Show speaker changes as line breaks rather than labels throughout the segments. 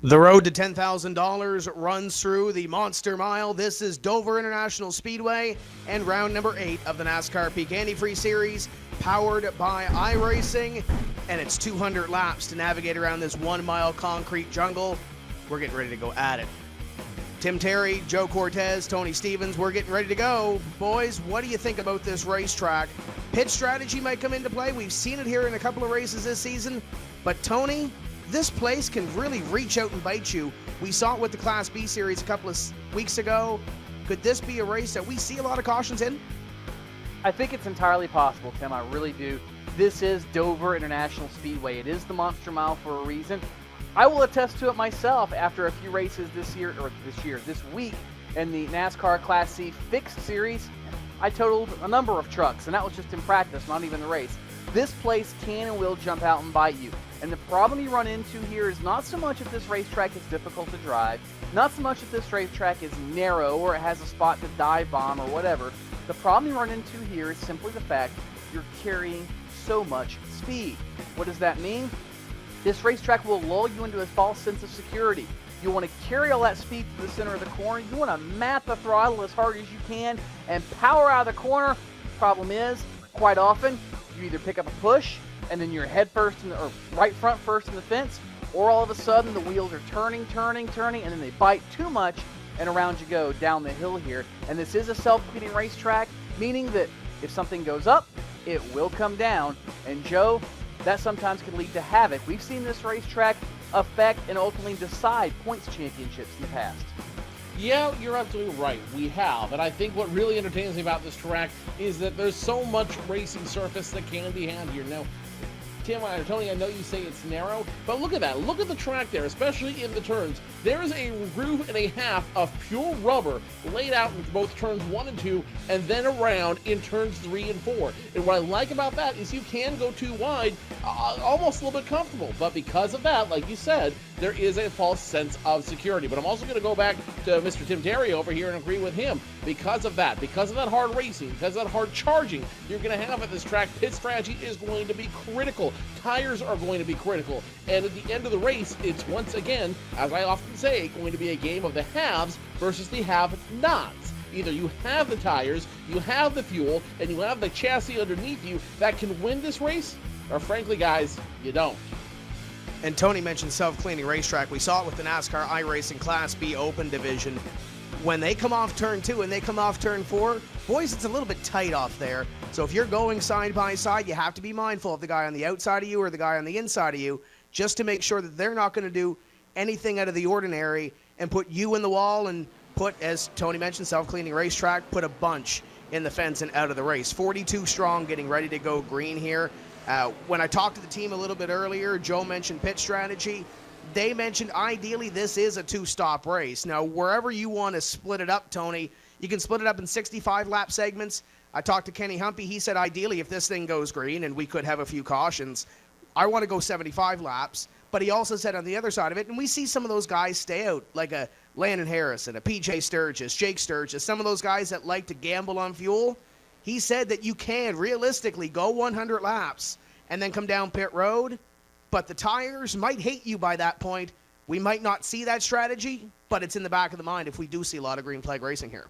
The road to $10,000 runs through the Monster Mile. This is Dover International Speedway and round number 8 of the NASCAR Peak Antifreeze Series, powered by iRacing, and it's 200 laps to navigate around this 1-mile concrete jungle. We're getting ready to go at it. Tim Terry, Joe Cortez, Tony Stevens, we're getting ready to go. Boys, what do you think about this racetrack? Pit strategy might come into play. We've seen it here in a couple of races this season, but Tony, this place can really reach out and bite you. We saw it with the Class B Series a couple of weeks ago. Could this be a race that we see a lot of cautions in?
I think it's entirely possible, Tim. I really do. This is Dover International Speedway. It is the Monster Mile for a reason. I will attest to it myself after a few races this week in the NASCAR Class C Fixed Series. I totaled a number of trucks, and that was just in practice, not even the race. This place can and will jump out and bite you. And the problem you run into here is not so much if this racetrack is difficult to drive, not so much if this racetrack is narrow or it has a spot to dive bomb or whatever. The problem you run into here is simply the fact you're carrying so much speed. What does that mean? This racetrack will lull you into a false sense of security. You want to carry all that speed to the center of the corner. You want to mat the throttle as hard as you can and power out of the corner. Problem is, quite often, you either pick up a push and then you're head first or right front first in the fence, or all of a sudden the wheels are turning, and then they bite too much, and around you go down the hill here. And this is a self-cleaning racetrack, meaning that if something goes up, it will come down. And Joe, that sometimes can lead to havoc. We've seen this racetrack affect and ultimately decide points championships in the past.
Yeah, you're absolutely right. We have. And I think what really entertains me about this track is that there's so much racing surface that can be had here. Now, Tim and Tony, I know you say it's narrow, but look at that. Look at the track there, especially in the turns. There is a groove and a half of pure rubber laid out in both turns 1 and 2, and then around in turns 3 and 4. And what I like about that is you can go too wide, almost a little bit comfortable. But because of that, like you said, there is a false sense of security. But I'm also going to go back to Mr. Tim Terry over here and agree with him. Because of that hard racing, because of that hard charging you're going to have at this track, pit strategy is going to be critical. Tires are going to be critical. And at the end of the race, it's once again, as I often say, going to be a game of the haves versus the have-nots. Either you have the tires, you have the fuel, and you have the chassis underneath you that can win this race, or frankly, guys, you don't.
And Tony mentioned self-cleaning racetrack. We saw it with the NASCAR iRacing Class B Open Division. When they come off turn 2 and they come off turn 4, boys, it's a little bit tight off there. So if you're going side by side, you have to be mindful of the guy on the outside of you or the guy on the inside of you, just to make sure that they're not going to do anything out of the ordinary and put you in the wall and put, as Tony mentioned, self-cleaning racetrack, put a bunch in the fence and out of the race. 42 strong, getting ready to go green here. When I talked to the team a little bit earlier, Joe mentioned pit strategy. They mentioned ideally this is a 2-stop race. Now, wherever you want to split it up, Tony, you can split it up in 65-lap segments. I talked to Kenny Humpy. He said ideally if this thing goes green and we could have a few cautions, I want to go 75 laps. But he also said on the other side of it, and we see some of those guys stay out, like a Landon Harrison, a PJ Sturgis, Jake Sturgis, some of those guys that like to gamble on fuel. He said that you can realistically go 100 laps and then come down pit road, but the tires might hate you by that point. We might not see that strategy, but it's in the back of the mind if we do see a lot of green flag racing here.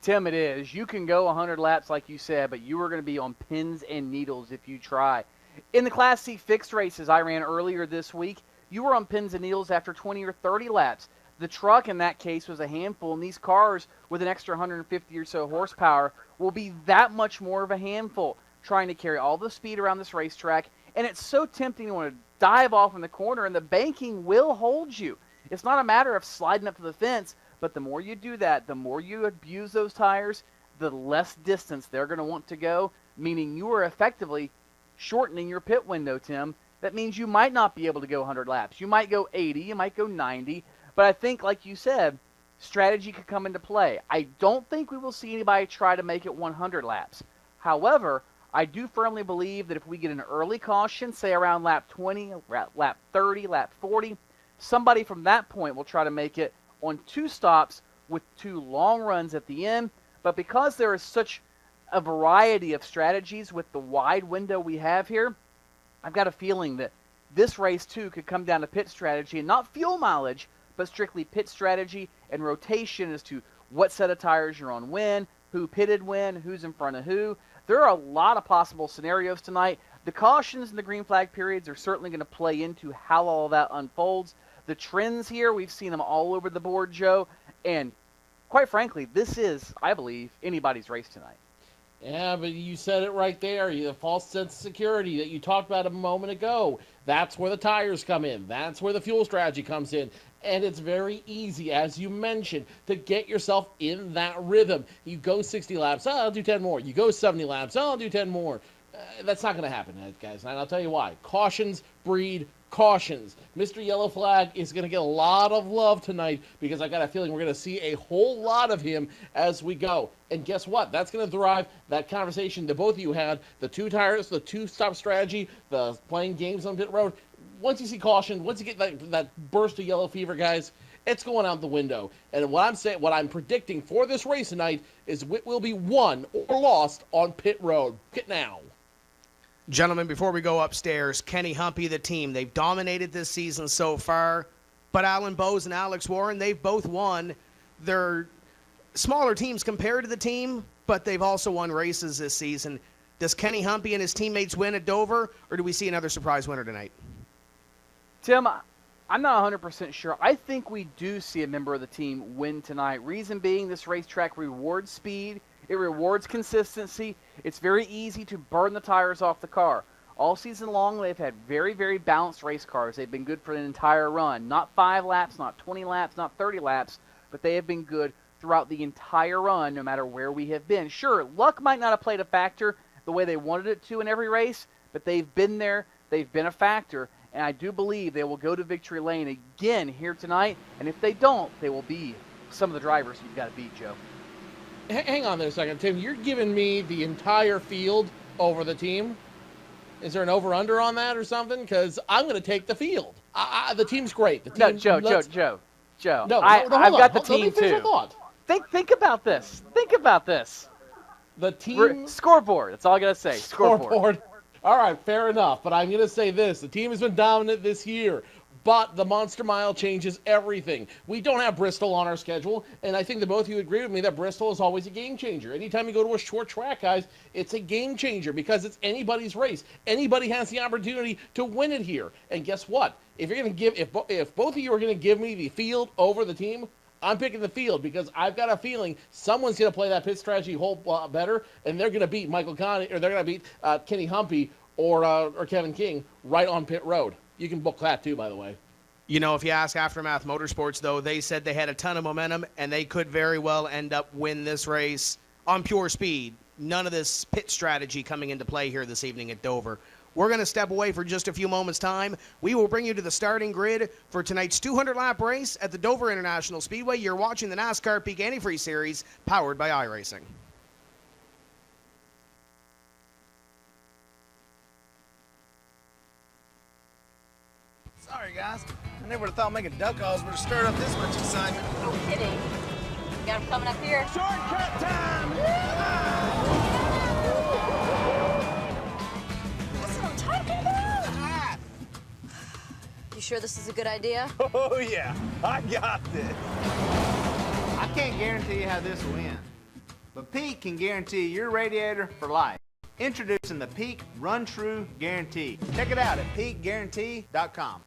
Tim, it is. You can go 100 laps like you said, but you are going to be on pins and needles if you try. In the Class C fixed races I ran earlier this week, you were on pins and needles after 20 or 30 laps. The truck in that case was a handful, and these cars with an extra 150 or so horsepower will be that much more of a handful, trying to carry all the speed around this racetrack. And it's so tempting to want to dive off in the corner, and the banking will hold you. It's not a matter of sliding up to the fence, but the more you do that, the more you abuse those tires, the less distance they're going to want to go, meaning you are effectively shortening your pit window, Tim. That means you might not be able to go 100 laps. You might go 80, you might go 90, but I think, like you said, strategy could come into play. I don't think we will see anybody try to make it 100 laps. However, I do firmly believe that if we get an early caution, say around lap 20, lap 30, lap 40, somebody from that point will try to make it on 2 stops with 2 long runs at the end. But because there is such a variety of strategies with the wide window we have here, I've got a feeling that this race too could come down to pit strategy, and not fuel mileage, but strictly pit strategy and rotation as to what set of tires you're on when, who pitted when, who's in front of who. There are a lot of possible scenarios tonight. The cautions and the green flag periods are certainly going to play into how all that unfolds. The trends here, we've seen them all over the board, Joe, and quite frankly, this is, I believe, anybody's race tonight.
Yeah, but you said it right there. The false sense of security that you talked about a moment ago. That's where the tires come in. That's where the fuel strategy comes in. And it's very easy, as you mentioned, to get yourself in that rhythm. You go 60 laps, I'll do 10 more. You go 70 laps, I'll do 10 more. That's not going to happen, guys. And I'll tell you why. Cautions breed cautions. Mr. Yellow Flag is going to get a lot of love tonight because I got a feeling we're going to see a whole lot of him as we go. And guess what? That's going to drive that conversation that both of you had, the 2 tires, the 2-stop strategy, the playing games on pit road. Once you see caution, once you get that burst of yellow fever, guys, it's going out the window. And what I'm predicting for this race tonight is it will be won or lost on pit road. Get now.
Gentlemen, before we go upstairs, Kenny Humpy, the team, they've dominated this season so far, but Alan Bowes and Alex Warren, they've both won. They're smaller teams compared to the team, but they've also won races this season. Does Kenny Humpy and his teammates win at Dover, or do we see another surprise winner tonight?
Tim, I'm not 100% sure. I think we do see a member of the team win tonight. Reason being, this racetrack rewards speed. It rewards consistency. It's very easy to burn the tires off the car. All season long, they've had very, very balanced race cars. They've been good for an entire run. Not 5 laps, not 20 laps, not 30 laps, but they have been good throughout the entire run, no matter where we have been. Sure, luck might not have played a factor the way they wanted it to in every race, but they've been there. They've been a factor, and I do believe they will go to victory lane again here tonight, and if they don't, they will be some of the drivers you've got to beat, Joe.
Hang on there a second, Tim. You're giving me the entire field over the team. Is there an over-under on that or something? Because I'm going to take the field. The team's great. The team,
no, Joe.
No,
I've got the team
let me finish
too.
my thought.
Think about this. Think about this.
The team
scoreboard. That's all I got to say. Scoreboard.
All right, fair enough. But I'm going to say this. The team has been dominant this year. But the Monster Mile changes everything. We don't have Bristol on our schedule, and I think that both of you agree with me that Bristol is always a game changer. Anytime you go to a short track, guys, it's a game changer because it's anybody's race. Anybody has the opportunity to win it here. And guess what? If you're going to give, if both of you are going to give me the field over the team, I'm picking the field because I've got a feeling someone's going to play that pit strategy a whole lot better, and they're going to beat Michael Connie, or they're going to beat Kenny Humpy or Kevin King right on pit road. You can book that too, by the way.
You know, if you ask Aftermath Motorsports, though, they said they had a ton of momentum, and they could very well end up win this race on pure speed. None of this pit strategy coming into play here this evening at Dover. We're going to step away for just a few moments' time. We will bring you to the starting grid for tonight's 200-lap race at the Dover International Speedway. You're watching the NASCAR Peak Antifreeze Series, powered by iRacing.
Sorry, guys. I never would have thought making duck calls would have stirred up this much excitement.
No kidding. Got him coming up here.
Shortcut time!
That's what I'm talking about. You sure this is a good idea?
Oh, yeah. I got this. I can't guarantee you how this will end, but Peak can guarantee your radiator for life. Introducing the Peak Run True Guarantee. Check it out at peakguarantee.com.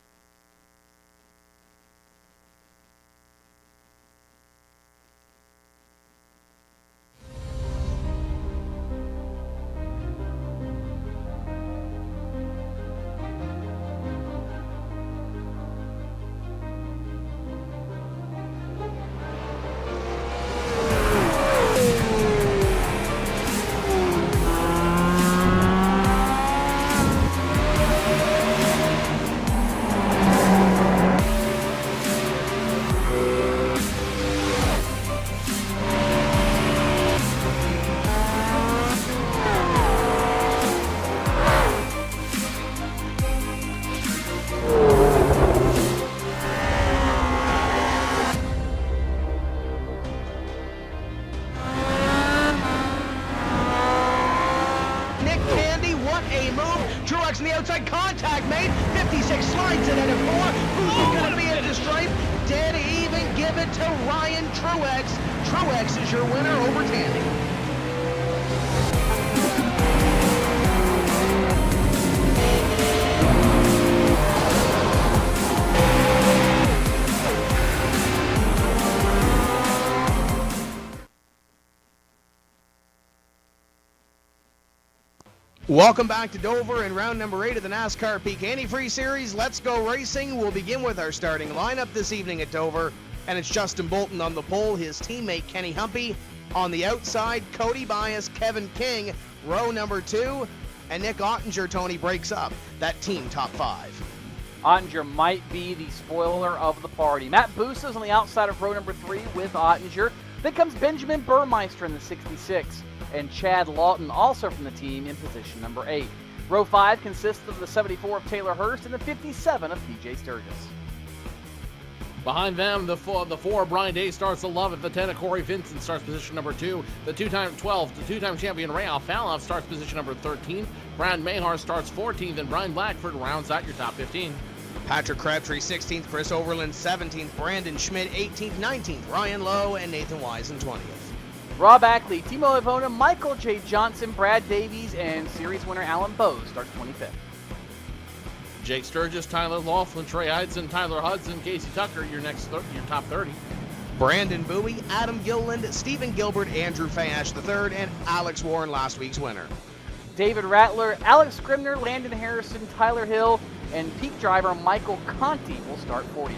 outside, contact made. 56 slides it at a 4. Who's going to be at the stripe? Did even give it to Ryan Truex. Truex is your winner over Tandy. Welcome back to Dover in round number 8 of the NASCAR Peak Antifreeze Series. Let's go racing. We'll begin with our starting lineup this evening at Dover, and it's Justin Bolton on the pole, his teammate Kenny Humpy on the outside, Cody Bias, Kevin King, row number 2, and Nick Ottinger, Tony, breaks up that team top 5.
Ottinger might be the spoiler of the party. Matt Busa's on the outside of row number 3 with Ottinger. Then comes Benjamin Burmeister in the 66. And Chad Lawton also from the team in position number 8. Row 5 consists of the 74 of Taylor Hurst and the 57 of PJ Sturgis.
Behind them, the 4 Brian Day starts 11th. The 10 of Corey Vincent starts position number 2. The 2-time 12th, the 2-time champion Ray Alfalov starts position number 13. Brad Mahar starts 14th, and Brian Blackford rounds out your top 15.
Patrick Crabtree 16th, Chris Overland 17th, Brandon Schmidt 18th, 19th, Ryan Lowe, and Nathan Wise in 20th.
Rob Ackley, Timo Ivona, Michael J. Johnson, Brad Davies, and series winner Alan Bowes start 25th.
Jake Sturgis, Tyler Laughlin, Trey Eidson, Tyler Hudson, Casey Tucker, your top 30.
Brandon Bowie, Adam Gilliland, Stephen Gilbert, Andrew Fayash III, and Alex Warren, last week's winner.
David Rattler, Alex Scribner, Landon Harrison, Tyler Hill, and peak driver Michael Conti will start 40th.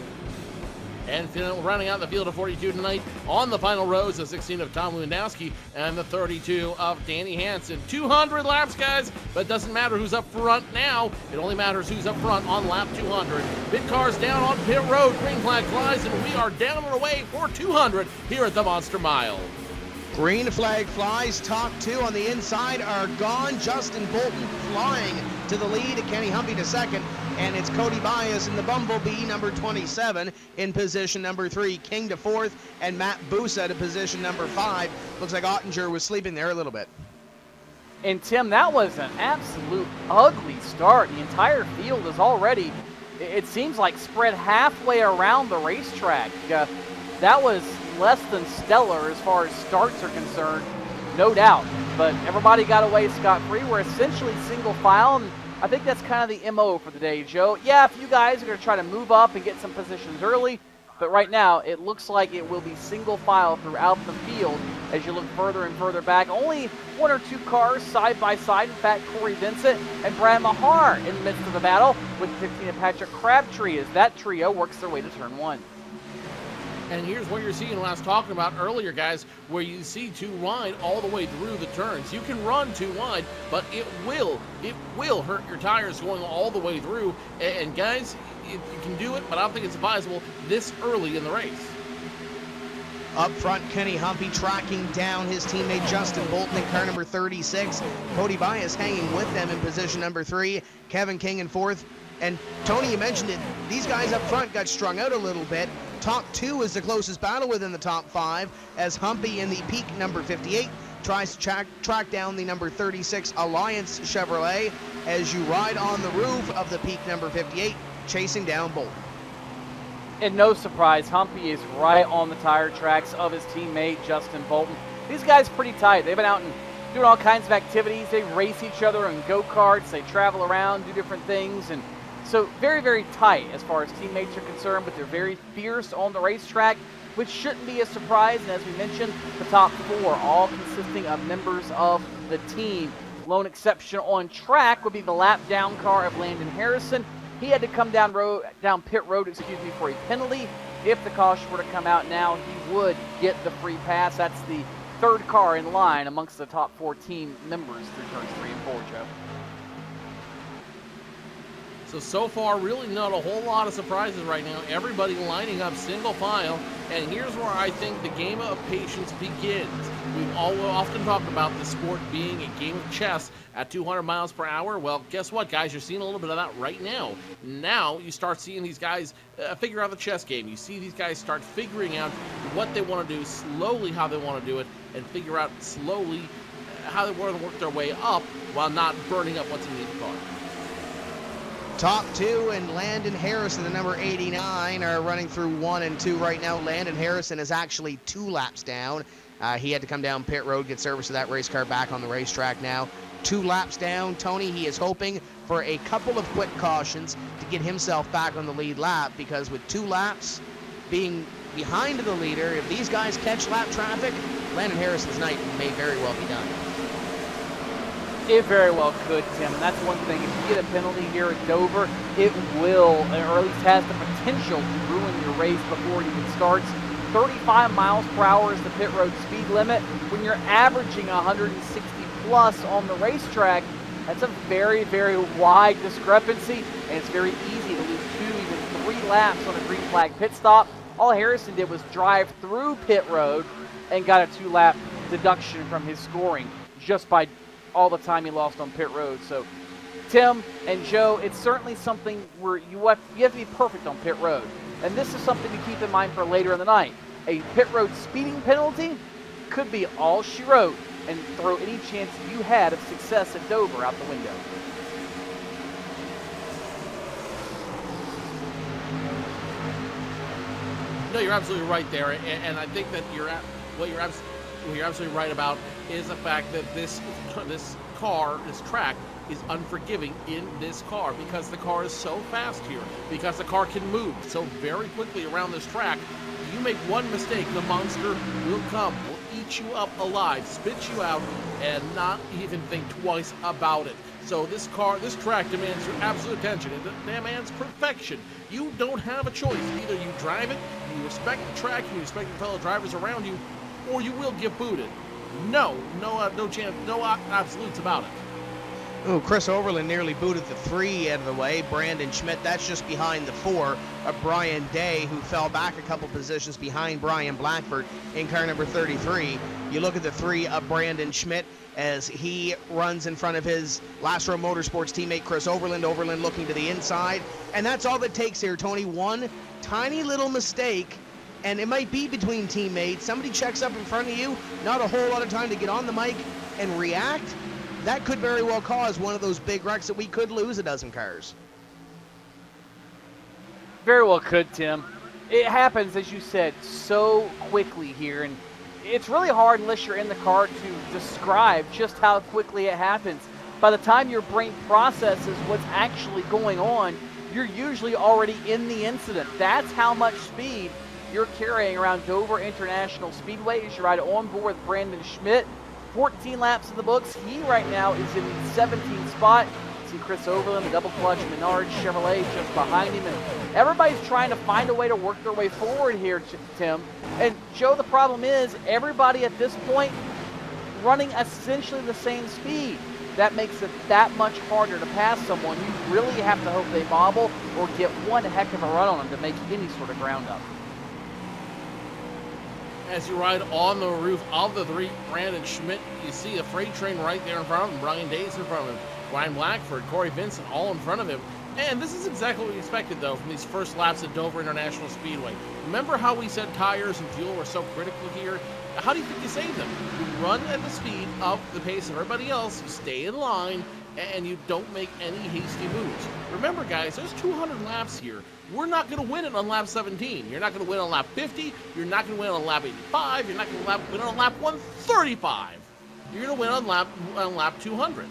And rounding out the field of 42 tonight, on the final rows, the 16 of Tom Lewandowski and the 32 of Danny Hansen. 200 laps, guys, but it doesn't matter who's up front now. It only matters who's up front on lap 200. Pit cars down on pit road, green flag flies, and we are down and away for 200 here at the Monster Mile.
Green flag flies, top 2 on the inside are gone. Justin Bolton flying to the lead, Kenny Humpy to second, and it's Cody Bias in the Bumblebee, number 27, in position number 3. King to 4th, and Matt Busa to position number 5. Looks like Ottinger was sleeping there a little bit.
And Tim, that was an absolute ugly start. The entire field is already, it seems like, spread halfway around the racetrack. That was less than stellar as far as starts are concerned, no doubt. But everybody got away scot-free. We're essentially single file, and I think that's kind of the MO for the day, Joe. Yeah, if you guys are going to try to move up and get some positions early, but right now it looks like it will be single file throughout the field as you look further and further back. Only 1 or 2 cars side by side. In fact, Corey Vincent and Brad Mahar in the midst of the battle with 15 of Patrick Crabtree as that trio works their way to turn 1.
And here's what you're seeing what I was talking about earlier, guys, where you see 2 wide all the way through the turns. You can run 2 wide, but it will hurt your tires going all the way through. And guys, you can do it, but I don't think it's advisable this early in the race.
Up front, Kenny Humpy tracking down his teammate Justin Bolton in car number 36. Cody Bias hanging with them in position number 3. Kevin King in 4th. And Tony, you mentioned it, these guys up front got strung out a little bit. Top 2 is the closest battle within the top 5 as Humpy in the peak number 58 tries to track down the number 36 Alliance Chevrolet as you ride on the roof of the peak number 58, chasing down Bolton.
And no surprise, Humpy is right on the tire tracks of his teammate Justin Bolton. These guys pretty tight. They've been out and doing all kinds of activities. They race each other in go-karts. They travel around, do different things, and so very, very tight as far as teammates are concerned, but they're very fierce on the racetrack, which shouldn't be a surprise. And as we mentioned, the top 4 all consisting of members of the team. Lone exception on track would be the lap down car of Landon Harrison. He had to come down pit road, for a penalty. If the caution were to come out now, he would get the free pass. That's the 3rd car in line amongst the top 14 members through turns 3 and 4, Joe.
So far, really not a whole lot of surprises right now. Everybody lining up single file. And here's where I think the game of patience begins. We've often talked about the sport being a game of chess at 200 miles per hour. Well, guess what, guys? You're seeing a little bit of that right now. Now you start seeing these guys figure out the chess game. You see these guys start figuring out what they want to do, slowly how they want to do it, and figure out slowly how they want to work their way up while not burning up what's in the car.
Top 2 and Landon Harrison, the number 89, are running through 1 and 2 right now. Landon Harrison is actually 2 laps down. He had to come down pit road, get service of that race car back on the racetrack now. 2 laps down. Tony, he is hoping for a couple of quick cautions to get himself back on the lead lap, because with 2 laps being behind the leader, if these guys catch lap traffic, Landon Harrison's night may very well be done.
It very well could, Tim, and that's one thing. If you get a penalty here at Dover, it will, or at least has the potential to ruin your race before it even starts. 35 miles per hour is the pit road speed limit. When you're averaging 160 plus on the racetrack, that's a very, very wide discrepancy, and it's very easy to lose 2, even 3 laps on a green flag pit stop. All Harrison did was drive through pit road and got a 2-lap deduction from his scoring just by all the time he lost on pit road. So Tim and Joe, it's certainly something where you have to be perfect on pit road. And this is something to keep in mind for later in the night. A pit road speeding penalty could be all she wrote and throw any chance you had of success at Dover out the window.
No, you're absolutely right there, and I think that what you're absolutely right about is the fact that this track is unforgiving in this car, because the car is so fast here, because the car can move so very quickly around this track. You make one mistake, the monster will come, will eat you up alive, spit you out, and not even think twice about it. So this track demands your absolute attention. It demands perfection. You don't have a choice. Either you drive it, you respect the track, you respect the fellow drivers around you, or you will get booted. No chance, no absolutes about it.
Oh, Chris Overland nearly booted the 3 out of the way. Brandon Schmidt, that's just behind the 4 of Brian Day, who fell back a couple positions behind Brian Blackford in car number 33. You look at the 3 of Brandon Schmidt as he runs in front of his Last Row Motorsports teammate Chris Overland. Overland looking to the inside. And that's all it takes here, Tony. One tiny little mistake, and it might be between teammates. Somebody checks up in front of you, not a whole lot of time to get on the mic and react. That could very well cause one of those big wrecks that we could lose a dozen cars.
Very well could, Tim. It happens, as you said, so quickly here, and it's really hard unless you're in the car to describe just how quickly it happens. By the time your brain processes what's actually going on, you're usually already in the incident. That's how much speed you're carrying around Dover International Speedway as you ride on board with Brandon Schmidt. 14 laps in the books. He right now is in the 17th spot. See Chris Overland, the double clutch Menard Chevrolet just behind him. And everybody's trying to find a way to work their way forward here, Tim. And Joe, the problem is everybody at this point running essentially the same speed. That makes it that much harder to pass someone. You really have to hope they bobble or get one heck of a run on them to make any sort of ground up.
As you ride on the roof of the 3, Brandon Schmidt, you see the freight train right there in front of him. Brian Day's in front of him. Ryan Blackford, Corey Vincent, all in front of him. And this is exactly what we expected, though, from these first laps at Dover International Speedway. Remember how we said tires and fuel were so critical here? How do you think you save them? You run at the speed of the pace of everybody else, you stay in line, and you don't make any hasty moves. Remember, guys, there's 200 laps here. We're not going to win it on lap 17. You're not going to win on lap 50. You're not going to win on lap 85. You're not going to win on lap 135. You're going to win on lap 200.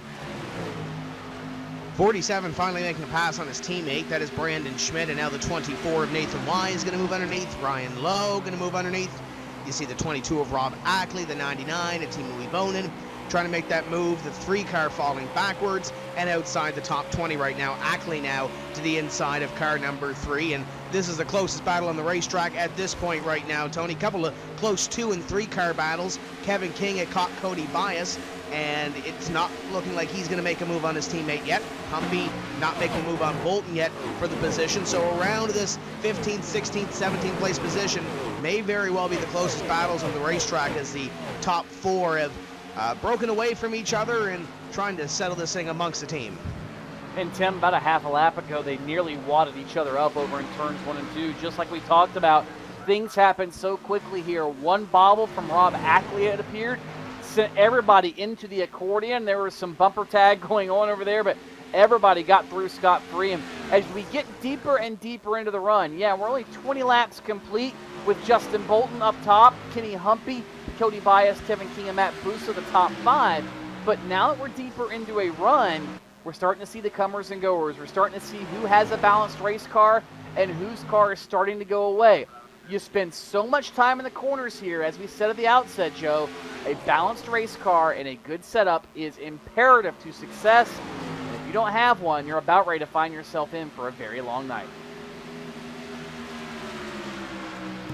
47 finally making a pass on his teammate. That is Brandon Schmidt. And now the 24 of Nathan Wise is going to move underneath. Ryan Lowe going to move underneath. You see the 22 of Rob Ackley, the 99 of Timo Levonen, trying to make that move. The 3 car falling backwards and outside the top 20 right now. Ackley now to the inside of car number 3, and this is the closest battle on the racetrack at this point right now, Tony. Couple of close 2 and 3 car battles. Kevin King had caught Cody Bias, and it's not looking like he's going to make a move on his teammate yet. Humvee not making a move on Bolton yet for the position. So around this 15th, 16th, 17th place position may very well be the closest battles on the racetrack, as the top 4 have broken away from each other and trying to settle this thing amongst the team.
And Tim, about a half a lap ago, they nearly wadded each other up over in turns 1 and 2, just like we talked about. Things happen so quickly here. One bobble from Rob Ackley, it appeared, sent everybody into the accordion. There was some bumper tag going on over there, but Everybody got through scot-free, and as we get deeper and deeper into the run, yeah, we're only 20 laps complete with Justin Bolton up top, Kenny Humpy, Cody Bias, Kevin King, and Matt Busso, the top 5. But now that we're deeper into a run, we're starting to see the comers and goers. We're starting to see who has a balanced race car and whose car is starting to go away. You spend so much time in the corners here, as we said at the outset, Joe. A balanced race car and a good setup is imperative to success. And if you don't have one, you're about ready to find yourself in for a very long night.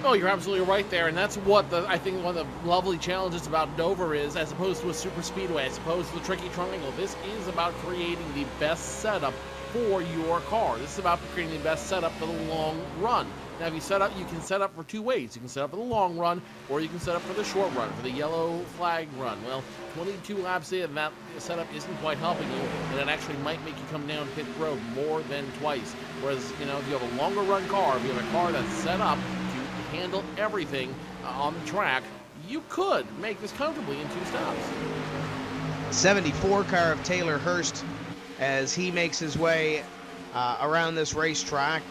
Oh, you're absolutely right there, and that's what I think one of the lovely challenges about Dover is, as opposed to a super speedway, as opposed to the tricky triangle. This is about creating the best setup for your car. This is about creating the best setup for the long run. Now, if you set up, you can set up for 2 ways. You can set up for the long run, or you can set up for the short run, for the yellow flag run. Well, 22 laps in, that setup isn't quite helping you, and it actually might make you come down pit road more than twice. Whereas, you know, if you have a longer run car, if you have a car that's set up to handle everything on the track, you could make this comfortably in 2 stops.
74 car of Taylor Hurst as he makes his way around this racetrack.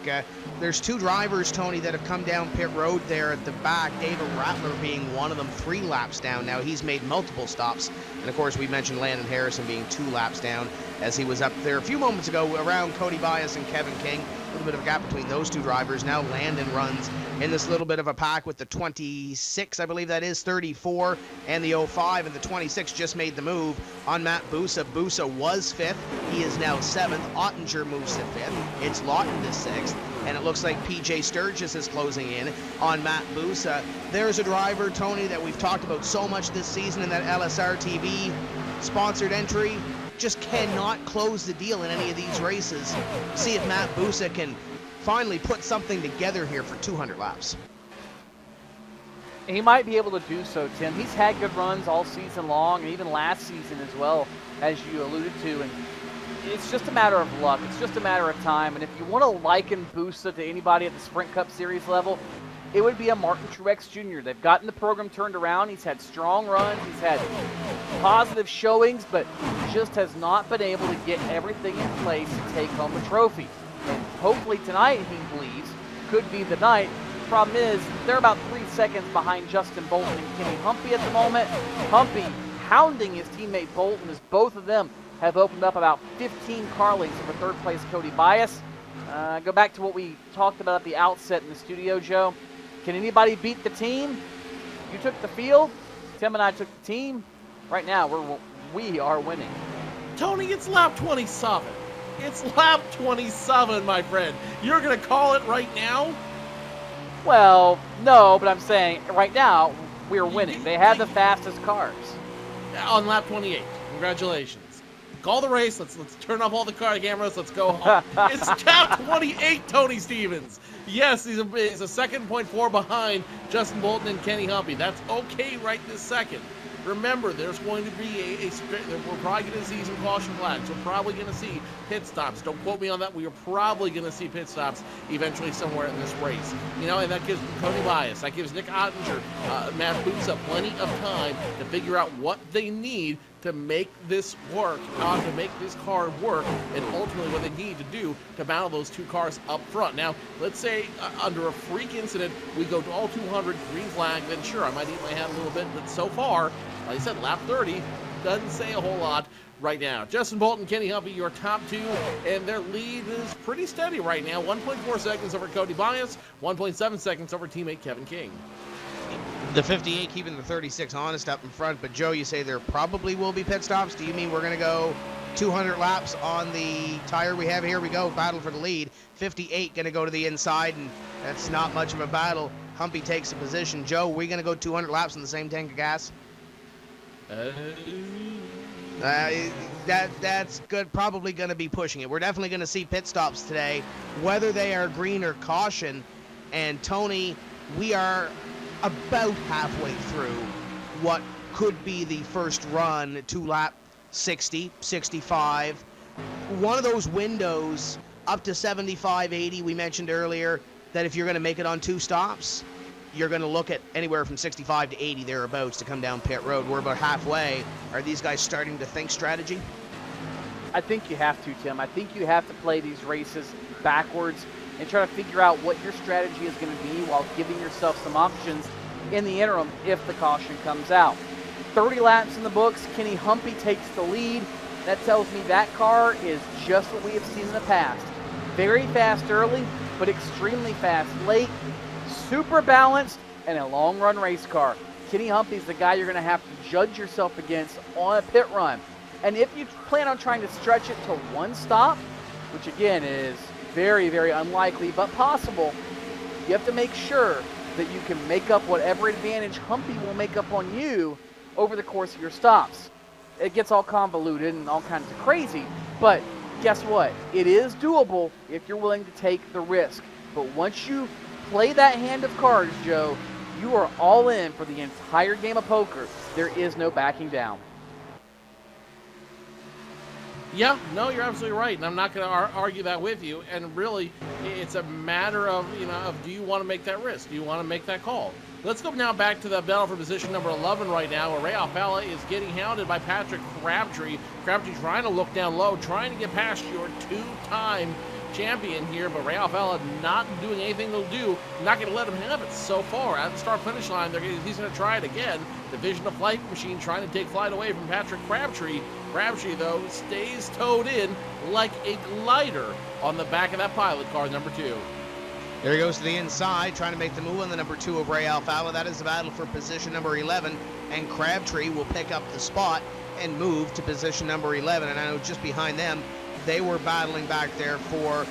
There's 2 drivers, Tony, that have come down pit road there at the back, David Rattler being one of them, 3 laps down now. He's made multiple stops. And of course, we mentioned Landon Harrison being 2 laps down as he was up there a few moments ago around Cody Bias and Kevin King. A little bit of a gap between those 2 drivers. Now Landon runs in this little bit of a pack with the 26, I believe that is, 34, and the 05, and the 26 just made the move on Matt Busso. Busso was 5th. He is now 7th. Ottinger moves to 5th. It's Lawton to 6th. And it looks like PJ Sturgis is closing in on Matt Busso. There's a driver, Tony, that we've talked about so much this season in that LSR TV sponsored entry. Just cannot close the deal in any of these races. See if Matt Busso can finally put something together here for 200 laps.
He might be able to do so, Tim. He's had good runs all season long, and even last season as well, as you alluded to. And it's just a matter of luck. It's just a matter of time. And if you want to liken Busso to anybody at the Sprint Cup Series level, it would be a Martin Truex Jr. They've gotten the program turned around. He's had strong runs. He's had positive showings, but just has not been able to get everything in place to take home a trophy. And hopefully tonight, he believes, could be the night. The problem is, they're about 3 seconds behind Justin Bolton and Kenny Humpy at the moment. Humpy hounding his teammate Bolton as both of them have opened up about 15 car lengths over third place Cody Bias. Go back to what we talked about at the outset in the studio, Joe. Can anybody beat the team? You took the field. Tim and I took the team. Right now, we are winning.
Tony, it's lap 27. It's lap 27, my friend. You're going to call it right now?
Well, no, but I'm saying right now, we're winning. They have the fastest cars.
On lap 28. Congratulations. Call the race. Let's turn off all the car cameras. Let's go home. It's lap 28, Tony Stevens. Yes, he's a second point 4 behind Justin Bolton and Kenny Humpy. That's okay right this second. Remember, there's going to be we're probably going to see some caution flags. We're probably going to see pit stops. Don't quote me on that. We are probably going to see pit stops eventually somewhere in this race. You know, and that gives Cody Bias, that gives Nick Ottinger, Matt Busso plenty of time to figure out what they need to make this work, to make this car work, and ultimately what they need to do to battle those 2 cars up front. Now, let's say under a freak incident, we go to all 200, green flag, then sure, I might eat my hat a little bit, but so far, like I said, lap 30 doesn't say a whole lot right now. Justin Bolton, Kenny Humpy, your top 2, and their lead is pretty steady right now. 1.4 seconds over Cody Bias, 1.7 seconds over teammate Kevin King.
The 58 keeping the 36 honest up in front, but Joe, you say there probably will be pit stops. Do you mean we're going to go 200 laps on the tire we have? Here we go, battle for the lead. 58 going to go to the inside, and that's not much of a battle. Humpy takes a position. Joe, we're going to go 200 laps in the same tank of gas? That's good. Probably going to be pushing it. We're definitely going to see pit stops today, whether they are green or caution. And Tony, we are about halfway through what could be the first run to lap 60, 65. One of those windows up to 75, 80 we mentioned earlier, that if you're going to make it on 2 stops, you're going to look at anywhere from 65 to 80 thereabouts to come down pit road. We're about halfway. Are these guys starting to think strategy?
I think you have to, Tim. I think you have to play these races backwards and try to figure out what your strategy is going to be while giving yourself some options in the interim if the caution comes out. 30 laps in the books. Kenny Humpy takes the lead. That tells me that car is just what we have seen in the past. Very fast early, but extremely fast late. Super balanced and a long run race car. Kenny Humpy's the guy you're going to have to judge yourself against on a pit run. And if you plan on trying to stretch it to one stop, which again is very, very unlikely but possible, you have to make sure that you can make up whatever advantage Humpy will make up on you over the course of your stops. It gets all convoluted and all kinds of crazy, but guess what? It is doable if you're willing to take the risk. But once you play that hand of cards, Joe, you are all in for the entire game of poker. There is no backing down.
Yeah, no, you're absolutely right, and I'm not going to argue that with you. And really, it's a matter of, of do you want to make that risk? Do you want to make that call? Let's go now back to the battle for position number 11 right now, where Ray Alfalla is getting hounded by Patrick Crabtree. Crabtree trying to look down low, trying to get past your two-time champion here, but Ray Alfalla not doing anything they'll do. Not going to let him have it so far. At the start-finish line, he's going to try it again. Division of Flight Machine trying to take flight away from Patrick Crabtree. Crabtree, though, stays towed in like a glider on the back of that pilot car, number 2.
There he goes to the inside, trying to make the move on the number 2 of Ray Alfalla. That is the battle for position number 11, and Crabtree will pick up the spot and move to position number 11. And I know just behind them, they were battling back there for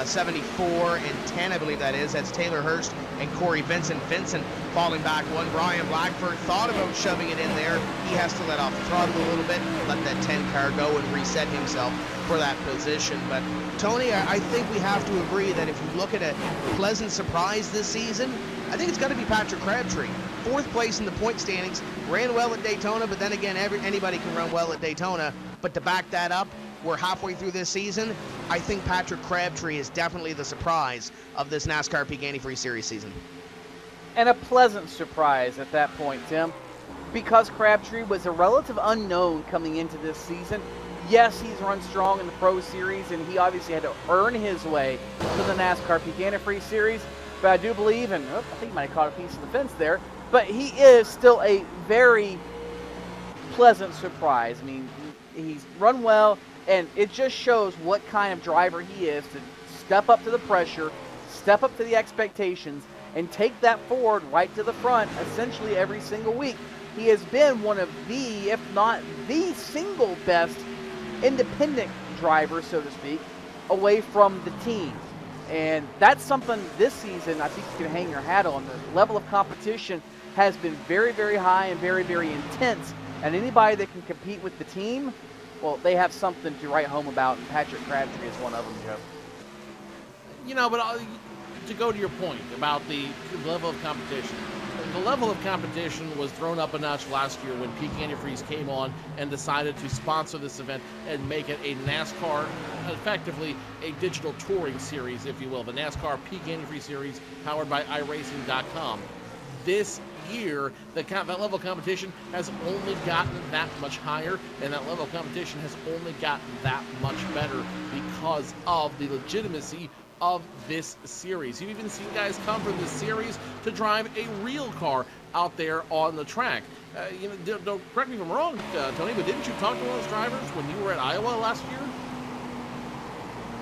74 and 10, I believe that is. That's Taylor Hurst and Corey Vincent. Vincent falling back one. Brian Blackford thought about shoving it in there. He has to let off the throttle a little bit, let that 10 car go and reset himself for that position. But Tony, I think we have to agree that if you look at a pleasant surprise this season, I think it's got to be Patrick Crabtree. 4th place in the point standings, ran well at Daytona, but then again, anybody can run well at Daytona. But to back that up, we're halfway through this season. I think Patrick Crabtree is definitely the surprise of this NASCAR Peak Antifreeze Series season.
And a pleasant surprise at that point, Tim, because Crabtree was a relative unknown coming into this season. Yes, he's run strong in the Pro Series, and he obviously had to earn his way to the NASCAR Peak Antifreeze Series. But I do believe, and I think he might have caught a piece of the fence there, but he is still a very pleasant surprise. I mean, he's run well, and it just shows what kind of driver he is to step up to the pressure, step up to the expectations, and take that forward right to the front essentially every single week. He has been one of the, if not the single best independent driver, so to speak, away from the team. And that's something this season I think you can hang your hat on. The level of competition has been very, very high and very, very intense. And anybody that can compete with the team, well, they have something to write home about, and Patrick Crabtree is one of them, Joe.
But to go to your point about the level of competition, the level of competition was thrown up a notch last year when Peak Antifreeze came on and decided to sponsor this event and make it a NASCAR, effectively a digital touring series, if you will, the NASCAR Peak Antifreeze series powered by iRacing.com. This year, that level of competition has only gotten that much higher, and that level of competition has only gotten that much better because of the legitimacy of this series. You've even seen guys come from this series to drive a real car out there on the track. Don't correct me if I'm wrong, Tony, but didn't you talk to one of those drivers when you were at Iowa last year?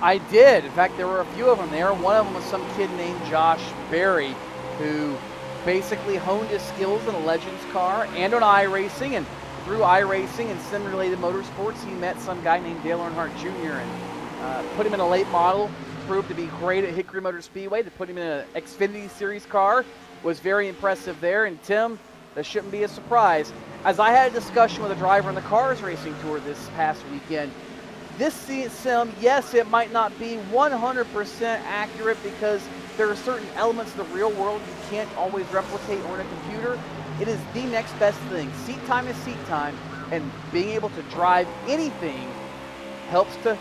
I did. In fact, there were a few of them there. One of them was some kid named Josh Berry, who basically honed his skills in a Legends car and on iRacing, and through iRacing and sim-related motorsports, he met some guy named Dale Earnhardt Jr. and put him in a late model. Proved to be great at Hickory Motor Speedway. To put him in an Xfinity Series car was very impressive there. And Tim, that shouldn't be a surprise. As I had a discussion with a driver in the Cars Racing Tour this past weekend, this sim, yes, it might not be 100% accurate because there are certain elements of the real world you can't always replicate on a computer. It is the next best thing. Seat time is seat time, and being able to drive anything helps to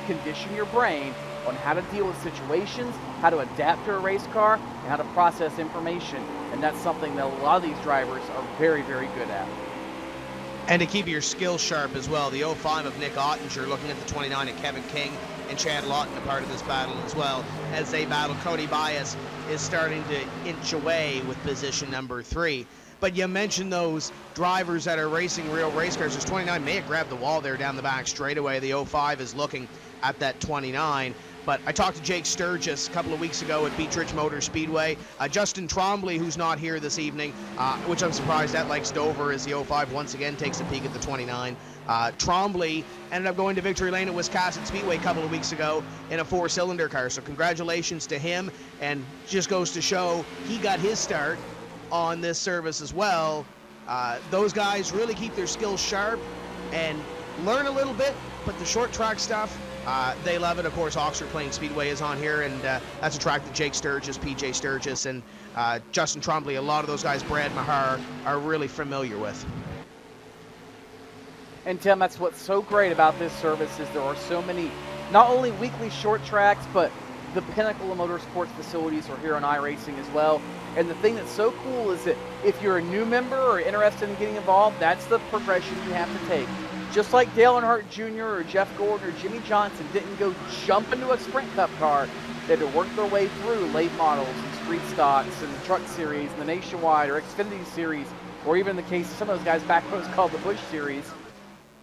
condition your brain on how to deal with situations, how to adapt to a race car, and how to process information. And that's something that a lot of these drivers are very, very good at.
And to keep your skills sharp as well, the 05 of Nick Ottinger looking at the 29 of Kevin King and Chad Lawton a part of this battle as well. As they battle, Cody Bias is starting to inch away with position number 3. But you mentioned those drivers that are racing real race cars. There's 29 may have grabbed the wall there down the back straightaway. The 05 is looking at that 29. But I talked to Jake Sturgis a couple of weeks ago at Beech Ridge Motor Speedway. Justin Trombley, who's not here this evening, which I'm surprised at, likes Dover as the 05 once again takes a peek at the 29. Trombley ended up going to victory lane at Wiscasset Speedway a couple of weeks ago in a 4-cylinder car. So congratulations to him, and just goes to show he got his start on this service as well. Those guys really keep their skills sharp and learn a little bit, but the short track stuff, they love it. Of course, Oxford Plains Speedway is on here, and that's a track that Jake Sturgis, PJ Sturgis, and Justin Trombley, a lot of those guys, Brad Mahar, are really familiar with.
And Tim, that's what's so great about this service is there are so many, not only weekly short tracks, but the pinnacle of motorsports facilities are here on iRacing as well. And the thing that's so cool is that if you're a new member or interested in getting involved, that's the progression you have to take. Just like Dale Earnhardt Jr. or Jeff Gordon or Jimmy Johnson didn't go jump into a Sprint Cup car. They had to work their way through late models and street stocks and the Truck Series and the Nationwide or Xfinity Series, or even in the case of some of those guys back when it was called the Busch Series.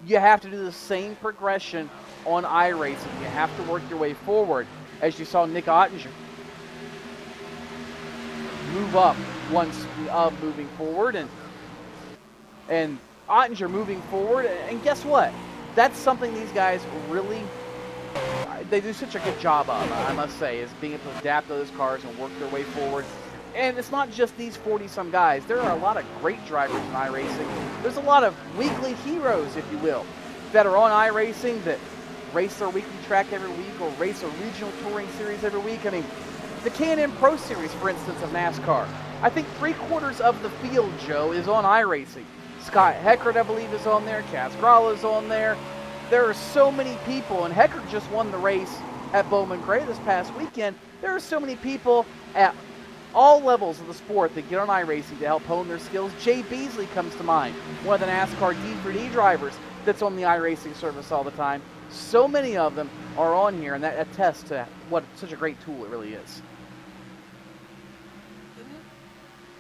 You have to do the same progression on iRacing. You have to work your way forward. As you saw Nick Ottinger move up one speed of moving forward, and Ottinger moving forward, and guess what? That's something these guys really, they do such a good job of, I must say, is being able to adapt to those cars and work their way forward. And it's not just these 40-some guys. There are a lot of great drivers in iRacing. There's a lot of weekly heroes, if you will, that are on iRacing that race their weekly track every week or race a regional touring series every week. I mean, the K&N Pro Series, for instance, of NASCAR. I think 3/4 of the field, Joe, is on iRacing. Scott Heckert, I believe, is on there. Kaz Grala's on there. There are so many people, and Heckert just won the race at Bowman Gray this past weekend. There are so many people at all levels of the sport that get on iRacing to help hone their skills. Jay Beasley comes to mind, one of the NASCAR D4D drivers that's on the iRacing service all the time. So many of them are on here, and that attests to what such a great tool it really is.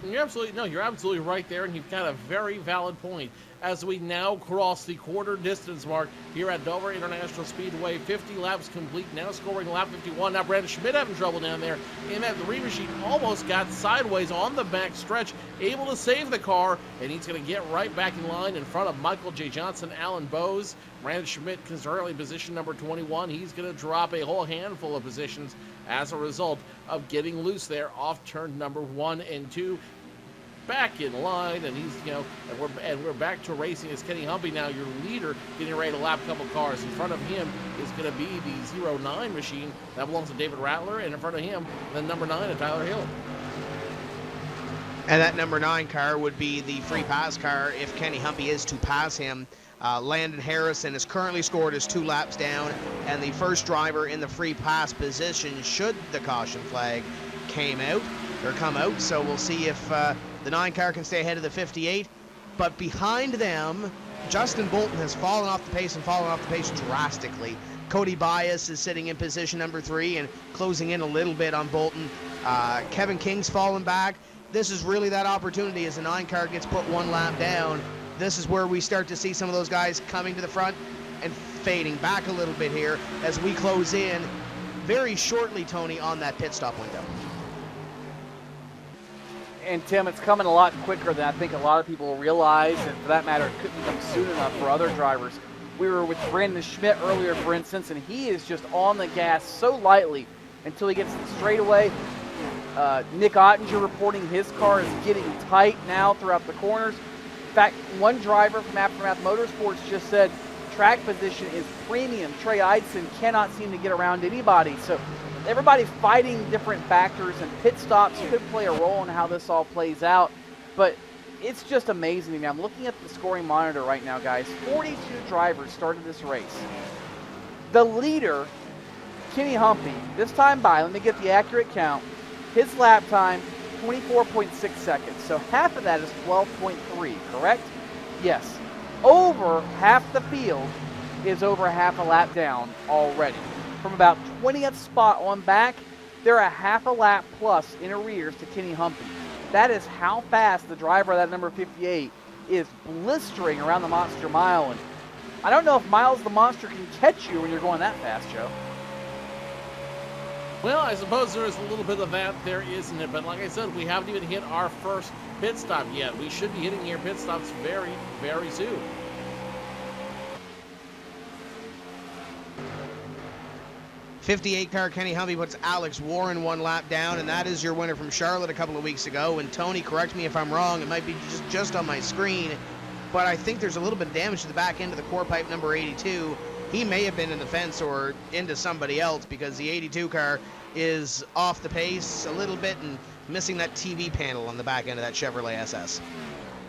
You're absolutely right there, and you've got a very valid point. As we now cross the quarter distance mark here at Dover International Speedway, 50 laps complete, now scoring lap 51. Now Brandon Schmidt having trouble down there in that the machine almost got sideways on the back stretch, able to save the car, and he's going to get right back in line in front of Michael J. Johnson, Alan Bowes. Brandon Schmidt is currently position number 21. He's going to drop a whole handful of positions as a result of getting loose there off turn number 1 and 2. Back in line, and he's, and we're back to racing as Kenny Humpy now, your leader, getting ready to lap a couple cars. In front of him is going to be the 09 machine that belongs to David Rattler, and in front of him, the number 9 of Tyler Hill.
And that number 9 car would be the free pass car if Kenny Humpy is to pass him. Landon Harrison is currently scored as 2 laps down, and the first driver in the free pass position should the caution flag come out. So we'll see if the 9 car can stay ahead of the 58. But behind them, Justin Bolton has fallen off the pace drastically. Cody Bias is sitting in position number 3 and closing in a little bit on Bolton. Kevin King's fallen back. This is really that opportunity as the 9 car gets put 1 lap down. This is where we start to see some of those guys coming to the front and fading back a little bit here as we close in very shortly, Tony, on that pit stop window.
And Tim, it's coming a lot quicker than I think a lot of people realize, and for that matter, it couldn't come soon enough for other drivers. We were with Brandon Schmidt earlier, for instance, and he is just on the gas so lightly until he gets to the straightaway. Nick Ottinger reporting his car is getting tight now throughout the corners. In fact, one driver from Aftermath Motorsports just said track position is premium. Trey Eidson cannot seem to get around anybody. So everybody fighting different factors, and pit stops could play a role in how this all plays out. But it's just amazing to me. I'm looking at the scoring monitor right now, guys. 42 drivers started this race. The leader, Kenny Humpy, this time by, let me get the accurate count, his lap time, 24.6 seconds. So half of that is 12.3, correct? Yes. over half the field is over half a lap down already. From about 20th spot on back, they're a half a lap plus in arrears to Kenny Humpy. That is how fast the driver of that number 58 is blistering around the Monster Mile. And I don't know if Miles the Monster can catch you when you're going that fast, Joe.
Well, I suppose there is a little bit of that there, isn't it? But like I said, we haven't even hit our first pit stop yet. We should be hitting your pit stops very, very soon.
'58 car Kenny Humpy puts Alex Warren 1 lap down, and that is your winner from Charlotte a couple of weeks ago. And Tony, correct me if I'm wrong, it might be just on my screen, but I think there's a little bit of damage to the back end of the core pipe number 82. He may have been in the fence or into somebody else, because the 82 car is off the pace a little bit and missing that TV panel on the back end of that Chevrolet SS.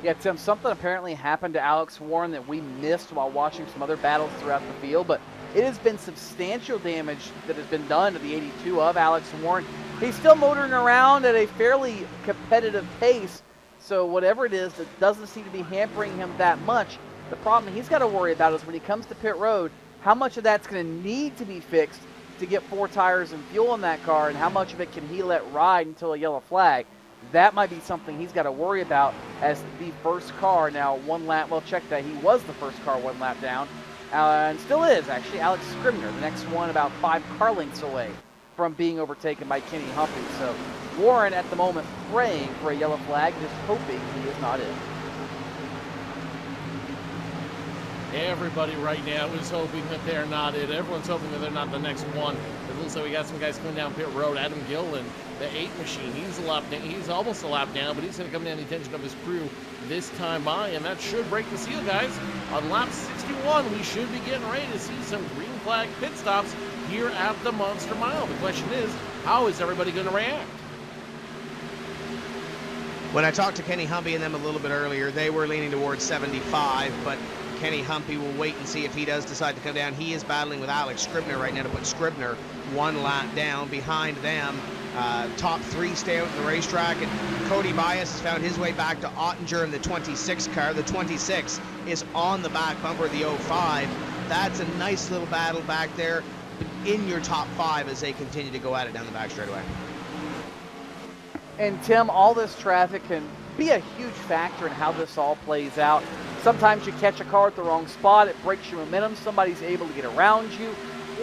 Yeah, Tim, something apparently happened to Alex Warren that we missed while watching some other battles throughout the field, but it has been substantial damage that has been done to the 82 of Alex Warren. He's still motoring around at a fairly competitive pace, so whatever it is, it doesn't seem to be hampering him that much. The problem he's got to worry about is when he comes to pit road, how much of that's going to need to be fixed to get 4 tires and fuel in that car, and how much of it can he let ride until a yellow flag. That might be something he's got to worry about as the first car. Now, 1 lap, well, check that. He was the first car 1 lap down, and still is, actually. Alex Scribner, the next one about 5 car lengths away from being overtaken by Kenny Humpy. So Warren, at the moment, praying for a yellow flag, just hoping he is not in.
Everybody right now is hoping that they're not it. Everyone's hoping that they're not the next one. It looks like we got some guys coming down pit road. Adam Gillen, the 8 machine, he's almost a lap down, but he's going to come down the attention of his crew this time by, and that should break the seal, guys. On lap 61, we should be getting ready to see some green flag pit stops here at the Monster Mile. The question is, how is everybody going to react?
When I talked to Kenny Humpy and them a little bit earlier, they were leaning towards 75, but Kenny Humpy will wait and see if he does decide to come down. He is battling with Alex Scribner right now to put Scribner 1 lap down. Behind them, top 3 stay out in the racetrack, and Cody Bias has found his way back to Ottinger in the 26 car. The 26 is on the back bumper of the 05. That's a nice little battle back there in your top 5 as they continue to go at it down the back straightaway.
And Tim, all this traffic can be a huge factor in how this all plays out. Sometimes you catch a car at the wrong spot, it breaks your momentum, somebody's able to get around you,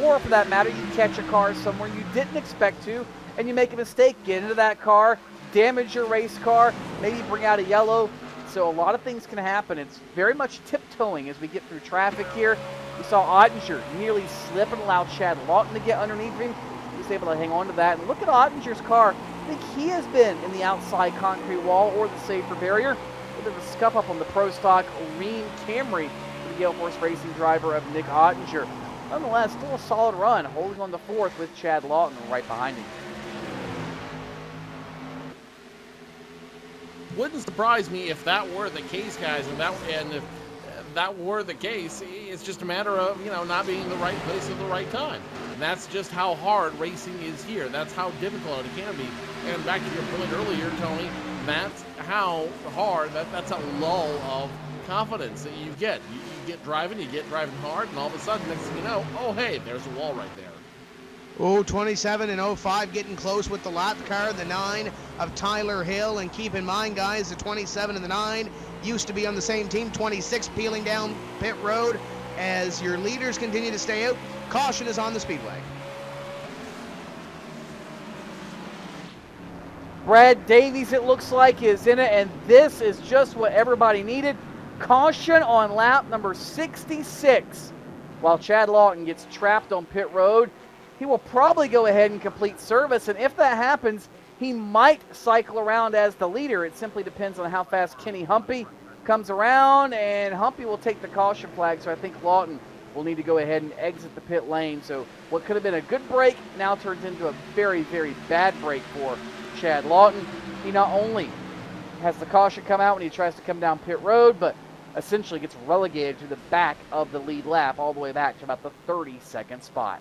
or for that matter, you catch a car somewhere you didn't expect to, and you make a mistake, get into that car, damage your race car, maybe bring out a yellow. So a lot of things can happen. It's very much tiptoeing as we get through traffic here. We saw Ottinger nearly slip and allow Chad Lawton to get underneath him. He's able to hang on to that. And look at Ottinger's car. I think he has been in the outside concrete wall or the safer barrier. A bit of a scuff up on the Pro Stock Reen Camry for the Gale Force Racing driver of Nick Ottinger. Nonetheless, still a solid run, holding on the 4th with Chad Lawton right behind him.
Wouldn't surprise me if that were the case, guys, and if that were the case, it's just a matter of, not being in the right place at the right time. And that's just how hard racing is here. That's how difficult it can be. And back to your point earlier, Tony, that's how hard, that's a lull of confidence that you get. You get driving hard, and all of a sudden, next thing you know, oh, hey, there's a wall right there.
Oh, 27 and 05 getting close with the lap car, the 9 of Tyler Hill. And keep in mind, guys, the 27 and the 9 used to be on the same team. 26 peeling down pit road as your leaders continue to stay out. Caution is on the speedway.
Brad Davies, it looks like, is in it, and this is just what everybody needed. Caution on lap number 66. While Chad Lawton gets trapped on pit road, he will probably go ahead and complete service, and if that happens, he might cycle around as the leader. It simply depends on how fast Kenny Humpy comes around, and Humpy will take the caution flag, so I think Lawton will need to go ahead and exit the pit lane. So what could have been a good break now turns into a very, very bad break for Chad Lawton. He not only has the caution come out when he tries to come down pit road, but essentially gets relegated to the back of the lead lap, all the way back to about the 32nd spot.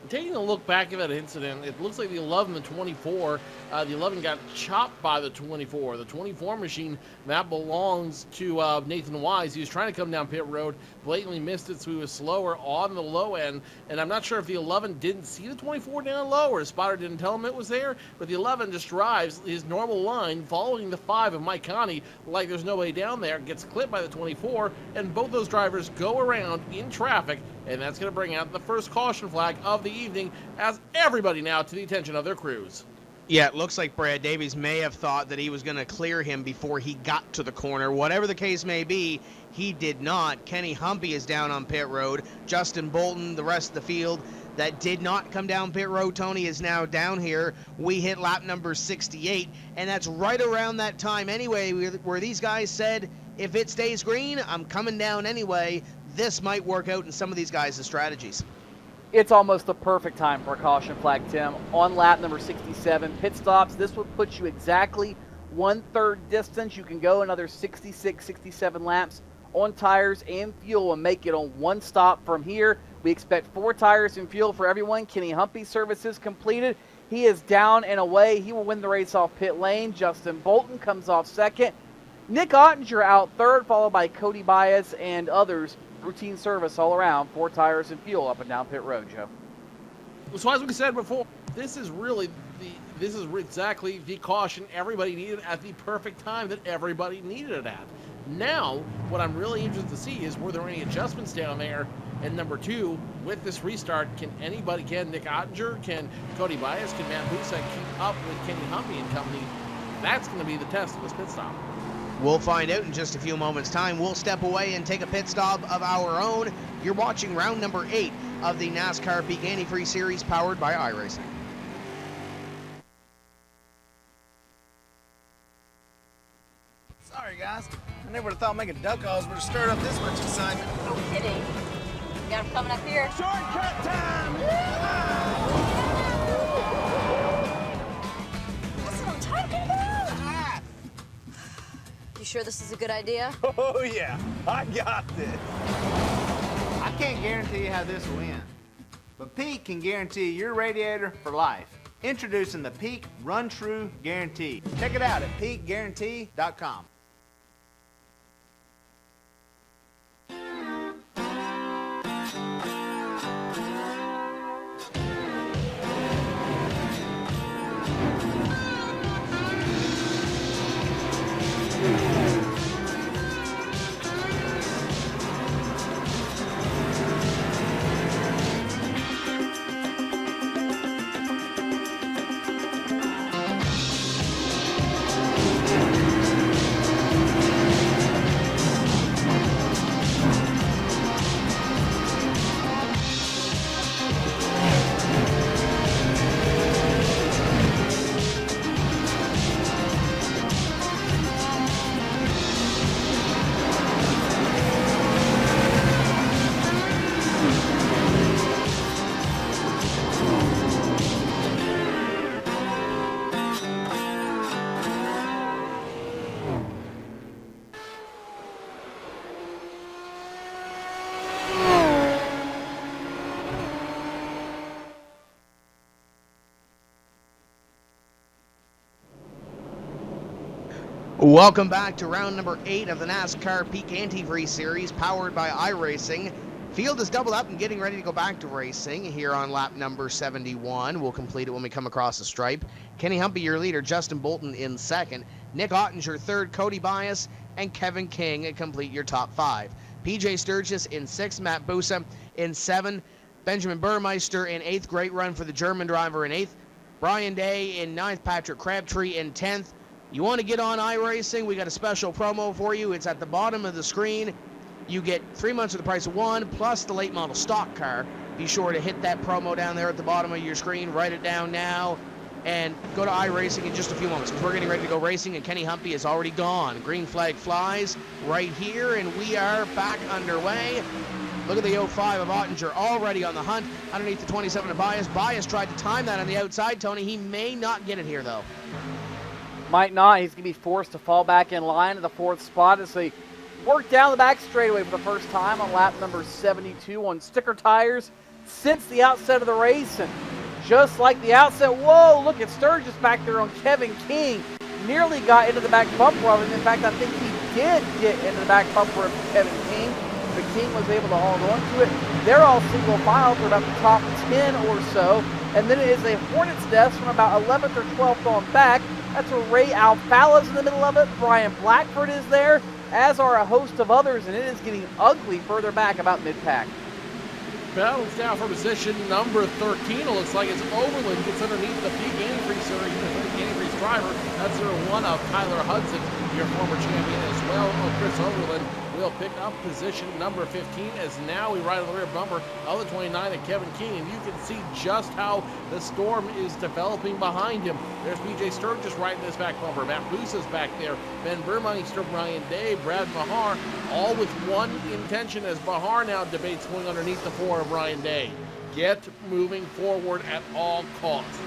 Taking a look back at that incident, it looks like the 11 and 24, the 11 got chopped by the 24. The 24 machine, that belongs to Nathan Wise. He was trying to come down pit road, blatantly missed it, so he was slower on the low end. And I'm not sure if the 11 didn't see the 24 down low, or his spotter didn't tell him it was there, but the 11 just drives his normal line, following the 5 of Mike Connie like there's nobody down there, gets clipped by the 24, and both those drivers go around in traffic, and that's going to bring out the first caution flag of the evening, as everybody now to the attention of their crews.
Yeah, it looks like Brad Davies may have thought that he was going to clear him before he got to the corner. Whatever the case may be, he did not. Kenny Humpy is down on pit road. Justin Bolton, the rest of the field that did not come down pit road, Tony, is now down here. We hit lap number 68, and that's right around that time anyway where these guys said, if it stays green, I'm coming down anyway. This might work out in some of these guys' strategies.
It's almost the perfect time for a caution flag, Tim. On lap number 67, pit stops. This would put you exactly 1/3 distance. You can go another 66, 67 laps on tires and fuel and make it on one stop from here. We expect 4 tires and fuel for everyone. Kenny Humpy's service is completed. He is down and away. He will win the race off pit lane. Justin Bolton comes off second. Nick Ottinger out third, followed by Cody Bias and others. Routine service all around, 4 tires and fuel up and down pit road, Joe.
So as we said before, this is exactly the caution everybody needed at the perfect time that everybody needed it at. Now, what I'm really interested to see is, were there any adjustments down there? And number 2, with this restart, can Nick Ottinger, can Cody Bias, can Matt Busa keep up with Kenny Humpy and company? That's going to be the test of this pit stop.
We'll find out in just a few moments' time. We'll step away and take a pit stop of our own. You're watching round number 8 of the NASCAR Peak Antifreeze Series, powered by iRacing.
Sorry, guys. I never would have thought making duck calls would have stirred up this much excitement.
No kidding. You got him coming up here.
Shortcut time!
That's what I'm talking about. You sure this is a good idea?
Oh, yeah. I got this.
I can't guarantee you how this will end, but Peak can guarantee your radiator for life. Introducing the Peak Run True Guarantee. Check it out at peakguarantee.com.
Welcome back to round number 8 of the NASCAR Peak Antifreeze Series, powered by iRacing. Field is doubled up and getting ready to go back to racing here on lap number 71. We'll complete it when we come across the stripe. Kenny Humpy, your leader. Justin Bolton in second. Nick Ottinger third. Cody Bias and Kevin King complete your top 5. PJ Sturgis in 6th. Matt Busa in 7th. Benjamin Burmeister in 8th. Great run for the German driver in 8th. Brian Day in 9th. Patrick Crabtree in 10th. You want to get on iRacing? We got a special promo for you. It's at the bottom of the screen. You get 3 months for the price of 1, plus the late model stock car. Be sure to hit that promo down there at the bottom of your screen. Write it down now and go to iRacing in just a few moments, because we're getting ready to go racing, and Kenny Humpy is already gone. Green flag flies right here, and we are back underway. Look at the 05 of Ottinger already on the hunt underneath the 27 of Bias. Bias tried to time that on the outside, Tony. He may not get it here, though.
Might not. He's going to be forced to fall back in line at the 4th spot as they work down the back straightaway for the first time on lap number 72 on sticker tires. since the outset of the race. And just like the outset, whoa, look at Sturgis back there on Kevin King. Nearly got into the back bumper of him. In fact, I think he did get into the back bumper of Kevin King, but King was able to hold on to it. They're all single file for about the top 10 or so. And then it is a Hornet's nest from about 11th or 12th on back. That's where Ray Alfala's in the middle of it. Brian Blackford is there, as are a host of others, and it is getting ugly further back about mid-pack.
Battles down for position number 13. It looks like it's Overland gets underneath the peak antifreeze, or antifreeze driver. That's one of Tyler Hudson, your former champion as well. Chris Overland will pick up position number 15 as now we ride on the rear bumper of the 29 of Kevin King, and you can see just how the storm is developing behind him. There's BJ Sturgis right in this back bumper. Matt Busa's back there. Ben Burmeister, Brian Day, Brad Mahar, all with one intention as Mahar now debates going underneath the 4 of Brian Day. Get moving forward at all costs.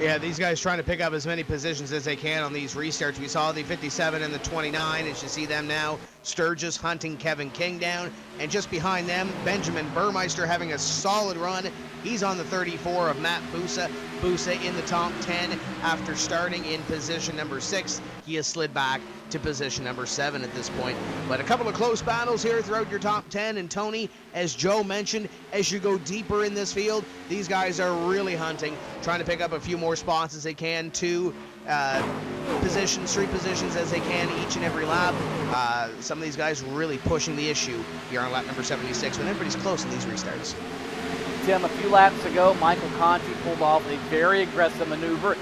Yeah, these guys trying to pick up as many positions as they can on these restarts. We saw the 57 and the 29, as you see them now. Sturgis hunting Kevin King down. And just behind them, Benjamin Burmeister having a solid run. He's on the 34 of Matt Busa. Busa in the top 10 after starting in position number 6. He has slid back to position number 7 at this point. But a couple of close battles here throughout your top 10. And Tony, as Joe mentioned, as you go deeper in this field, these guys are really hunting, trying to pick up a few more spots as they can, 2 positions, 3 positions as they can each and every lap. Some of these guys really pushing the issue here on lap number 76 when everybody's close in these restarts.
Tim, a few laps ago, Michael Conti pulled off a very aggressive maneuver.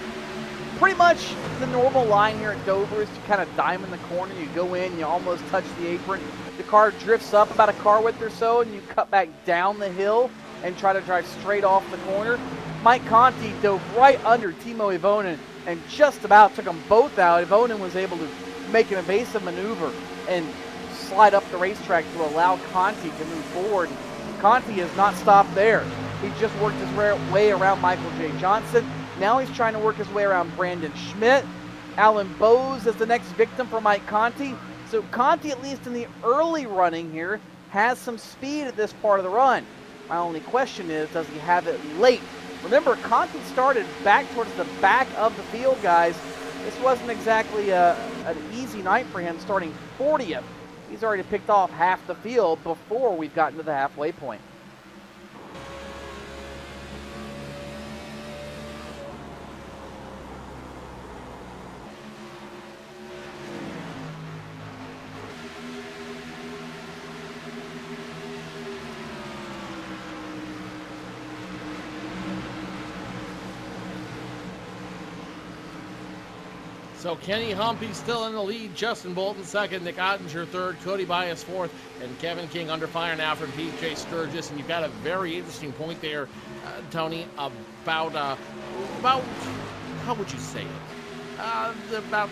Pretty much the normal line here at Dover is to kind of diamond the corner. You go in, you almost touch the apron. The car drifts up about a car width or so, and you cut back down the hill and try to drive straight off the corner. Mike Conti dove right under Timo Ivonen and just about took them both out. Ivonen was able to make an evasive maneuver and slide up the racetrack to allow Conti to move forward. Conti has not stopped there. He just worked his way around Michael J. Johnson. Now he's trying to work his way around Brandon Schmidt. Alan Bowes is the next victim for Mike Conti. So Conti, at least in the early running here, has some speed at this part of the run. My only question is, does he have it late? Remember, Conti started back towards the back of the field, guys. This wasn't exactly an easy night for him, starting 40th. He's already picked off half the field before we've gotten to the halfway point.
So Kenny Humpy still in the lead, Justin Bolton second, Nick Ottinger third, Cody Bias fourth, and Kevin King under fire now from PJ Sturgis. And you've got a very interesting point there, Tony, about how would you say it? About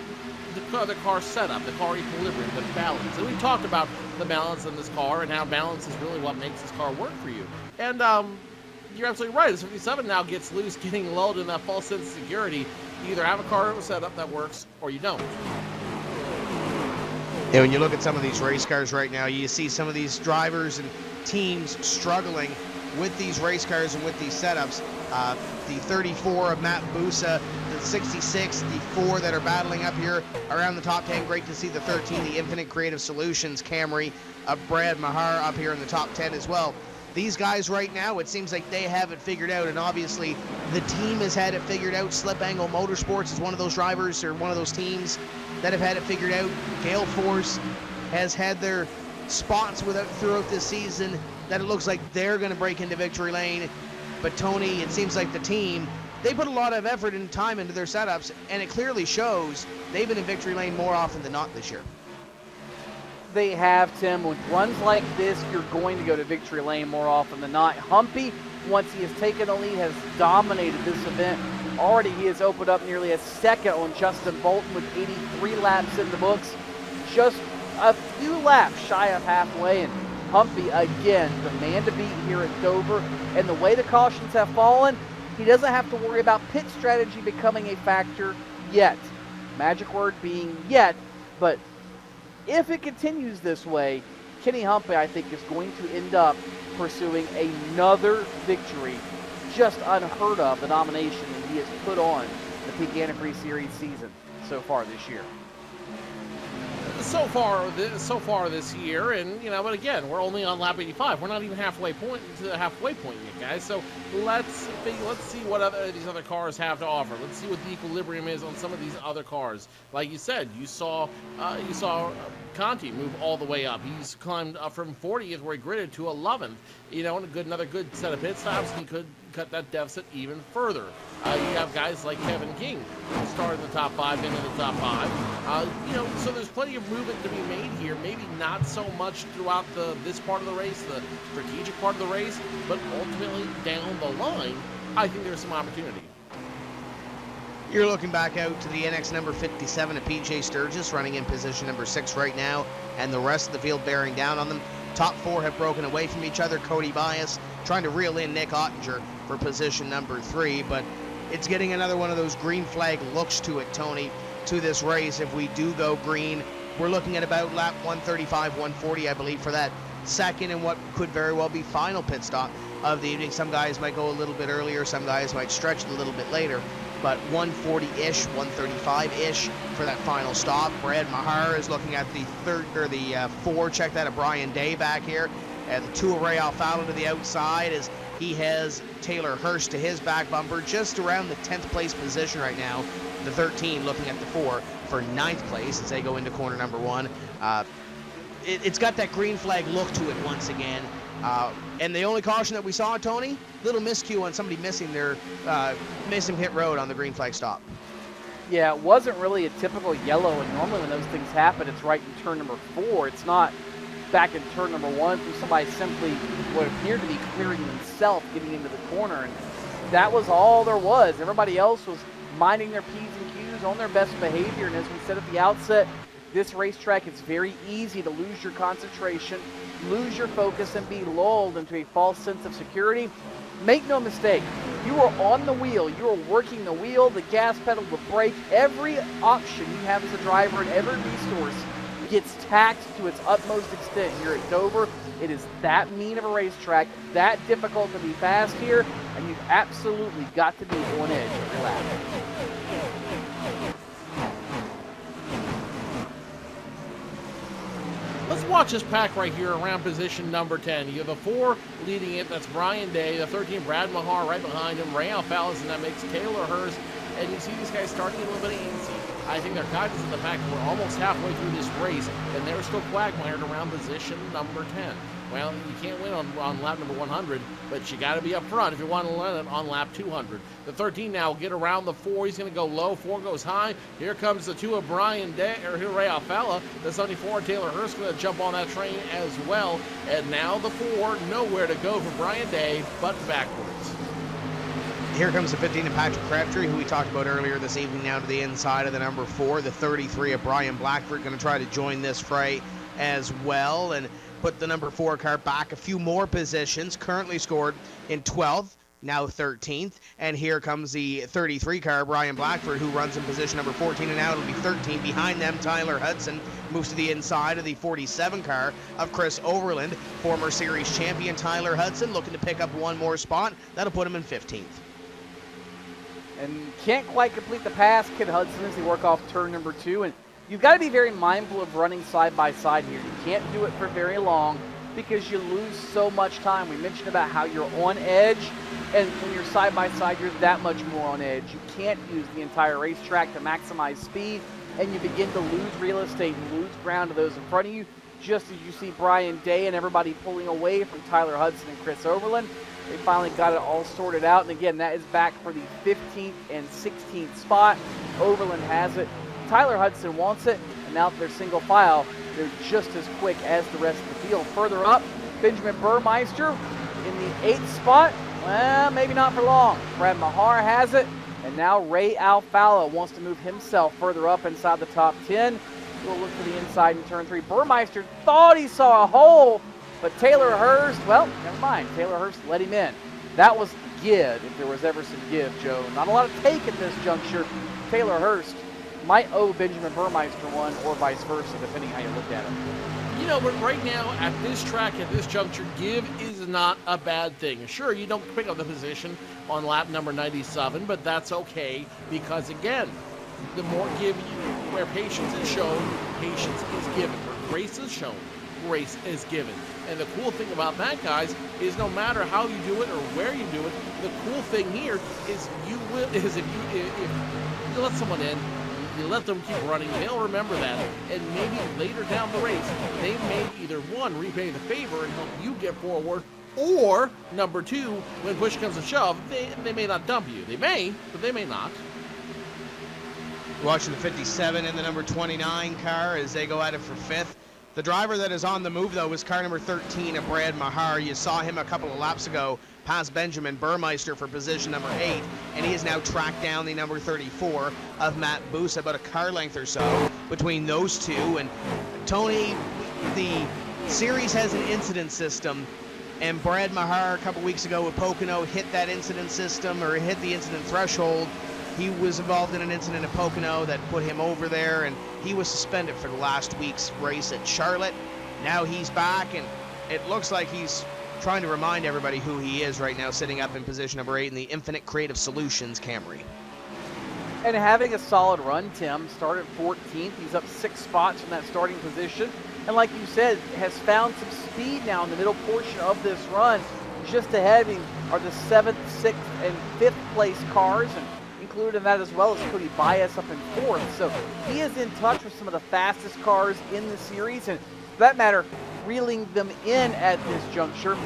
the car setup, the car equilibrium, the balance. And we talked about the balance in this car and how balance is really what makes this car work for you. And you're absolutely right. This 57 now gets loose, getting low to that false sense of security. You either have a car setup that works or you don't.
Yeah, when you look at some of these race cars right now, you see some of these drivers and teams struggling with these race cars and with these setups. The 34 of Matt Busa, the 66, the 4 that are battling up here around the top 10. Great to see the 13, the Infinite Creative Solutions Camry of Brad Mahar up here in the top 10 as well. These guys right now, it seems like they have it figured out, and obviously the team has had it figured out. Slip Angle Motorsports is one of those drivers or one of those teams that have had it figured out. Gale Force has had their spots throughout this season that it looks like they're going to break into victory lane. But Tony, it seems like the team, they put a lot of effort and time into their setups, and it clearly shows they've been in victory lane more often than not this year.
They have, Tim. With runs like this, you're going to go to victory lane more often than not. Humpy, once he has taken the lead, has dominated this event. Already he has opened up nearly a second on Justin Bolton with 83 laps in the books. Just a few laps shy of halfway, and Humpy, again, the man to beat here at Dover. And the way the cautions have fallen, he doesn't have to worry about pit strategy becoming a factor yet. Magic word being yet, but if it continues this way, Kenny Humphrey, I think, is going to end up pursuing another victory, just unheard of, the domination that he has put on the Peak Antifreeze Series season so far this year.
So far this year, and but again, we're only on lap 85. We're not even halfway point yet, guys. So let's see what these other cars have to offer. Let's see what the equilibrium is on some of these other cars. Like you said, you saw Conti move all the way up. He's climbed up from 40th, where he gridded, to 11th. And another good set of pit stops. He could cut that deficit even further. You have guys like Kevin King, who started in the top 5, into the top 5. So there's plenty of movement to be made here. Maybe not so much throughout this part of the race, the strategic part of the race, but ultimately down the line, I think there's some opportunity.
You're looking back out to the NX number 57 of PJ Sturgis, running in position number 6 right now, and the rest of the field bearing down on them. Top 4 have broken away from each other. Cody Bias trying to reel in Nick Ottinger for position number 3, but it's getting another one of those green flag looks to it, Tony, to this race. If we do go green, we're looking at about lap 135, 140, I believe, for that second and what could very well be final pit stop of the evening. Some guys might go a little bit earlier, some guys might stretch it a little bit later, but 140-ish, 135-ish for that final stop. Brad Mahar is looking at the 4. Check that, Brian Day back here. The 2 of Ray Alfalo to the outside, as he has Taylor Hurst to his back bumper, just around the 10th place position right now. The 13 looking at the 4 for 9th place as they go into corner number 1. It's got that green flag look to it once again. And the only caution that we saw, Tony, little miscue on somebody missing pit road on the green flag stop.
Yeah, it wasn't really a typical yellow, and normally when those things happen, it's right in turn number 4. It's not back in turn number 1 through somebody simply what appeared to be clearing himself getting into the corner, and that was all there was. Everybody else was minding their P's and Q's, on their best behavior, and as we said at the outset, this racetrack, it's very easy to lose your concentration, lose your focus, and be lulled into a false sense of security. Make no mistake, you are on the wheel, you are working the wheel, the gas pedal, the brake, every option you have as a driver and every resource gets taxed to its utmost extent here at Dover. It is that mean of a racetrack, that difficult to be fast here, and you've absolutely got to be on edge every lap.
Let's watch this pack right here around position number 10. You have the 4 leading it, that's Brian Day. The 13, Brad Mahar, right behind him. Ray Alfalas, and that makes Taylor Hurst. And you see these guys starting a little bit antsy. I think they're cognizant of the fact that we're almost halfway through this race, and they're still quagmired around position number 10. Well, you can't win on lap number 100, but you got to be up front if you want to win it on lap 200. The 13 now will get around the 4. He's going to go low. 4 goes high. Here comes the 2 of Brian Day, or Ray Alfala. The 74, Taylor Hurst, going to jump on that train as well. And now the 4, nowhere to go for Brian Day, but backwards.
Here comes the 15 of Patrick Crabtree, who we talked about earlier this evening, now to the inside of the number 4. The 33 of Brian Blackford going to try to join this fray as well and put the number 4 car back a few more positions. Currently scored in 12th, now 13th. And here comes the 33 car, Brian Blackford, who runs in position number 14, and now it'll be 13. Behind them, Tyler Hudson moves to the inside of the 47 car of Chris Overland. Former series champion Tyler Hudson looking to pick up one more spot. That'll put him in 15th.
And can't quite complete the pass, Kid Hudson, as they work off turn number 2. And you've got to be very mindful of running side by side here. You can't do it for very long because you lose so much time. We mentioned about how you're on edge, and when you're side by side, you're that much more on edge. You can't use the entire racetrack to maximize speed, and you begin to lose real estate and lose ground to those in front of you, just as you see Brian Day and everybody pulling away from Tyler Hudson and Chris Overland. They finally got it all sorted out, and again, that is back for the 15th and 16th spot. Overland has it. Tyler Hudson wants it, and now that they're single file, they're just as quick as the rest of the field. Further up, Benjamin Burmeister in the 8th spot. Well, maybe not for long. Brad Mahar has it, and now Ray Alfalo wants to move himself further up inside the top 10. We'll look to the inside in turn 3. Burmeister thought he saw a hole, but Taylor Hurst, well, never mind. Taylor Hurst let him in. That was give, if there was ever some give, Joe. Not a lot of take at this juncture. Taylor Hurst might owe Benjamin Burmeister one, or vice versa, depending how you look at it.
You know, but right now, at this track, at this juncture, give is not a bad thing. Sure, you don't pick up the position on lap number 97, but that's okay, because again, the more give you, where patience is shown, patience is given. Where grace is shown, grace is given. And the cool thing about that, guys, is no matter how you do it or where you do it, the cool thing here is if you let someone in, you let them keep running, they'll remember that, and maybe later down the race, they may either, one, repay the favor and help you get forward, or, number two, when push comes to shove, they may not dump you. They may, but they may not.
Watching the 57 and the number 29 car as they go at it for fifth. The driver that is on the move, though, is car number 13 of Brad Mahar. You saw him a couple of laps ago past Benjamin Burmeister for position number 8, and he has now tracked down the number 34 of Matt Boos, about a car length or so between those two. And Tony, the series has an incident system, and Brad Mahar a couple weeks ago with Pocono hit that incident system, or hit the incident threshold. He was involved in an incident at Pocono that put him over there, and he was suspended for the last week's race at Charlotte. Now he's back, and it looks like he's trying to remind everybody who he is right now, sitting up in position number 8 in the Infinite Creative Solutions Camry.
And having a solid run, Tim. Started 14th. He's up 6 spots from that starting position. And like you said, has found some speed now in the middle portion of this run. Just ahead of him are the 7th, 6th, and 5th place cars, and included in that as well as Cody Bias up in 4th. So he is in touch with some of the fastest cars in the series, and for that matter, reeling them in at this juncture.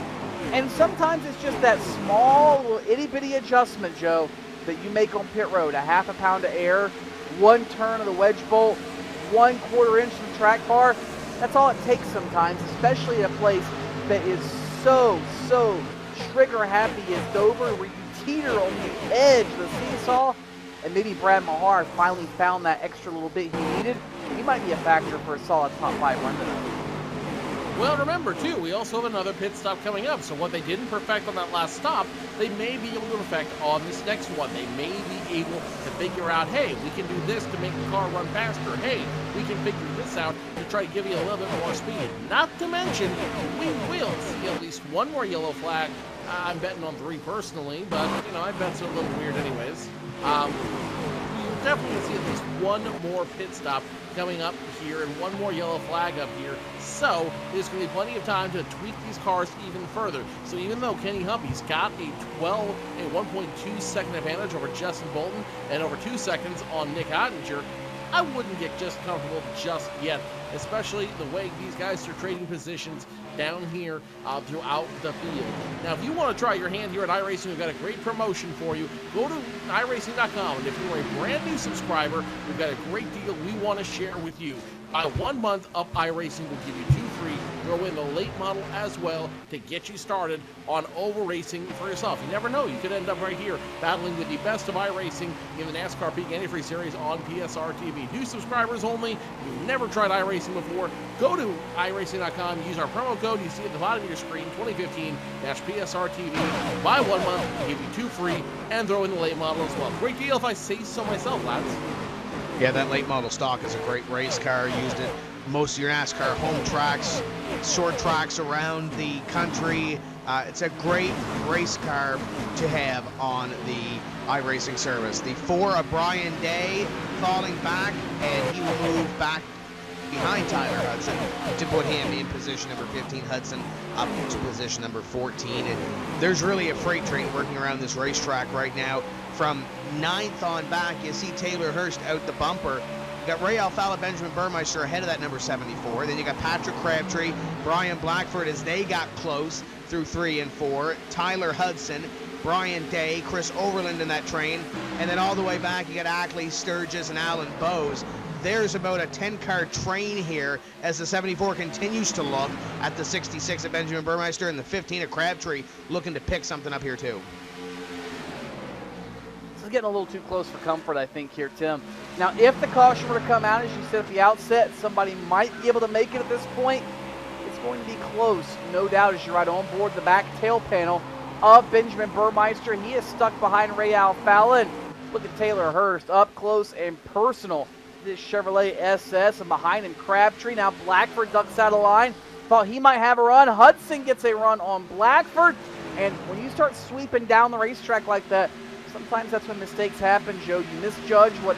And sometimes it's just that small little itty-bitty adjustment, Joe, that you make on pit road. A half a pound of air, one turn of the wedge bolt, 1/4 inch from the track bar. That's all it takes sometimes, especially at a place that is so trigger happy as Dover, where you teeter on the edge of the seesaw. And maybe Brad Mahar finally found that extra little bit he needed. He might be a factor for a solid top 5 run tonight.
Well, remember, too, we also have another pit stop coming up. So what they didn't perfect on that last stop, they may be able to perfect on this next one. They may be able to figure out, hey, we can do this to make the car run faster. Hey, we can figure this out to try to give you a little bit more speed. Not to mention, we will see at least one more yellow flag. I'm betting on 3 personally, but, you know, I bet's a little weird anyways. We'll definitely see at least one more pit stop coming up here and one more yellow flag up here. So there's going to be plenty of time to tweak these cars even further. So even though Kenny Humpy's got a 1.2 second advantage over Justin Bolton and over 2 seconds on Nick Ottinger, I wouldn't get just comfortable just yet, especially the way these guys are trading positions down here throughout the field. Now, if you want to try your hand here at iRacing, we've got a great promotion for you. Go to iRacing.com, and if you're a brand new subscriber, we've got a great deal we want to share with you. Buy 1 month of iRacing, we'll give you 2 free. Throw in the late model as well to get you started on oval racing for yourself. You never know, you could end up right here battling with the best of iRacing in the NASCAR Peak Antifreeze Series on PSR TV. New subscribers only. If you've never tried iRacing before, go to iRacing.com, use our promo code you see at the bottom of your screen, 2015-PSR TV. Buy 1 month, we'll give you 2 free, and throw in the late model as well. Great deal if I say so myself, lads.
Yeah, that late model stock is a great race car. Used it most of your NASCAR home tracks, short tracks around the country. It's a great race car to have on the iRacing service. The 4 of Brian Day falling back, and he will move back behind Tyler Hudson to put him in position number 15. Hudson up to position number 14. And there's really a freight train working around this racetrack right now. From 9th on back, you see Taylor Hurst out the bumper. You got Ray Alfala, Benjamin Burmeister ahead of that number 74. Then you got Patrick Crabtree, Brian Blackford as they got close through 3 and 4. Tyler Hudson, Brian Day, Chris Overland in that train. And then all the way back, you got Ackley, Sturgis, and Alan Bowes. There's about a 10-car train here as the 74 continues to look at the 66 of Benjamin Burmeister and the 15 of Crabtree looking to pick something up here too.
This is getting a little too close for comfort, I think, here, Tim. Now, if the caution were to come out, as you said at the outset, somebody might be able to make it at this point. It's going to be close, no doubt, as you ride on board the back tail panel of Benjamin Burmeister. He is stuck behind Ray Alfala. Look at Taylor Hurst up close and personal this Chevrolet SS, and behind him Crabtree. Now Blackford ducks out of line. Thought he might have a run. Hudson gets a run on Blackford. And when you start sweeping down the racetrack like that, sometimes that's when mistakes happen, Joe. You misjudge what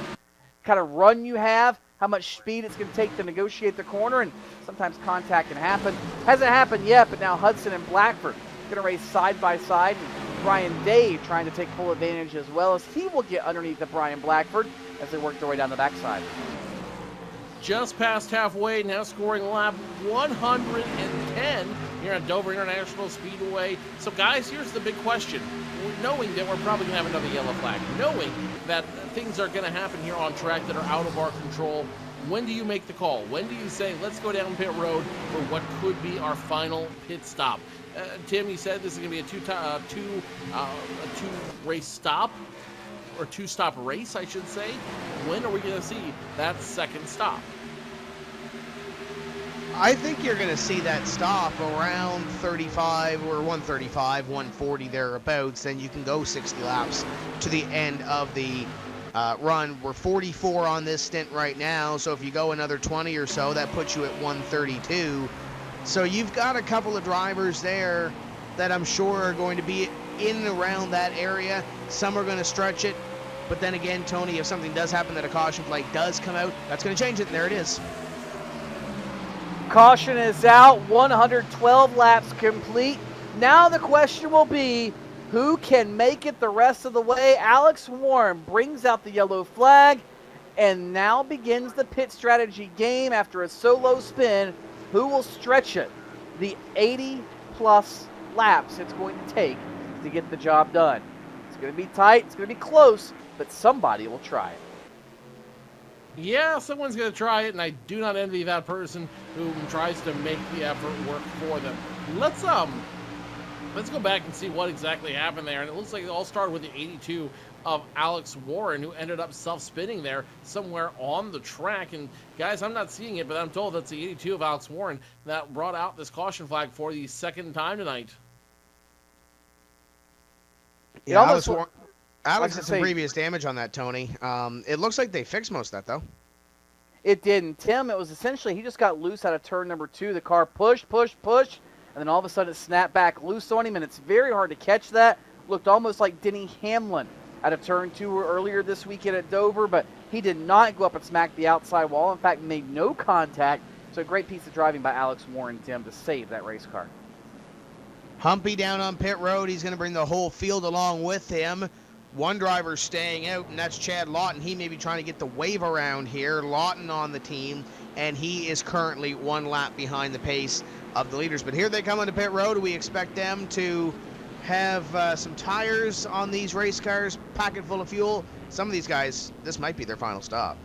kind of run you have, how much speed it's going to take to negotiate the corner, and sometimes contact can happen. Hasn't happened yet, but now Hudson and Blackford going to race side by side. And Brian Dave trying to take full advantage as well, as he will get underneath of Brian Blackford as they work their way down the backside.
Just past halfway, now scoring lap 110 here at Dover International Speedway. So guys, here's the big question. Knowing that we're probably going to have another yellow flag, knowing that things are going to happen here on track that are out of our control, when do you make the call? When do you say, let's go down pit road for what could be our final pit stop? Tim, you said this is going to be a two-race stop, or two-stop race, I should say. When are we going to see that second stop?
I think you're going to see that stop around 35 or 135, 140 thereabouts, and you can go 60 laps to the end of the run. We're 44 on this stint right now, so if you go another 20 or so, that puts you at 132. So you've got a couple of drivers there that I'm sure are going to be in and around that area. Some are going to stretch it, but then again, Tony, if something does happen that a caution flag does come out, that's going to change it, and there it is.
Caution is out, 112 laps complete. Now the question will be, who can make it the rest of the way? Alex Warren brings out the yellow flag, and now begins the pit strategy game after a solo spin. Who will stretch it? The 80-plus laps it's going to take to get the job done. It's going to be tight, it's going to be close, but somebody will try it.
Yeah, someone's going to try it, and I do not envy that person who tries to make the effort work for them. Let's go back and see what exactly happened there. And it looks like it all started with the 82 of Alex Warren, who ended up self-spinning there somewhere on the track. And guys, I'm not seeing it, but I'm told that's the 82 of Alex Warren that brought out this caution flag for the second time tonight.
Yeah, Alex had some previous damage on that, Tony. It looks like they fixed most of that, though.
It didn't. Tim, it was essentially he just got loose out of turn number 2. The car pushed, and then all of a sudden it snapped back loose on him, and it's very hard to catch that. Looked almost like Denny Hamlin out of turn 2 earlier this weekend at Dover, but he did not go up and smack the outside wall. In fact, made no contact. So a great piece of driving by Alex Warren, Tim, to save that race car.
Humpy down on pit road. He's going to bring the whole field along with him. One driver staying out, and that's Chad Lawton. He may be trying to get the wave around here. Lawton on the team, and he is currently 1 lap behind the pace of the leaders. But here they come onto pit road. We expect them to have some tires on these race cars, packet full of fuel. Some of these guys, this might be their final stop.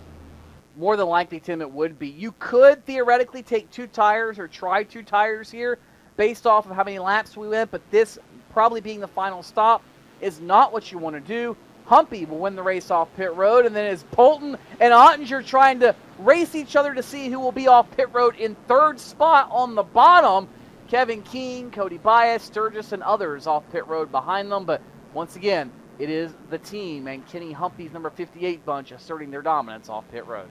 More than likely, Tim, it would be. You could theoretically take 2 tires or try 2 tires here based off of how many laps we went, but this probably being the final stop is not what you want to do. Humpy will win the race off pit road, and then it's Bolton and Ottinger trying to race each other to see who will be off pit road in 3rd spot on the bottom. Kevin King, Cody Bias, Sturgis, and others off pit road behind them, but once again, it is the team and Kenny Humpy's number 58 bunch asserting their dominance off pit road.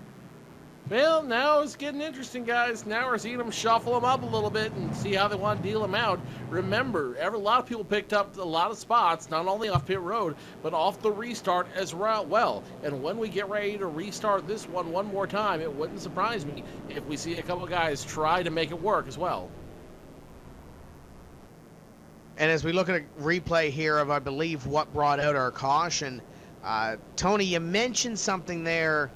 Well, now it's getting interesting, guys. Now we're seeing them shuffle them up a little bit and see how they want to deal them out. Remember, a lot of people picked up a lot of spots, not only off pit road, but off the restart as well. And when we get ready to restart this one more time, it wouldn't surprise me if we see a couple guys try to make it work as well.
And as we look at a replay here of, I believe, what brought out our caution, Tony, you mentioned something there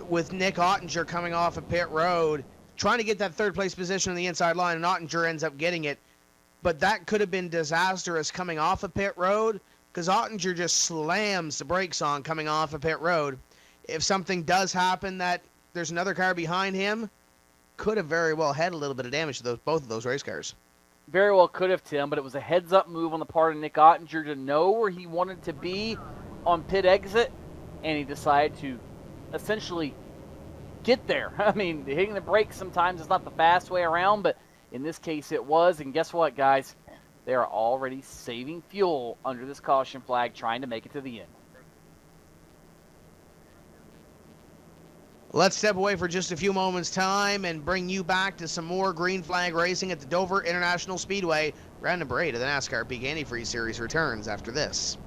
with Nick Ottinger coming off of pit road, trying to get that 3rd place position on the inside line, and Ottinger ends up getting it. But that could have been disastrous coming off of pit road, because Ottinger just slams the brakes on coming off of pit road. If something does happen that there's another car behind him, could have very well had a little bit of damage to both of those race cars.
Very well could have, Tim, but it was a heads-up move on the part of Nick Ottinger to know where he wanted to be on pit exit, and he decided to essentially get there. I mean, hitting the brakes sometimes is not the fast way around, but in this case it was. And guess what, guys? They are already saving fuel under this caution flag, trying to make it to the end.
Let's step away for just a few moments' time and bring you back to some more green flag racing at the Dover International Speedway. Round number 8 of the NASCAR Peak Antifreeze Series returns after this.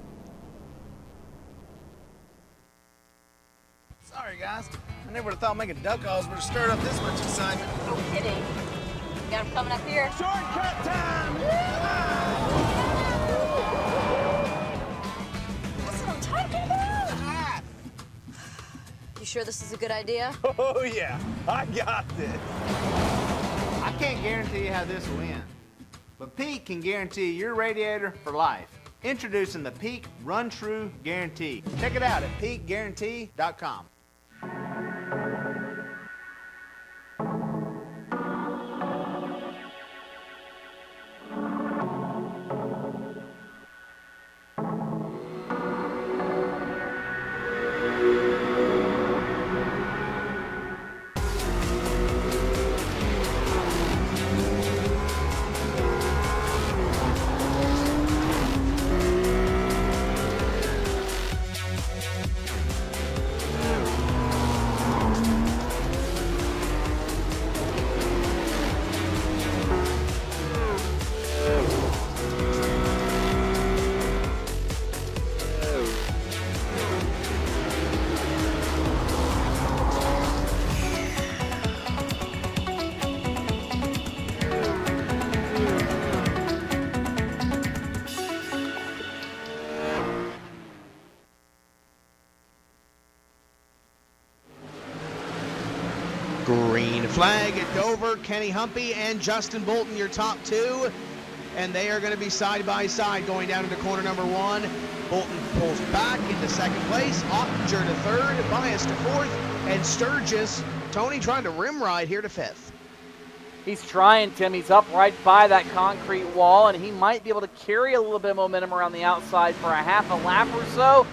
Sorry, guys. I never would have thought making duck calls would have stirred up this much excitement.
No kidding. Got him coming up here.
Shortcut time!
That's what I'm talking about. You sure this is a good idea?
Oh, yeah. I got this.
I can't guarantee you how this will end, but Pete can guarantee your radiator for life. Introducing the Peak Run True Guarantee. Check it out at peakguarantee.com.
Green flag at Dover. Kenny Humpy and Justin Bolton, your top two. And they are going to be side by side going down into corner number 1. Bolton pulls back into second place. Ottinger to third. Bias to fourth. And Sturgis, Tony trying to rim ride here to fifth.
He's trying, Tim. He's up right by that concrete wall, and he might be able to carry a little bit of momentum around the outside for a half a lap or so.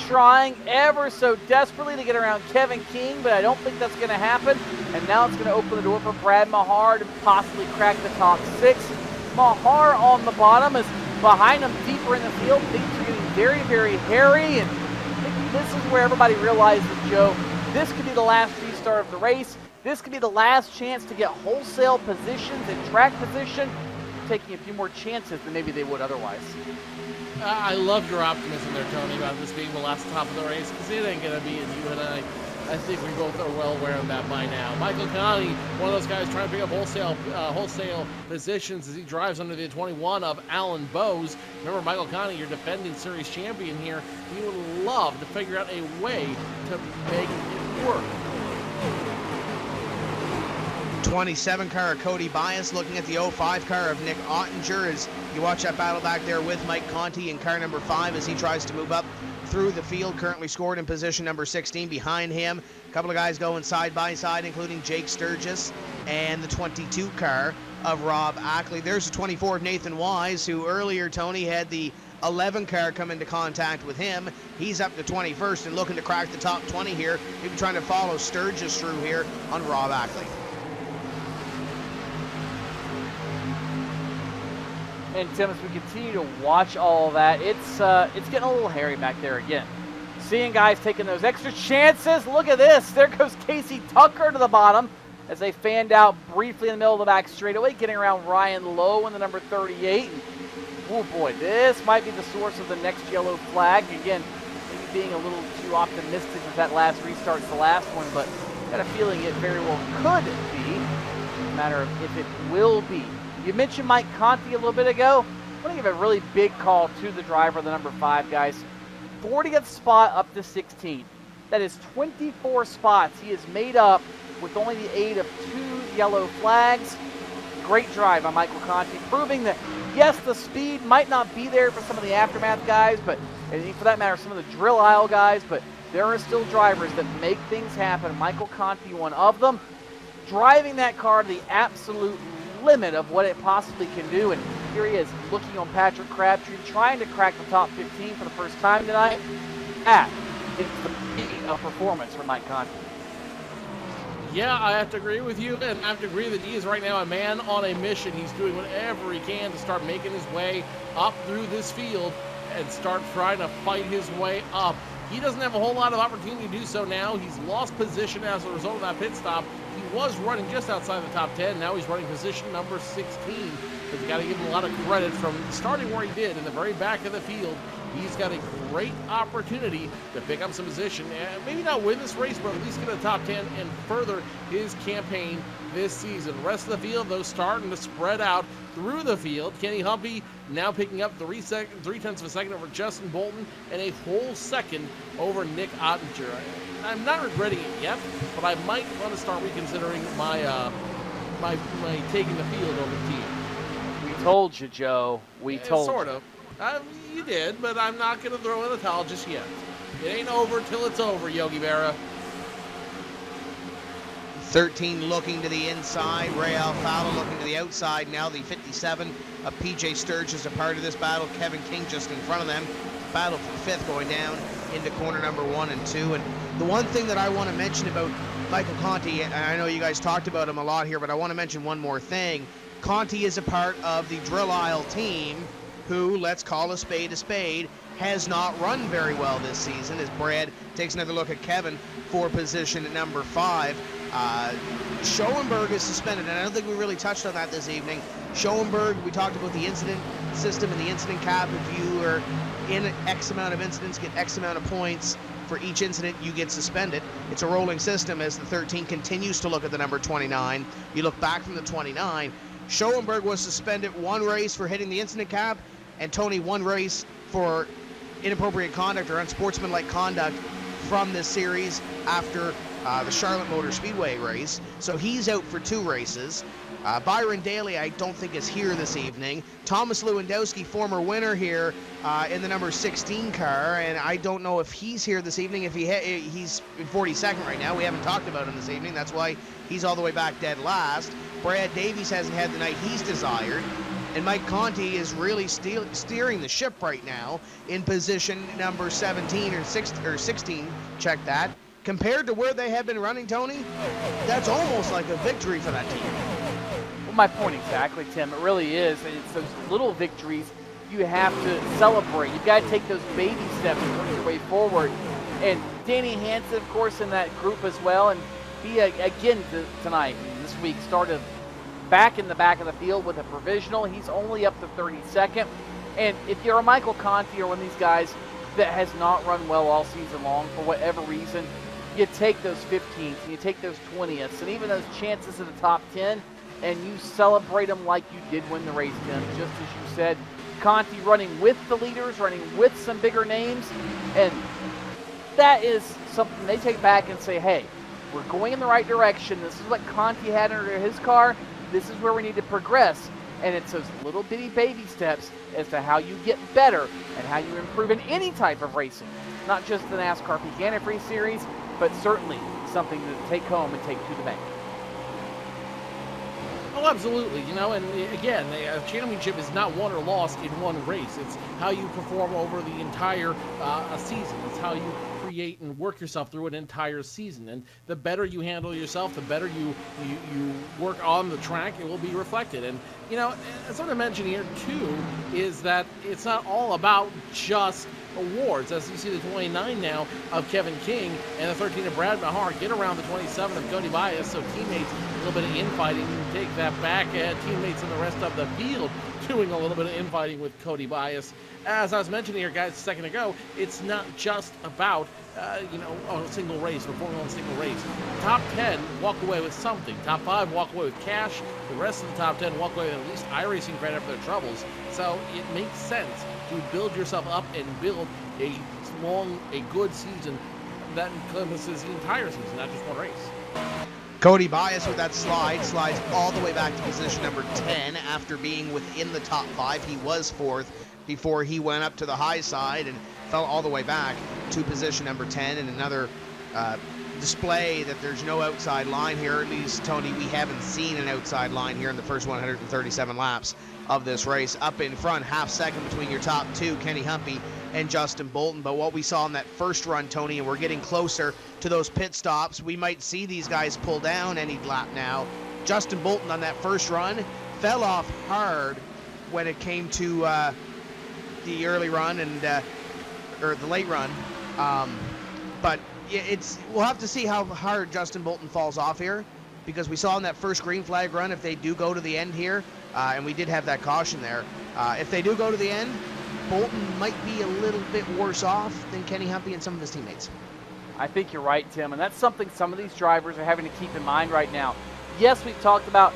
Trying ever so desperately to get around Kevin King, but I don't think that's going to happen. And now it's going to open the door for Brad Mahar to possibly crack the top 6. Mahar on the bottom is behind him deeper in the field. Things are getting very, very hairy, and I think this is where everybody realizes, Joe, this could be the last restart of the race. This could be the last chance to get wholesale positions and track position, taking a few more chances than maybe they would otherwise.
I love your optimism there, Tony, about this being the last top of the race, because it ain't going to be as you and I think we both are well aware of that by now. Michael Conti, one of those guys trying to pick up wholesale positions as he drives under the 21 of Alan Bowes. Remember, Michael Conti, your defending series champion here. He would love to figure out a way to make it work.
27 car of Cody Bias looking at the 05 car of Nick Ottinger as you watch that battle back there with Mike Conti in car number 5 as he tries to move up through the field, currently scored in position number 16 behind him. A couple of guys going side by side, including Jake Sturgis and the 22 car of Rob Ackley. There's the 24 of Nathan Wise, who earlier, Tony, had the 11 car come into contact with him. He's up to 21st and looking to crack the top 20 here. Maybe trying to follow Sturgis through here on Rob Ackley.
And Tim, as we continue to watch all of that, it's getting a little hairy back there again. Seeing guys taking those extra chances. Look at this. There goes Casey Tucker to the bottom as they fanned out briefly in the middle of the back straightaway, getting around Ryan Lowe in the number 38. Oh boy, this might be the source of the next yellow flag. Again, maybe being a little too optimistic that that last restart's the last one, but I got a feeling it very well could be. It's a matter of if it will be. You mentioned Mike Conti a little bit ago. I want to give a really big call to the driver, the number 5, guys. 40th spot up to 16. That is 24 spots he has made up with only the aid of 2 yellow flags. Great drive by Michael Conti, proving that, yes, the speed might not be there for some of the aftermath guys, but and for that matter, some of the drill aisle guys, but there are still drivers that make things happen. Michael Conti, one of them, driving that car to the absolute limit of what it possibly can do, and here he is looking on Patrick Crabtree, trying to crack the top 15 for the first time tonight. It's the peak of performance for Mike Conti.
Yeah, I have to agree with you, and I have to agree that he is right now a man on a mission. He's doing whatever he can to start making his way up through this field and start trying to fight his way up He doesn't have a whole lot of opportunity to do so now. He's lost position as a result of that pit stop. He was running just outside the top 10. Now he's running position number 16. But you got to give him a lot of credit from starting where he did in the very back of the field. He's got a great opportunity to pick up some position and maybe not win this race, but at least get a top 10 and further his campaign this season. The rest of the field, though, starting to spread out through the field. Kenny Humpy now picking up 3/10 of a second over Justin Bolton and a whole second over Nick Ottinger. I'm not regretting it yet, but I might want to start reconsidering my taking the field over the team.
We told you, Joe. We told
sort
you.
of. You did, but I'm not going to throw in the towel just yet. It ain't over till it's over, Yogi Berra.
13 looking to the inside. Ray Alfalo looking to the outside. Now the 57 of PJ Sturge is a part of this battle. Kevin King just in front of them. Battle for fifth going down into corner number 1 and 2. And the one thing that I want to mention about Michael Conti, and I know you guys talked about him a lot here, but I want to mention one more thing. Conti is a part of the Drill Isle team who, let's call a spade, has not run very well this season, as Brad takes another look at Kevin for position at number 5. Schoenberg is suspended, and I don't think we really touched on that this evening. Schoenberg, we talked about the incident system and the incident cap. If you are in X amount of incidents, get X amount of points. For each incident, you get suspended. It's a rolling system as the 13 continues to look at the number 29. You look back from the 29. Schoenberg was suspended 1 race for hitting the incident cap, and Tony 1 race for inappropriate conduct or unsportsmanlike conduct from this series after the Charlotte Motor Speedway race. So he's out for 2 races. Byron Daly, I don't think, is here this evening. Thomas Lewandowski, former winner here in the number 16 car, and I don't know if he's here this evening. If he's in 42nd right now. We haven't talked about him this evening. That's why he's all the way back dead last. Brad Davies hasn't had the night he's desired. And Mike Conti is really steering the ship right now in position number 17 or 16, check that. Compared to where they have been running, Tony, that's almost like a victory for that team.
Well, my point exactly, Tim. It really is. And it's those little victories you have to celebrate. You've got to take those baby steps and work your way forward. And Danny Hansen, of course, in that group as well. And he, again, tonight, this week, started back in the back of the field with a provisional. He's only up to 32nd. And if you're a Michael Conti or one of these guys that has not run well all season long for whatever reason, you take those 15th and you take those 20ths and even those chances at the top 10 and you celebrate them like you did win the race, Tim. Just as you said, Conti running with the leaders, running with some bigger names, and that is something they take back and say, hey, we're going in the right direction. This is what Conti had under his car. This is where we need to progress. And it's those little bitty baby steps as to how you get better and how you improve in any type of racing. Not just the NASCAR Peak Antifreeze series, but certainly something to take home and take to the bank.
Oh, absolutely. You know, and again, a championship is not won or lost in one race. It's how you perform over the entire season. It's how you create and work yourself through an entire season. And the better you handle yourself, the better you work on the track, it will be reflected. And, you know, something to mention here, too, is that it's not all about just awards. As you see the 29 now of Kevin King and the 13 of Brad Mahar get around the 27 of Cody Bias, so teammates, a little bit of infighting, take that back, teammates and the rest of the field doing a little bit of infighting with Cody Bias. As I was mentioning here, guys, a second ago, it's not just about a single race, or forming a single race. Top 10 walk away with something. Top 5 walk away with cash. The rest of the top 10 walk away with at least iRacing credit for their troubles. So it makes sense to build yourself up and build a good season that encompasses the entire season, not just one race.
Cody Bias with that slides all the way back to position number 10 after being within the top 5. He was 4th before he went up to the high side and fell all the way back to position number 10, and another display that there's no outside line here. At least, Tony, we haven't seen an outside line here in the first 137 laps of this race. Up in front, half second between your top 2, Kenny Humpy and Justin Bolton. But what we saw in that first run, Tony, and we're getting closer to those pit stops, we might see these guys pull down any lap now. Justin Bolton on that first run fell off hard when it came to the early run and or the late run But we'll have to see how hard Justin Bolton falls off here, because we saw in that first green flag run, if they do go to the end here, and we did have that caution there, if they do go to the end, Bolton might be a little bit worse off than Kenny Humpy and some of his teammates.
I think you're right, Tim, and that's something some of these drivers are having to keep in mind right now. Yes, we've talked about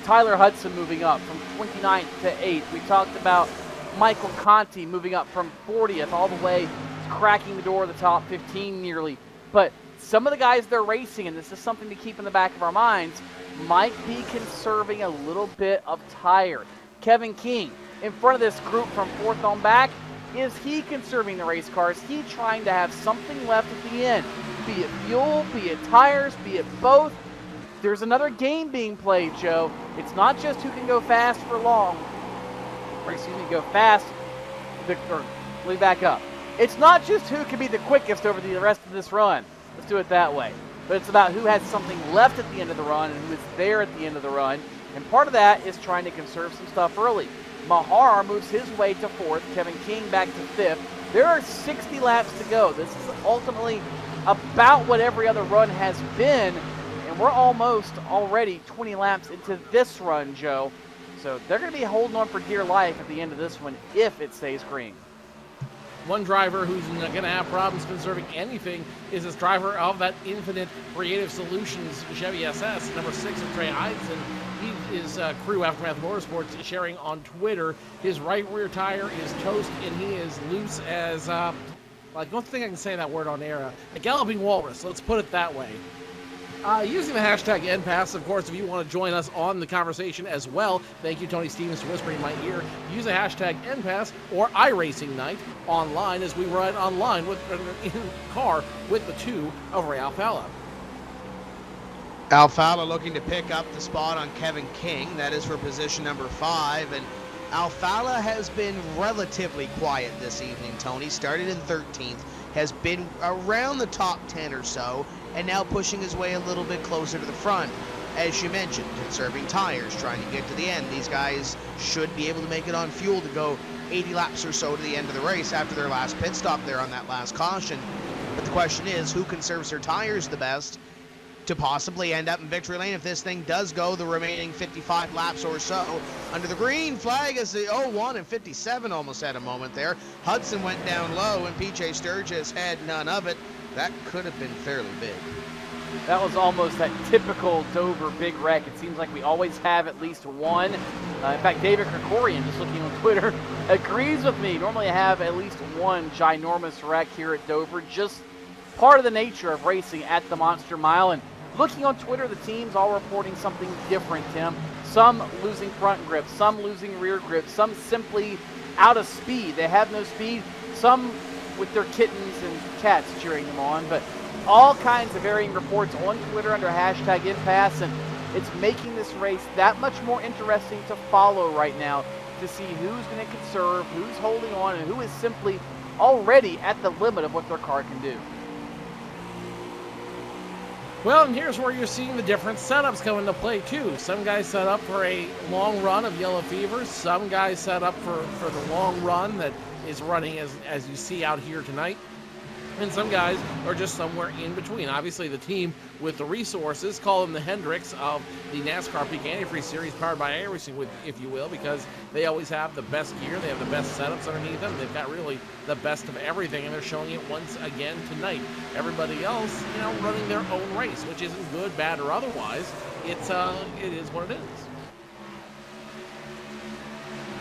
Tyler Hudson moving up from 29th to 8th. We talked about Michael Conti moving up from 40th all the way, cracking the door of the top 15 nearly. But some of the guys they're racing, and this is something to keep in the back of our minds, might be conserving a little bit of tire. Kevin King, in front of this group from 4th on back, is he conserving the race car? Is he trying to have something left at the end? Be it fuel, be it tires, be it both. There's another game being played, Joe. It's not just who can go fast for long. Or excuse me, go fast. Or let me back up. It's not just who can be the quickest over the rest of this run. Let's do it that way. But it's about who has something left at the end of the run and who is there at the end of the run. And part of that is trying to conserve some stuff early. Mahar moves his way to 4th. Kevin King back to 5th. There are 60 laps to go. This is ultimately about what every other run has been. And we're almost already 20 laps into this run, Joe. So they're going to be holding on for dear life at the end of this one if it stays green.
One driver who's going to have problems conserving anything is this driver of that Infinite Creative Solutions Chevy SS, number 6 of Trey Eidson. He is Crew Aftermath Motorsports sharing on Twitter. His right rear tire is toast, and he is loose as, I don't think I can say that word on air, a galloping walrus. Let's put it that way. Using the hashtag NPass, of course, if you want to join us on the conversation as well. Thank you, Tony Stevens, for whispering in my ear. Use the hashtag NPass or iRacing Night online as we ride online in car with the 2 of Ray Alfalla.
Alfalla looking to pick up the spot on Kevin King. That is for position number 5. And Alfalla has been relatively quiet this evening, Tony. Started in 13th, has been around the top 10 or so, and now pushing his way a little bit closer to the front. As you mentioned, conserving tires, trying to get to the end. These guys should be able to make it on fuel to go 80 laps or so to the end of the race after their last pit stop there on that last caution. But the question is, who conserves their tires the best to possibly end up in victory lane if this thing does go the remaining 55 laps or so? Under the green flag as the 01 and 57 almost had a moment there. Hudson went down low and PJ Sturgis had none of it. That could have been fairly big.
That was almost that typical Dover big wreck. It seems like we always have at least one. In fact, David Krikorian, just looking on Twitter, agrees with me. Normally I have at least one ginormous wreck here at Dover. Just part of the nature of racing at the Monster Mile. And looking on Twitter, the teams all reporting something different, Tim. Some losing front grip, some losing rear grip, some simply out of speed. They have no speed. Some with their kittens and cats cheering them on, but all kinds of varying reports on Twitter under hashtag NPass, and it's making this race that much more interesting to follow right now to see who's going to conserve, who's holding on, and who is simply already at the limit of what their car can do.
Well, and here's where you're seeing the different setups come into play, too. Some guys set up for a long run of Yellow Fever. Some guys set up for the long run that is running as you see out here tonight. And some guys are just somewhere in between. Obviously, the team with the resources, call them the Hendricks of the NASCAR Peak Antifreeze Series, powered by iRacing, if you will, because they always have the best gear, they have the best setups underneath them, they've got really the best of everything, and they're showing it once again tonight. Everybody else, running their own race, which isn't good, bad, or otherwise. It is what it is.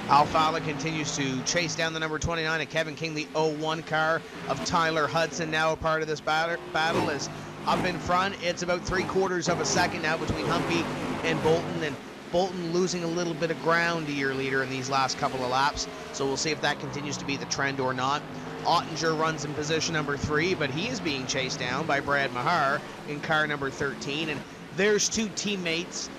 Alfalla continues to chase down the number 29 of Kevin King, the 01 car of Tyler Hudson, now a part of this battle is up in front. It's about 3/4 of a second now between Humpy and Bolton losing a little bit of ground to your leader in these last couple of laps. So we'll see if that continues to be the trend or not. Ottinger runs in position number 3, but he is being chased down by Brad Mahar in car number 13. And there's 2 teammates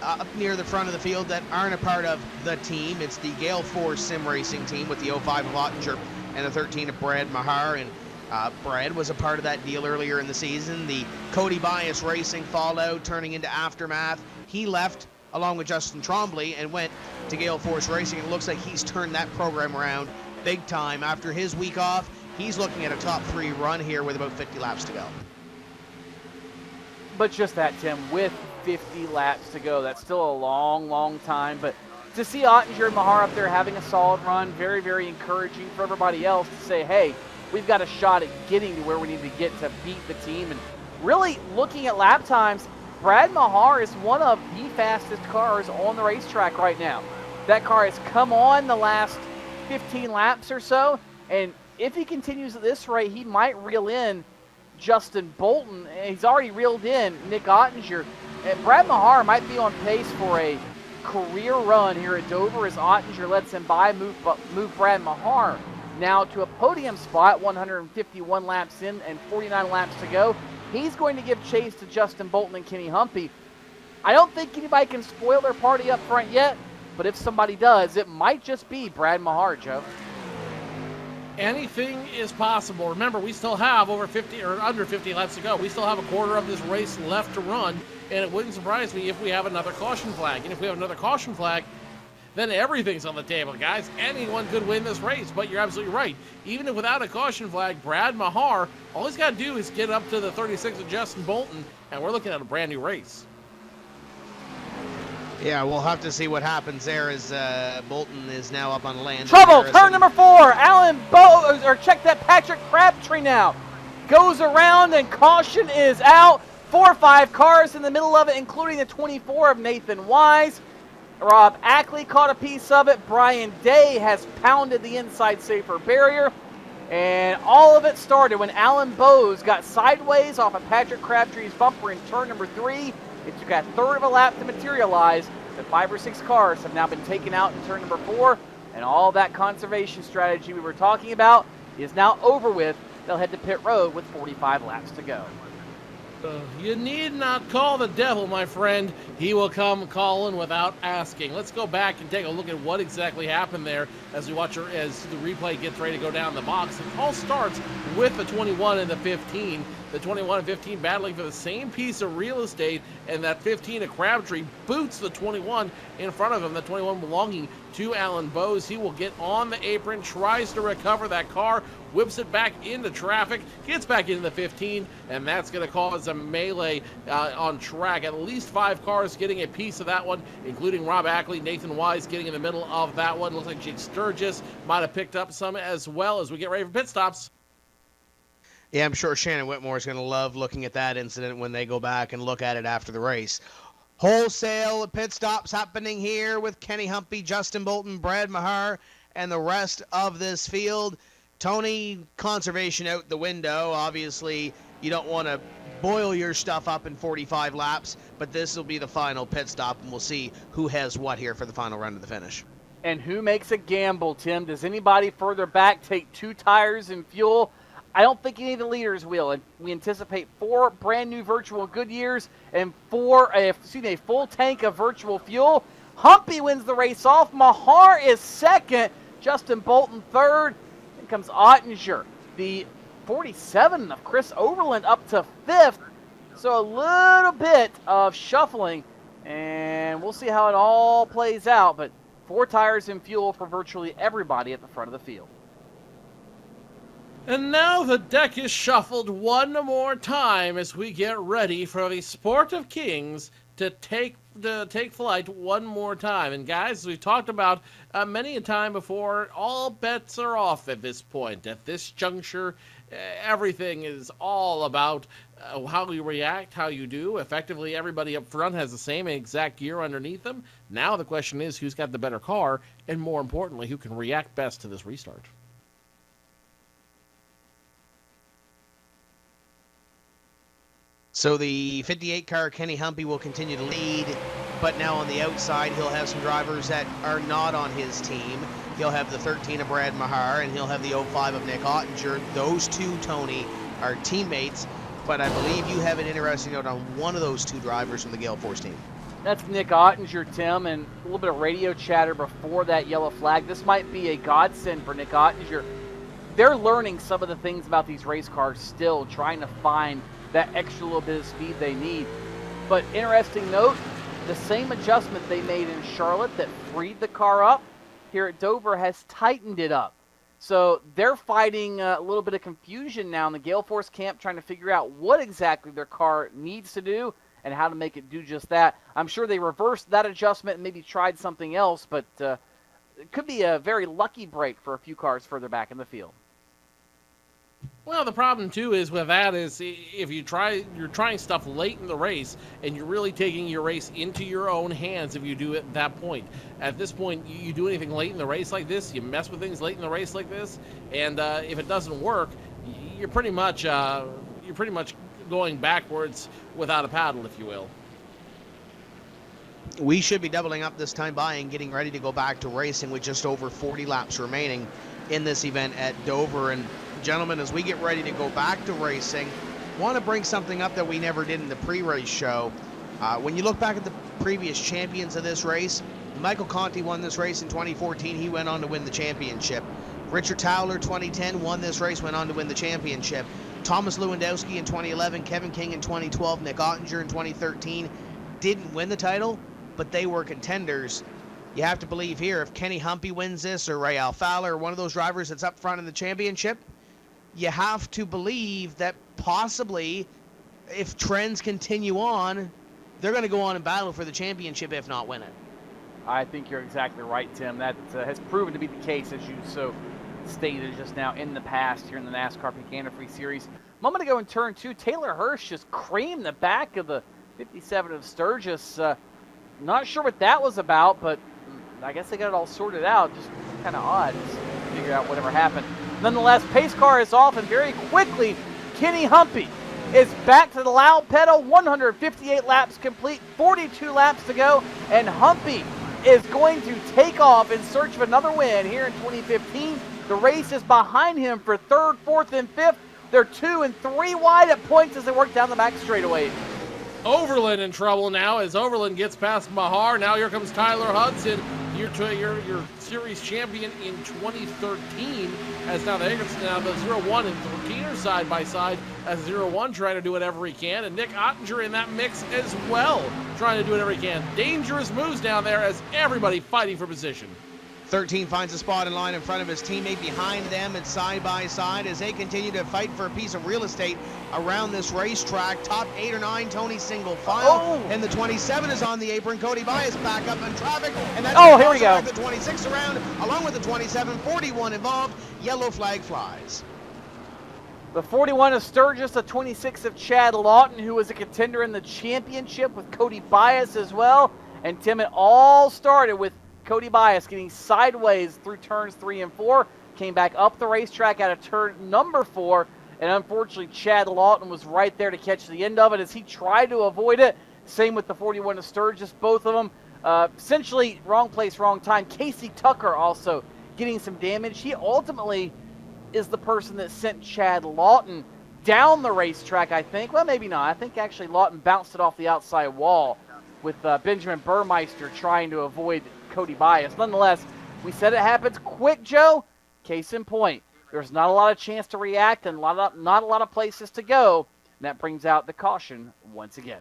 up near the front of the field that aren't a part of the team. It's the Gale Force Sim Racing team with the 05 of Ottinger and the 13 of Brad Mahar. And Brad was a part of that deal earlier in the season. The Cody Bias Racing fallout turning into Aftermath. He left along with Justin Trombley and went to Gale Force Racing. It looks like he's turned that program around big time. After his week off, he's looking at a top 3 run here with about 50 laps to go.
But just that, Tim, with 50 laps to go, that's still a long, long time. But to see Ottinger and Mahar up there having a solid run, very, very encouraging for everybody else to say, hey, we've got a shot at getting to where we need to get to beat the team. And really looking at lap times, Brad Mahar is one of the fastest cars on the racetrack right now. That car has come on the last 15 laps or so, and if he continues at this rate, he might reel in Justin Bolton. He's already reeled in Nick Ottinger. And Brad Mahar might be on pace for a career run here at Dover as Ottinger lets him by, move Brad Mahar now to a podium spot, 151 laps in and 49 laps to go. He's going to give chase to Justin Bolton and Kenny Humpy. I don't think anybody can spoil their party up front yet, but if somebody does, it might just be Brad Mahar, Joe.
Anything is possible. Remember, we still have over 50 or under 50 laps to go. We still have a quarter of this race left to run, and it wouldn't surprise me if we have another caution flag. And if we have another caution flag, then everything's on the table, guys. Anyone could win this race, but you're absolutely right. Even if without a caution flag, Brad Mahar, all he's got to do is get up to the 36 of Justin Bolton, and we're looking at a brand new race.
Yeah, we'll have to see what happens there as Bolton is now up on land.
Trouble, turn number 4, Alan Bowes, or check that, Patrick Crabtree now. Goes around and caution is out. 4 or 5 cars in the middle of it, including the 24 of Nathan Wise. Rob Ackley caught a piece of it. Brian Day has pounded the inside safer barrier. And all of it started when Alan Bowes got sideways off of Patrick Crabtree's bumper in turn number 3. It took a third of a lap to materialize. The 5 or 6 cars have now been taken out in turn number 4. And all that conservation strategy we were talking about is now over with. They'll head to pit road with 45 laps to go.
You need not call the devil, my friend. He will come calling without asking. Let's go back and take a look at what exactly happened there as we watch as the replay gets ready to go down the box. It all starts with the 21 and the 15. The 21 and 15 battling for the same piece of real estate, and that 15 of Crabtree boots the 21 in front of him. The 21 belonging to Alan Bowes. He will get on the apron, tries to recover that car, whips it back into traffic, gets back into the 15, and that's going to cause a melee on track. At least 5 cars getting a piece of that one, including Rob Ackley, Nathan Wise getting in the middle of that one. Looks like Jake Sturgis might have picked up some as well as we get ready for pit stops.
Yeah, I'm sure Shannon Whitmore is going to love looking at that incident when they go back and look at it after the race. Wholesale pit stops happening here with Kenny Humpy, Justin Bolton, Brad Mahar, and the rest of this field. Tony, conservation out the window. Obviously, you don't want to boil your stuff up in 45 laps, but this will be the final pit stop, and we'll see who has what here for the final run to the finish.
And who makes a gamble, Tim? Does anybody further back take 2 tires and fuel? I don't think any of the leaders will, and we anticipate 4 brand new virtual Goodyears and a full tank of virtual fuel. Humpy wins the race off. Mahar is second. Justin Bolton third. Then comes Ottinger, the 47 of Chris Overland, up to 5th. So a little bit of shuffling, and we'll see how it all plays out. But 4 tires and fuel for virtually everybody at the front of the field.
And now the deck is shuffled one more time as we get ready for the Sport of Kings to take flight one more time. And guys, as we've talked about many a time before, all bets are off at this point. At this juncture, everything is all about how you react, how you do. Effectively, everybody up front has the same exact gear underneath them. Now the question is who's got the better car, and more importantly, who can react best to this restart.
So the 58 car, Kenny Humpy, will continue to lead, but now on the outside, he'll have some drivers that are not on his team. He'll have the 13 of Brad Mahar, and he'll have the 05 of Nick Ottinger. Those 2, Tony, are teammates, but I believe you have an interesting note on one of those 2 drivers from the Gale Force team.
That's Nick Ottinger, Tim, and a little bit of radio chatter before that yellow flag. This might be a godsend for Nick Ottinger. They're learning some of the things about these race cars still, trying to find that extra little bit of speed they need. But interesting note, the same adjustment they made in Charlotte that freed the car up, here at Dover has tightened it up. So they're fighting a little bit of confusion now in the Gale Force camp, trying to figure out what exactly their car needs to do and how to make it do just that. I'm sure they reversed that adjustment and maybe tried something else, but it could be a very lucky break for a few cars further back in the field.
Well, the problem too is with that is if you're trying stuff late in the race, and you're really taking your race into your own hands if you do it at that point. At this point, you do anything late in the race like this, you mess with things late in the race like this, and if it doesn't work, you're pretty much going backwards without a paddle, if you will.
We should be doubling up this time by and getting ready to go back to racing with just over 40 laps remaining in this event at Dover. And gentlemen, as we get ready to go back to racing, want to bring something up that we never did in the pre-race show. When you look back at the previous champions of this race, Michael Conti won this race in 2014. He went on to win the championship. Richard Towler, 2010, won this race, went on to win the championship. Thomas Lewandowski in 2011, Kevin King in 2012, Nick Ottinger in 2013 didn't win the title, but they were contenders. You have to believe here, if Kenny Humpy wins this, or Ray Alfala, or one of those drivers that's up front in the championship, you have to believe that possibly, if trends continue on, they're going to go on and battle for the championship, if not win it.
I think you're exactly right, Tim. That has proven to be the case, as you so stated just now, in the past here in the NASCAR Peak Antifreeze Series. A moment ago in turn 2, Taylor Hirsch just creamed the back of the 57 of Sturgis. Not sure what that was about, but I guess they got it all sorted out. Just kind of odd to figure out whatever happened. Nonetheless, pace car is off, and very quickly, Kenny Humpy is back to the loud pedal. 158 laps complete, 42 laps to go, and Humpy is going to take off in search of another win here in 2015. The race is behind him for 3rd, 4th, and 5th. They're 2 and 3 wide at points as they work down the back straightaway.
Overland in trouble now as Overland gets past Mahar. Now here comes Tyler Hudson, your series champion in 2013. As now the 0-1 and 13 are side by side as 0-1 trying to do whatever he can, and Nick Ottinger in that mix as well, trying to do whatever he can. Dangerous moves down there as everybody fighting for position.
13 finds a spot in line in front of his teammate. Behind them and side by side as they continue to fight for a piece of real estate around this racetrack. Top 8 or 9, Tony single file. And the 27 is on the apron. Cody Bias back up in traffic. And that's
here we go.
The 26 around along with the 27. 41 involved. Yellow flag flies.
The 41 of Sturgis, the 26 of Chad Lawton, who was a contender in the championship with Cody Bias as well. And Tim, it all started with Cody Bias getting sideways through turns 3 and 4, came back up the racetrack out of turn number 4, and unfortunately Chad Lawton was right there to catch the end of it as he tried to avoid it. Same with the 41 of Sturgis, both of them essentially wrong place, wrong time. Casey Tucker also getting some damage. He ultimately is the person that sent Chad Lawton down the racetrack, I think. Well, maybe not. I think actually Lawton bounced it off the outside wall with Benjamin Burmeister trying to avoid Cody Bias. Nonetheless, we said it happens quick, Joe. Case in point, there's not a lot of chance to react and not a lot of places to go. And that brings out the caution once again.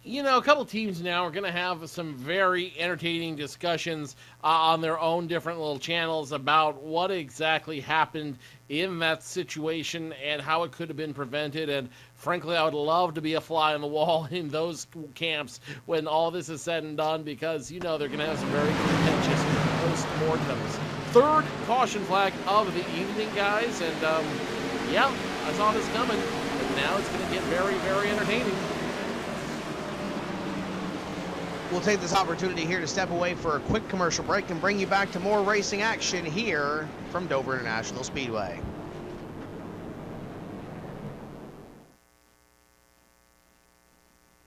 You know, a couple teams now are going to have some very entertaining discussions on their own different little channels about what exactly happened in that situation and how it could have been prevented. And frankly, I would love to be a fly on the wall in those camps when all this is said and done, because, you know, they're going to have some very contentious post-mortems. 3rd caution flag of the evening, guys. And, yeah, I saw this coming. But now it's going to get very, very entertaining.
We'll take this opportunity here to step away for a quick commercial break and bring you back to more racing action here from Dover International Speedway.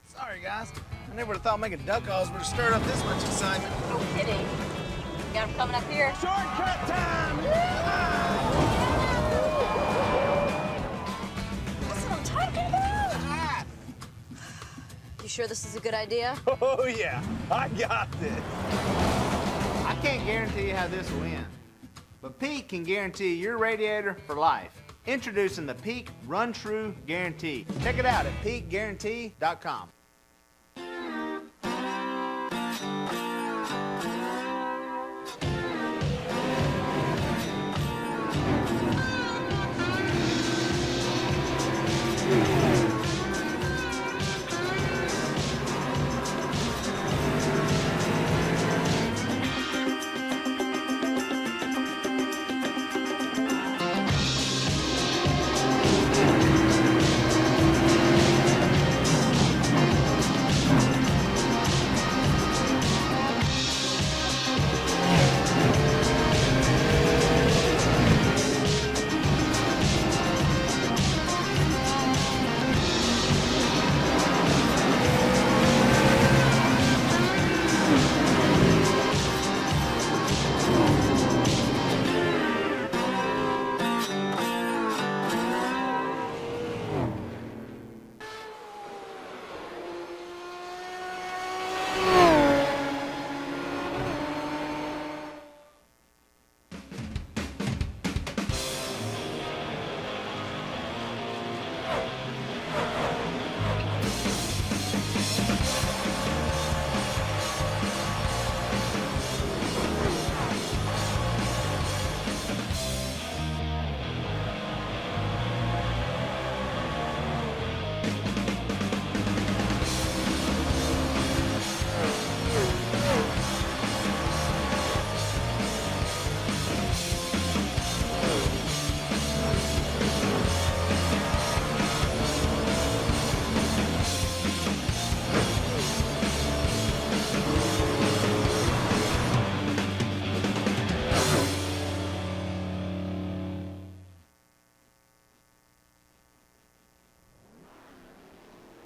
Sorry, guys. I never would have thought making duck calls would have stirred up this much excitement.
No kidding. Got him coming up here.
Shortcut time!
That's what I'm talking about.
Ah!
You sure this is a good idea?
Oh, yeah. I got this.
I can't guarantee you how this will end, but Pete can guarantee your radiator for life. Introducing the Peak Run True Guarantee. Check it out at peakguarantee.com.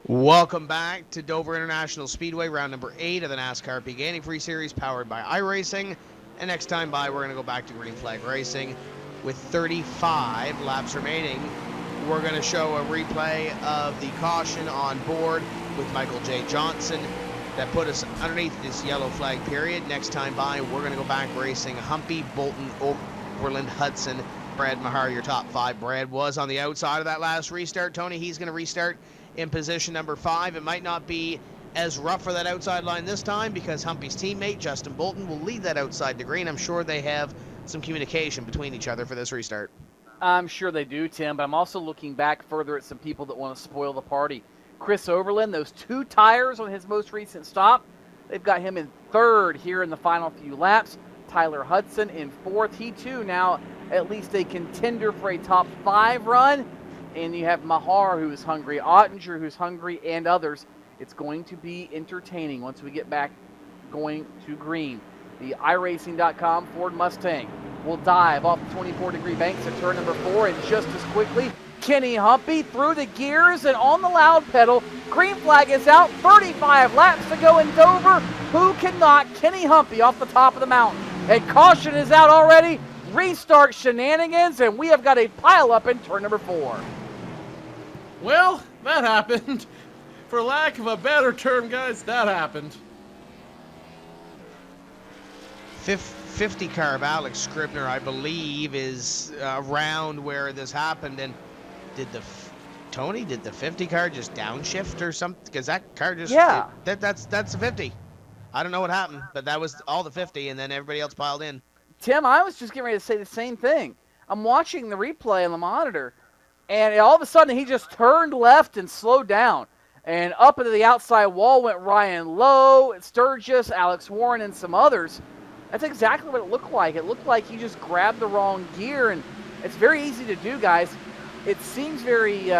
Welcome back to Dover International Speedway, round number 8 of the NASCAR Peak Antifreeze Series, powered by iRacing. And next time by, we're going to go back to Green Flag Racing. With 35 laps remaining, we're going to show a replay of the caution on board with Michael J. Johnson that put us underneath this yellow flag period. Next time by, we're going to go back racing Humpy, Bolton, Oberlin, Hudson, Brad Mahar, your top 5. Brad was on the outside of that last restart. Tony, he's going to restart in position number 5. It might not be as rough for that outside line this time because Humpy's teammate, Justin Bolton, will lead that outside to green. I'm sure they have some communication between each other for this restart.
I'm sure they do, Tim, but I'm also looking back further at some people that want to spoil the party. Chris Oberlin, those 2 tires on his most recent stop, they've got him in 3rd here in the final few laps. Tyler Hudson in 4th. He, too, now at least a contender for a top 5 run. And you have Mahar, who is hungry, Ottinger, who's hungry, and others. It's going to be entertaining once we get back going to green. The iRacing.com Ford Mustang will dive off the 24-degree banks at turn number 4, and just as quickly, Kenny Humpy through the gears and on the loud pedal. Green flag is out, 35 laps to go in Dover. Who can knock Kenny Humpy off the top of the mountain? And caution is out already. Restart shenanigans, and we have got a pileup in turn number 4.
Well, that happened. For lack of a better term, guys, that happened.
50 car of Alex Scribner, I believe, is around where this happened. And did the 50 car just downshift or something? Because that car just that's a 50. I don't know what happened, but that was all the 50, and then everybody else piled in.
Tim, I was just getting ready to say the same thing. I'm watching the replay on the monitor, and all of a sudden he just turned left and slowed down. And up into the outside wall went Ryan Lowe, Sturgis, Alex Warren, and some others. That's exactly what it looked like. It looked like he just grabbed the wrong gear, and it's very easy to do, guys. It seems very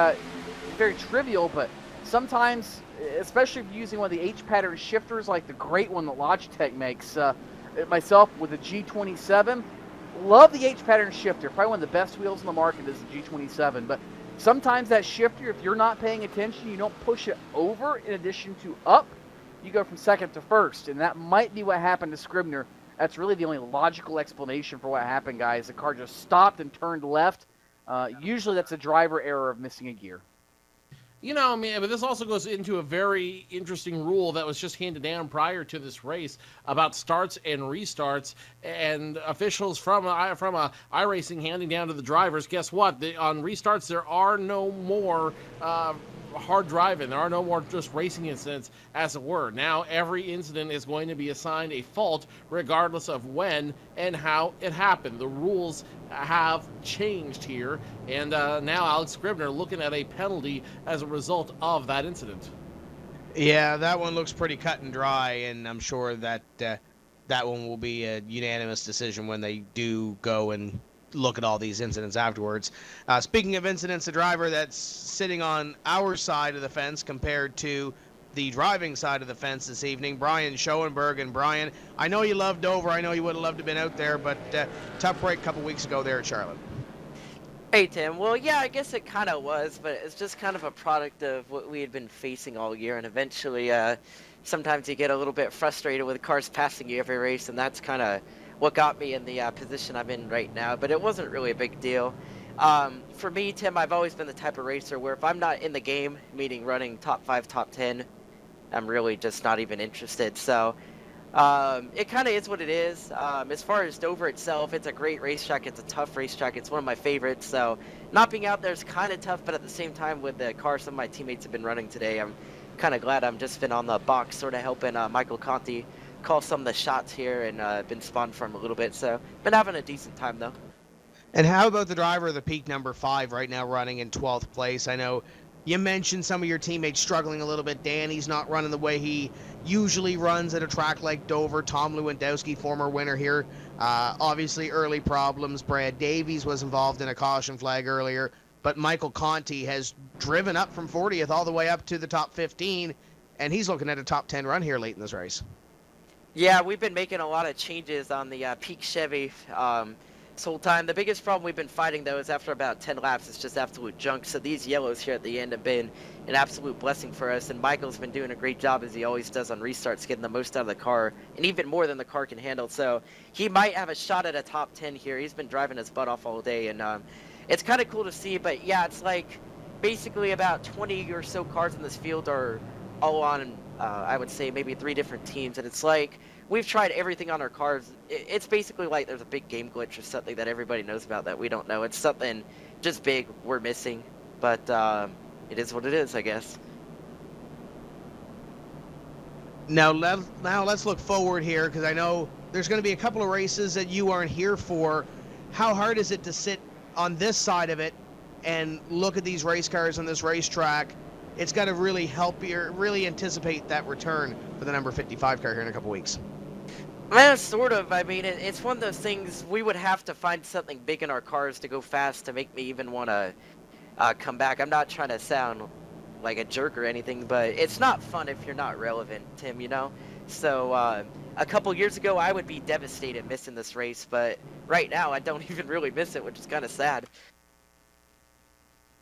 trivial, but sometimes, especially if you're using one of the H-pattern shifters like the great one that Logitech makes, myself with the G27, love the H-pattern shifter. Probably one of the best wheels in the market is the G27. But sometimes that shifter, if you're not paying attention, you don't push it over in addition to up. You go from 2nd to 1st, and that might be what happened to Scribner. That's really the only logical explanation for what happened, guys. The car just stopped and turned left. Usually that's a driver error of missing a gear.
You know, man, but this also goes into a very interesting rule that was just handed down prior to this race about starts and restarts, and officials from iRacing handing down to the drivers. Guess what? On restarts, there are no more hard driving. There are no more just racing incidents, as it were. Now every incident is going to be assigned a fault, regardless of when and how it happened. The rules have changed here, and now Alex Scribner looking at a penalty as a result of that incident.
Yeah, that one looks pretty cut and dry, and I'm sure that that one will be a unanimous decision when they do go and look at all these incidents afterwards. Speaking of incidents, a driver that's sitting on our side of the fence compared to the driving side of the fence this evening, Brian Schoenberg. And Brian, I know you love Dover. I know you would have loved to have been out there, but tough break a couple weeks ago there at Charlotte.
Hey, Tim. Well, yeah, I guess it kind of was, but it's just kind of a product of what we had been facing all year, and eventually sometimes you get a little bit frustrated with cars passing you every race, and that's kind of what got me in the position I'm in right now, but it wasn't really a big deal. For me, Tim, I've always been the type of racer where if I'm not in the game, meaning running top 5, top 10, I'm really just not even interested. So it kind of is what it is. As far as Dover itself, it's a great racetrack. It's a tough racetrack. It's one of my favorites. So not being out there is kind of tough, but at the same time, with the car some of my teammates have been running today, I'm kind of glad I'm just been on the box, sort of helping Michael Conti call some of the shots here, and been spawned for him a little bit. So been having a decent time, though.
And how about the driver of the peak number 5 right now running in 12th place? I know you mentioned some of your teammates struggling a little bit. Danny's not running the way he usually runs at a track like Dover. Tom Lewandowski, former winner here. Obviously early problems. Brad Davies was involved in a caution flag earlier. But Michael Conti has driven up from 40th all the way up to the top 15. And he's looking at a top 10 run here late in this race.
Yeah, we've been making a lot of changes on the peak Chevy this whole time. The biggest problem we've been fighting, though, is after about 10 laps, it's just absolute junk. So these yellows here at the end have been an absolute blessing for us. And Michael's been doing a great job, as he always does on restarts, getting the most out of the car, and even more than the car can handle. So he might have a shot at a top 10 here. He's been driving his butt off all day, and it's kind of cool to see. But, yeah, it's like basically about 20 or so cars in this field are all on, I would say, maybe 3 different teams. And it's like we've tried everything on our cars. It's basically like there's a big game glitch or something that everybody knows about that we don't know. It's something just big we're missing. But it is what it is, I guess.
Now let's look forward here, because I know there's going to be a couple of races that you aren't here for. How hard is it to sit on this side of it and look at these race cars on this racetrack? It's got to really help you really anticipate that return for the number 55 car here in a couple weeks.
Well, sort of. I mean, it's one of those things. We would have to find something big in our cars to go fast to make me even want to come back. I'm not trying to sound like a jerk or anything, but it's not fun if you're not relevant, Tim, you know? So a couple years ago, I would be devastated missing this race, but right now I don't even really miss it, which is kind of sad.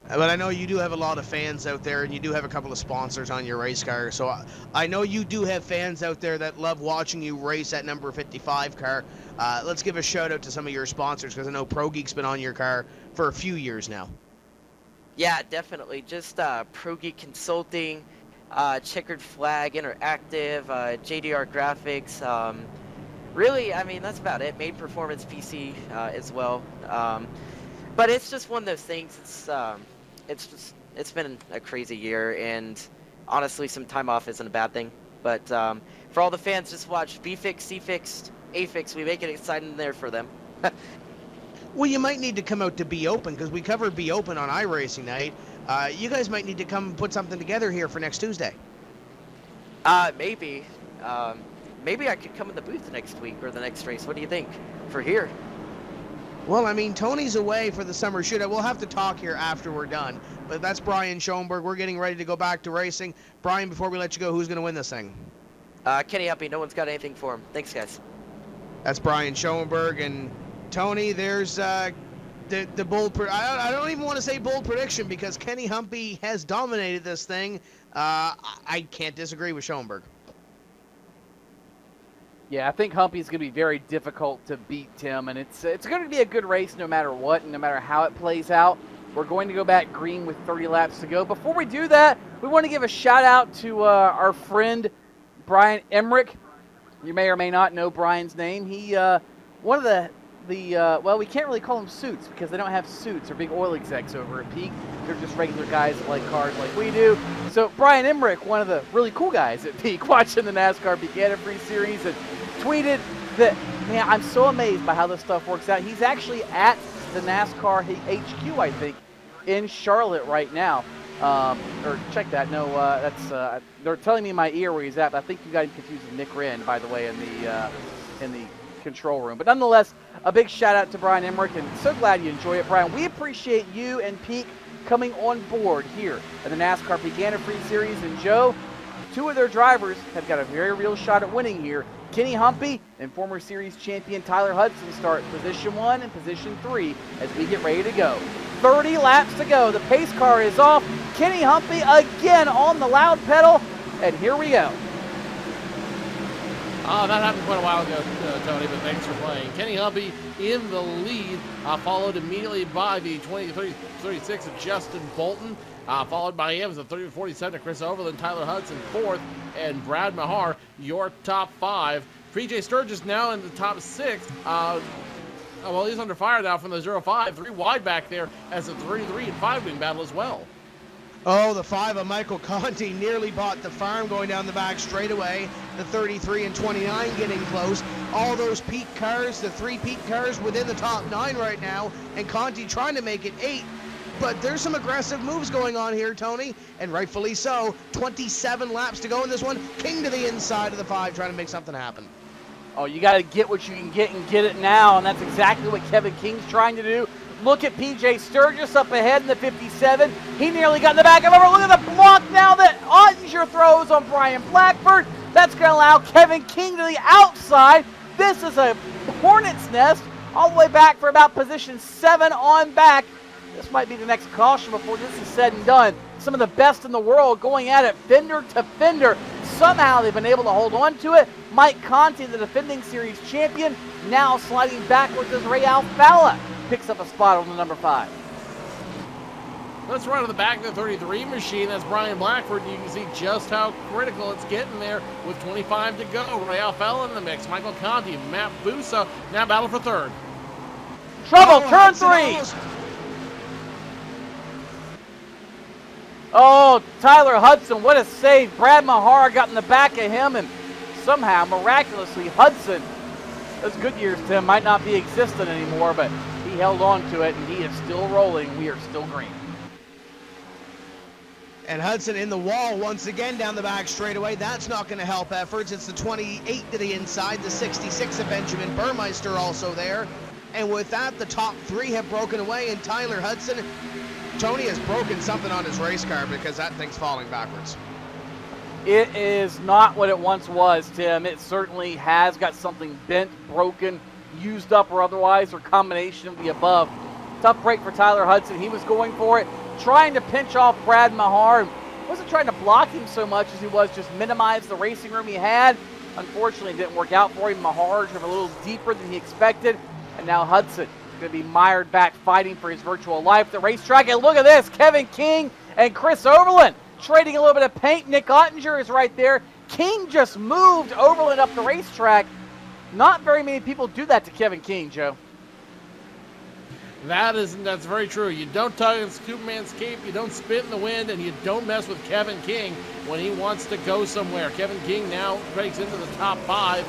But I know you do have a lot of fans out there, and you do have a couple of sponsors on your race car. So I know you do have fans out there that love watching you race that number 55 car. Let's give a shout out to some of your sponsors, because I know Pro Geek's been on your car for a few years now.
Yeah, definitely. Just Pro Geek Consulting, Checkered Flag Interactive, JDR Graphics. Really, I mean, that's about it. Made Performance PC as well. But it's just one of those things. It's been a crazy year, and honestly, some time off isn't a bad thing. But for all the fans, just watch B-Fix, C-Fix, A-Fix. We make it exciting there for them.
Well, you might need to come out to Be Open, because we covered Be Open on iRacing night. You guys might need to come put something together here for next Tuesday.
Maybe. Maybe I could come in the booth next week or the next race. What do you think? For here.
Well, I mean, Tony's away for the summer shootout. We'll have to talk here after we're done. But that's Brian Schoenberg. We're getting ready to go back to racing. Brian, before we let you go, who's going to win this thing?
Kenny Uppy. No one's got anything for him. Thanks, guys.
That's Brian Schoenberg. And Tony, there's the bold... I don't even want to say bold prediction, because Kenny Humpy has dominated this thing. I can't disagree with Schoenberg.
Yeah, I think Humpy's going to be very difficult to beat, Tim, and it's going to be a good race no matter what and no matter how it plays out. We're going to go back green with 30 laps to go. Before we do that, we want to give a shout-out to our friend Brian Emmerich. You may or may not know Brian's name. He one of the well, we can't really call them suits because they don't have suits or big oil execs over at Peak. They're just regular guys that like cars like we do. So Brian Emmerich, one of the really cool guys at Peak, watching the NASCAR Peak Antifreeze series, and tweeted that, man, I'm so amazed by how this stuff works out. He's actually at the NASCAR HQ, I think, in Charlotte right now. Or check that. No, that's they're telling me in my ear where he's at. But I think you got him confused with Nick Wren, by the way, in the control room. But nonetheless, a big shout out to Brian Emmerich, and so glad you enjoy it, Brian. We appreciate you and Peak coming on board here in the NASCAR Peak Antifreeze series. And Joe, two of their drivers have got a very real shot at winning here. Kenny Humpy and former series champion Tyler Hudson start position 1 and position 3 as we get ready to go. 30 laps to go. The pace car is off. Kenny Humpy again on the loud pedal, and here we go.
That happened quite a while ago, Tony, but thanks for playing. Kenny Humpy in the lead, followed immediately by the 20-36 of Justin Bolton. Followed by him is the 30-47 of Chris Overland, Tyler Hudson fourth, and Brad Mahar, your top 5. PJ Sturgis now in the top 6. Well, he's under fire now from the 0-5. 3 wide back there as a 3-3 and 5-wing battle as well.
Oh, the 5 of Michael Conti nearly bought the farm going down the back straightaway. The 33 and 29 getting close. All those Peak cars, the 3 Peak cars within the top 9 right now, and Conti trying to make it 8. But there's some aggressive moves going on here, Tony, and rightfully so. 27 laps to go in this one. King to the inside of the 5 trying to make something happen.
Oh, you got to get what you can get and get it now, and that's exactly what Kevin King's trying to do. Look at PJ Sturgis up ahead in the 57. He nearly got in the back of over. Look at the block now that Ottinger throws on Brian Blackford. That's going to allow Kevin King to the outside. This is a hornet's nest all the way back for about position 7 on back. This might be the next caution before this is said and done. Some of the best in the world going at it, fender to fender. Somehow they've been able to hold on to it. Mike Conti, the defending series champion, now sliding backwards as Ray Alfala picks up a spot on the number 5.
Let's run to the back of the 33 machine. That's Brian Blackford. You can see just how critical it's getting there with 25 to go. Ray Alfala in the mix. Michael Conti, Matt Busa now battle for 3rd.
Trouble, turn 3. Oh, Tyler Hudson, what a save. Brad Mahar got in the back of him, and somehow, miraculously, Hudson, those good years, Tim, might not be existent anymore, but he held on to it, and he is still rolling. We are still green.
And Hudson in the wall once again down the back straightaway. That's not going to help efforts. It's the 28 to the inside, the 66 of Benjamin Burmeister also there. And with that, the top 3 have broken away, and Tyler Hudson, Tony, has broken something on his race car because that thing's falling backwards.
It is not what it once was, Tim. It certainly has got something bent, broken, used up, or otherwise, or combination of the above. Tough break for Tyler Hudson. He was going for it, trying to pinch off Brad Mahar. Wasn't trying to block him so much as he was just minimize the racing room he had. Unfortunately, it didn't work out for him. Mahar drove a little deeper than he expected, and now Hudson going to be mired back fighting for his virtual life at the racetrack. And look at this, Kevin King and Chris Overland trading a little bit of paint. Nick Ottinger is right there. King just moved Overland up the racetrack. Not very many people do that to Kevin King, Joe.
That's very true. You don't tug on Superman's cape, you don't spit in the wind, and you don't mess with Kevin King when he wants to go somewhere. Kevin King now breaks into the top 5.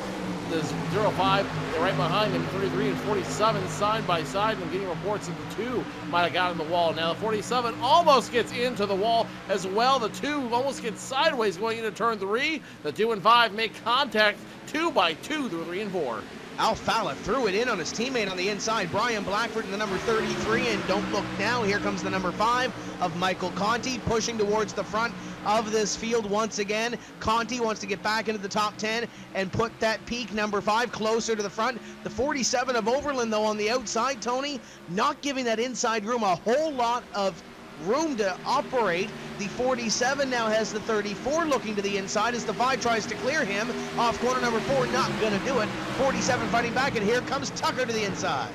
The 0-5, they're right behind him, 33 and 47 side by side, and getting reports that the 2 might have got in the wall. Now the 47 almost gets into the wall as well. The 2 almost gets sideways going into turn 3. The 2 and 5 make contact 2 by 2 through 3 and 4.
Alfala threw it in on his teammate on the inside, Brian Blackford in the number 33, and don't look now, here comes the number 5 of Michael Conti, pushing towards the front of this field once again. Conti wants to get back into the top 10 and put that Peak number 5 closer to the front. The 47 of Overland, though, on the outside, Tony, not giving that inside room a whole lot of room to operate. The 47 now has the 34 looking to the inside as the 5 tries to clear him. Off corner number 4, not going to do it. 47 fighting back, and here comes Tucker to the inside.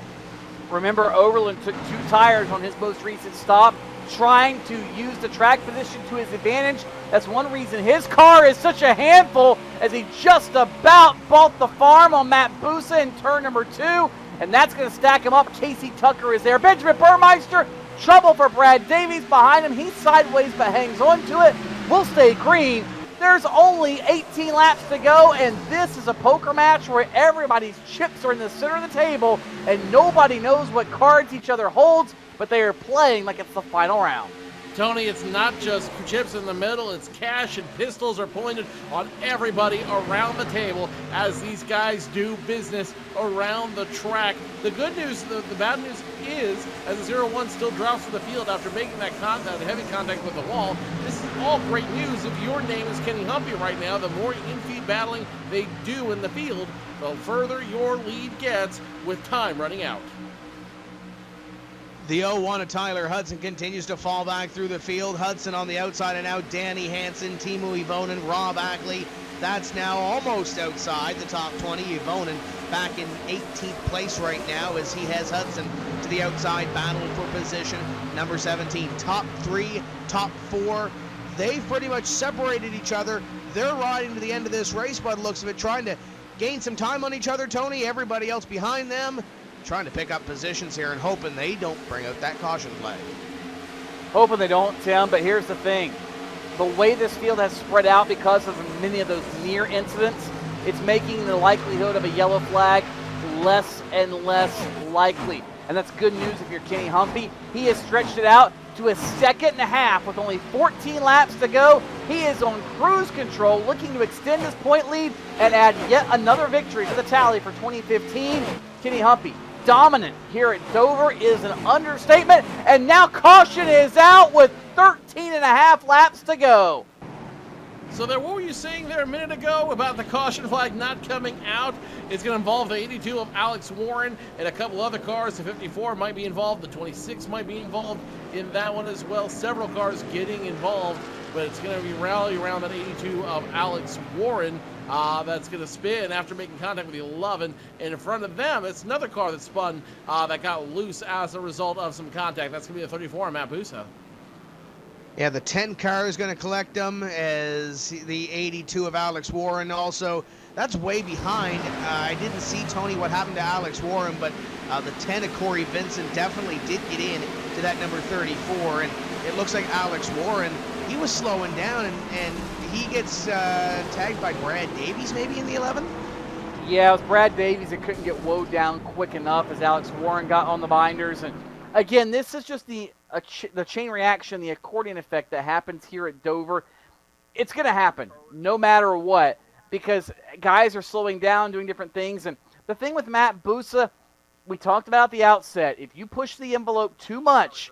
Remember, Overland took 2 tires on his most recent stop, trying to use the track position to his advantage. That's one reason his car is such a handful, as he just about bought the farm on Matt Busa in turn number 2. and that's going to stack him up. Casey Tucker is there. Benjamin Burmeister, trouble for Brad Davies behind him. He's sideways but hangs on to it. Will stay green. There's only 18 laps to go, and this is a poker match where everybody's chips are in the center of the table, and nobody knows what cards each other holds, but they are playing like it's the final round.
Tony, it's not just chips in the middle, it's cash, and pistols are pointed on everybody around the table as these guys do business around the track. The good news, the bad news is, as the 0-1 still drops to the field after making that contact, heavy contact with the wall, this is all great news. If your name is Kenny Humphrey right now, the more in-feed battling they do in the field, the further your lead gets with time running out.
The 0-1 of Tyler Hudson continues to fall back through the field. Hudson on the outside, and now Danny Hansen, Timu Ivonen, Rob Ackley. That's now almost outside the top 20. Ivonen back in 18th place right now as he has Hudson to the outside, battle for position. Number 17, top 3, top 4. They've pretty much separated each other. They're riding to the end of this race by the looks of it, trying to gain some time on each other, Tony. Everybody else behind them trying to pick up positions here and hoping they don't bring out that caution flag.
Hoping they don't, Tim, but here's the thing. The way this field has spread out because of many of those near incidents, it's making the likelihood of a yellow flag less and less likely. And that's good news if you're Kenny Humphrey. He has stretched it out to a second and a half with only 14 laps to go. He is on cruise control, looking to extend his point lead and add yet another victory to the tally for 2015. Kenny Humphrey, dominant here at Dover is an understatement, and now caution is out with 13 and a half laps to go.
So there, what were you saying there a minute ago about the caution flag not coming out? It's going to involve the 82 of Alex Warren and a couple other cars. The 54 might be involved. The 26 might be involved in that one as well. Several cars getting involved, but it's going to be rally around that 82 of Alex Warren. That's going to spin after making contact with the 11. And in front of them, it's another car that spun that got loose as a result of some contact. That's going to be the 34, Matt Busa.
Yeah, the 10 car is going to collect them as the 82 of Alex Warren also. That's way behind. I didn't see, Tony, what happened to Alex Warren, but the 10 of Corey Vincent definitely did get in to that number 34. And it looks like Alex Warren, he was slowing down, and he gets tagged by Brad Davies maybe in the 11?
Yeah, it was Brad Davies that couldn't get woed down quick enough as Alex Warren got on the binders. And again, this is just the chain reaction, the accordion effect that happens here at Dover. It's going to happen no matter what because guys are slowing down, doing different things. And the thing with Matt Busa, we talked about at the outset, if you push the envelope too much,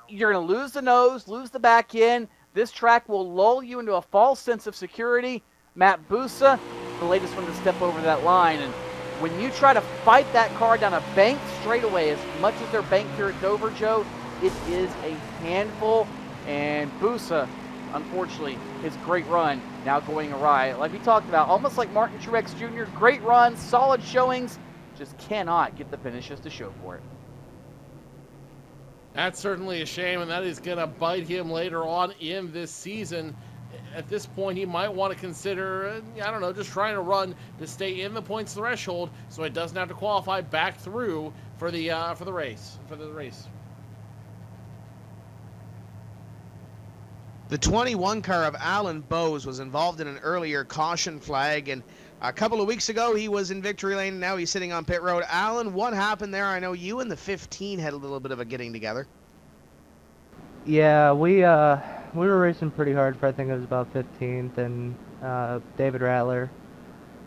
you're going to lose the nose, lose the back end. This track will lull you into a false sense of security. Matt Busa, the latest one to step over that line. And when you try to fight that car down a banked straightaway, as much as they're banked here at Dover, Joe, it is a handful. And Busa, unfortunately, his great run now going awry. Like we talked about, almost like Martin Truex Jr., great runs, solid showings, just cannot get the finishes to show for it.
That's certainly a shame, and that is going to bite him later on in this season. At this point, he might want to consider, I don't know, just trying to run to stay in the points threshold so he doesn't have to qualify back through for the race.
The 21 car of Alan Bowes was involved in an earlier caution flag, and a couple of weeks ago he was in victory lane, and now he's sitting on pit road. Alan, what happened there? I know you and the 15 had a little bit of a getting together.
Yeah, we were racing pretty hard for, I think it was about 15th, and David Rattler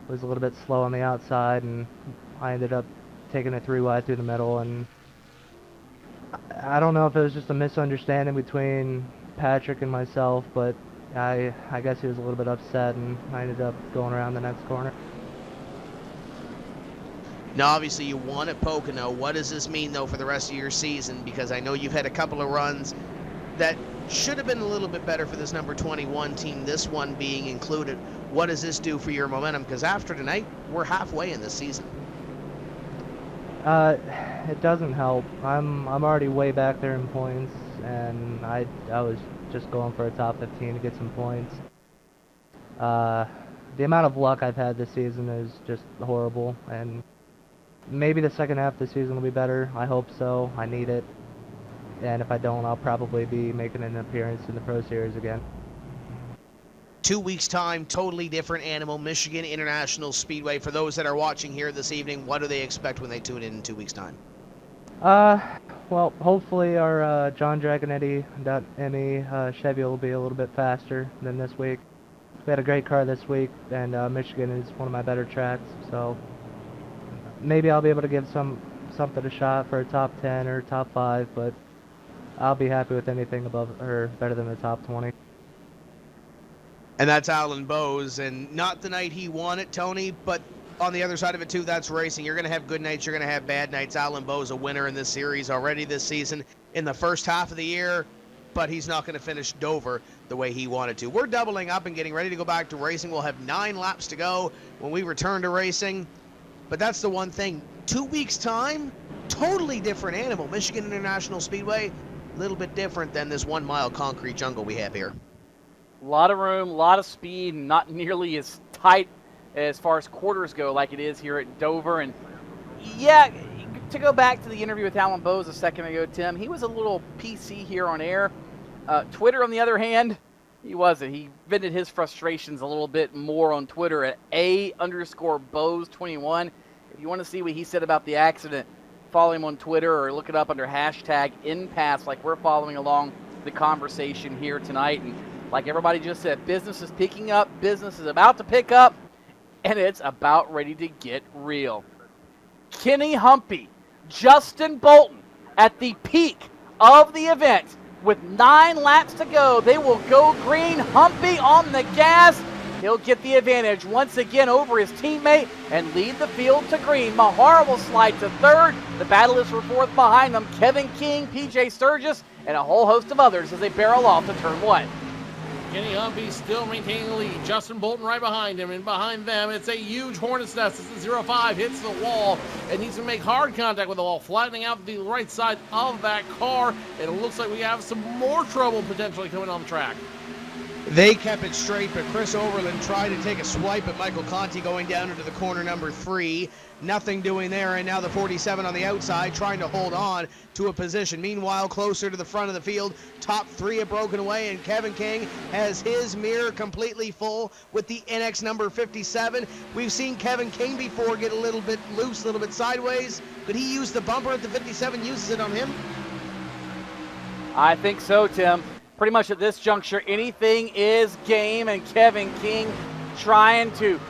was a little bit slow on the outside, and I ended up taking a 3 wide through the middle, and I don't know if it was just a misunderstanding between Patrick and myself, but I guess he was a little bit upset, and I ended up going around the next corner.
Now, obviously, you won at Pocono. What does this mean, though, for the rest of your season? Because I know you've had a couple of runs that should have been a little bit better for this number 21 team, this one being included. What does this do for your momentum? Because after tonight, we're halfway in this season.
It doesn't help. I'm already way back there in points, and I was just going for a top 15 to get some points. The amount of luck I've had this season is just horrible, and maybe the second half of the season will be better. I hope so. I need it. And if I don't, I'll probably be making an appearance in the Pro Series again.
2 weeks' time, totally different animal. Michigan International Speedway. For those that are watching here this evening, what do they expect when they tune in 2 weeks' time?
Well, hopefully our John Dragonetti.me Chevy will be a little bit faster than this week. We had a great car this week, and Michigan is one of my better tracks, so maybe I'll be able to give something a shot for a top 10 or top 5, but I'll be happy with anything above or better than the top 20.
And that's Alan Bowes, and not the night he won it, Tony, but on the other side of it too, that's racing. You're going to have good nights, you're going to have bad nights. Alan Bowes a winner in this series already this season in the first half of the year, but he's not going to finish Dover the way he wanted to. We're doubling up and getting ready to go back to racing. We'll have 9 laps to go when we return to racing, but that's the one thing. 2 weeks' time, totally different animal. Michigan International Speedway, a little bit different than this 1 mile concrete jungle we have here.
A lot of room, a lot of speed, not nearly as tight as far as quarters go like it is here at Dover. And yeah, to go back to the interview with Alan Bowes a second ago, Tim, he was a little PC here on air. Twitter, on the other hand, he wasn't. He vented his frustrations a little bit more on Twitter at _Bowes21. If you want to see what he said about the accident, follow him on Twitter or look it up under hashtag #InPass, like we're following along the conversation here tonight. And like everybody just said, business is picking up, business is about to pick up, and it's about ready to get real. Kenny Humpy, Justin Bolton at the peak of the event with 9 laps to go. They will go green. Humpy on the gas. He'll get the advantage once again over his teammate and lead the field to green. Mahara will slide to third. The battle is for fourth behind them. Kevin King, PJ Sturgis, and a whole host of others as they barrel off to turn 1.
Kenny Humpy still maintaining the lead. Justin Bolton right behind him, and behind them, it's a huge hornet's nest. It's the 05, hits the wall, and needs to make hard contact with the wall, flattening out the right side of that car, and it looks like we have some more trouble potentially coming on the track.
They kept it straight, but Chris Overland tried to take a swipe at Michael Conti going down into the corner number 3. Nothing doing there, and now the 47 on the outside trying to hold on to a position. Meanwhile, closer to the front of the field, top 3 have broken away, and Kevin King has his mirror completely full with the NX number 57. We've seen Kevin King before get a little bit loose, a little bit sideways. Could he use the bumper at the 57, uses it on him?
I think so, Tim. Pretty much at this juncture, anything is game, and Kevin King trying to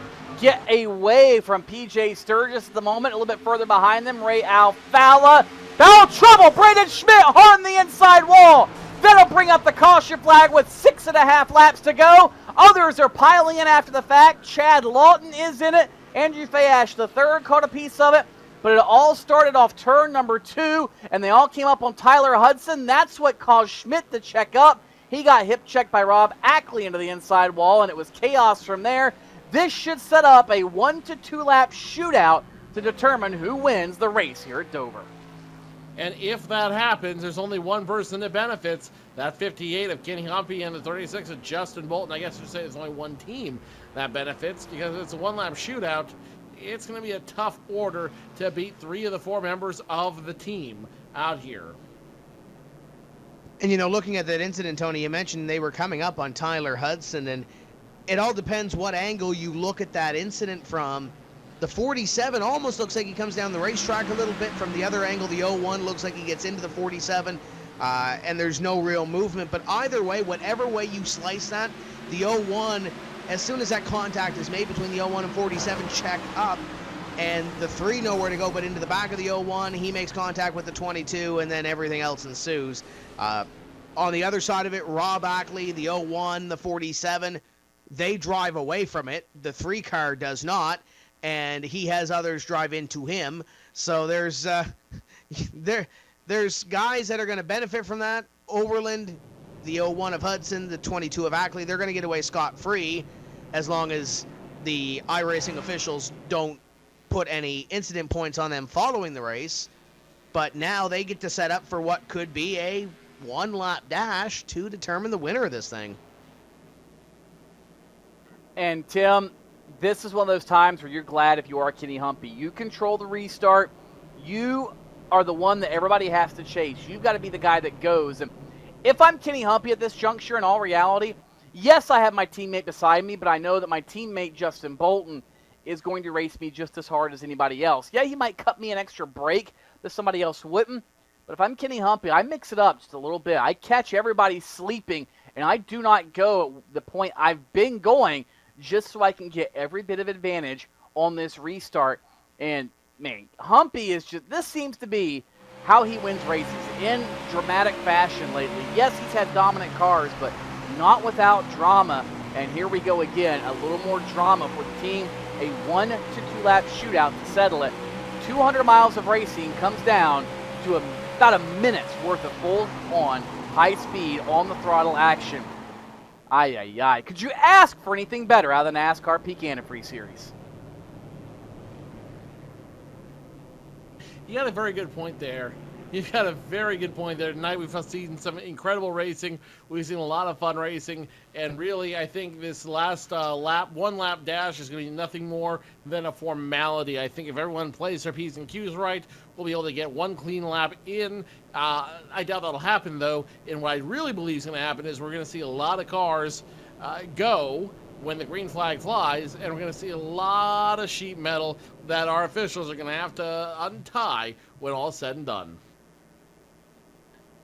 get away from PJ Sturgis at the moment. A little bit further behind them, Ray Alfala. Foul trouble, Braden Schmidt hard on the inside wall. That'll bring up the caution flag with 6.5 laps to go. Others are piling in after the fact. Chad Lawton is in it. Andrew Fayash, the third, caught a piece of it. But it all started off turn number 2, and they all came up on Tyler Hudson. That's what caused Schmidt to check up. He got hip checked by Rob Ackley into the inside wall, and it was chaos from there. This should set up a 1 to 2 lap shootout to determine who wins the race here at Dover.
And if that happens, there's only one person that benefits. That 58 of Kenny Humpy and the 36 of Justin Bolton. I guess you'd say there's only one team that benefits because it's a 1-lap shootout. It's going to be a tough order to beat 3 of the 4 members of the team out here.
And, you know, looking at that incident, Tony, you mentioned they were coming up on Tyler Hudson, and it all depends what angle you look at that incident from. The 47 almost looks like he comes down the racetrack a little bit. From the other angle, the 01 looks like he gets into the 47, and there's no real movement. But either way, whatever way you slice that, the 01, as soon as that contact is made between the 01 and 47, check up, and the 3 nowhere to go but into the back of the 01. He makes contact with the 22, and then everything else ensues. On the other side of it, Rob Ackley, the 01, the 47, they drive away from it. The 3 car does not, and he has others drive into him. So there's guys that are going to benefit from that. Overland, the 01 of Hudson, the 22 of Ackley, they're going to get away scot-free as long as the iRacing officials don't put any incident points on them following the race. But now they get to set up for what could be a 1-lap dash to determine the winner of this thing.
And Tim, this is one of those times where you're glad if you are Kenny Humpy. You control the restart. You are the one that everybody has to chase. You've got to be the guy that goes. And if I'm Kenny Humpy at this juncture, in all reality, yes, I have my teammate beside me, but I know that my teammate Justin Bolton is going to race me just as hard as anybody else. Yeah, he might cut me an extra break that somebody else wouldn't, but if I'm Kenny Humpy, I mix it up just a little bit. I catch everybody sleeping, and I do not go at the point I've been going just so I can get every bit of advantage on this restart. And, man, Humpy is just – this seems to be how he wins races in dramatic fashion lately. Yes, he's had dominant cars, but not without drama. And here we go again, a little more drama for the team. A 1 to 2 lap shootout to settle it. 200 miles of racing comes down to about a minute's worth of full-on, high-speed, on-the-throttle action. Ay, ay, ay. Could you ask for anything better out of the NASCAR Peak Antifreeze Series?
You got a very good point there. You've got a very good point there. Tonight we've seen some incredible racing. We've seen a lot of fun racing. And really, I think this last one-lap dash is going to be nothing more than a formality. I think if everyone plays their P's and Q's right, we'll be able to get one clean lap in. I doubt that'll happen, though. And what I really believe is going to happen is we're going to see a lot of cars go when the green flag flies, and we're going to see a lot of sheet metal that our officials are going to have to untie when all's said and done.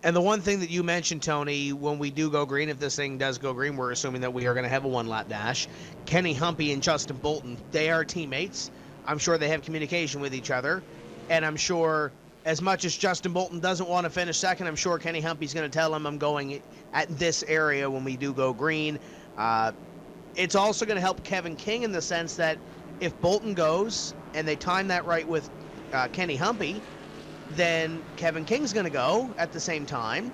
And the one thing that you mentioned, Tony, when we do go green, if this thing does go green, we're assuming that we are going to have a one-lap dash. Kenny Humpy and Justin Bolton, they are teammates. I'm sure they have communication with each other. And I'm sure as much as Justin Bolton doesn't want to finish second, I'm sure Kenny Humpy's going to tell him I'm going at this area when we do go green. It's also going to help Kevin King in the sense that if Bolton goes and they time that right with Kenny Humpy, then Kevin King's going to go at the same time.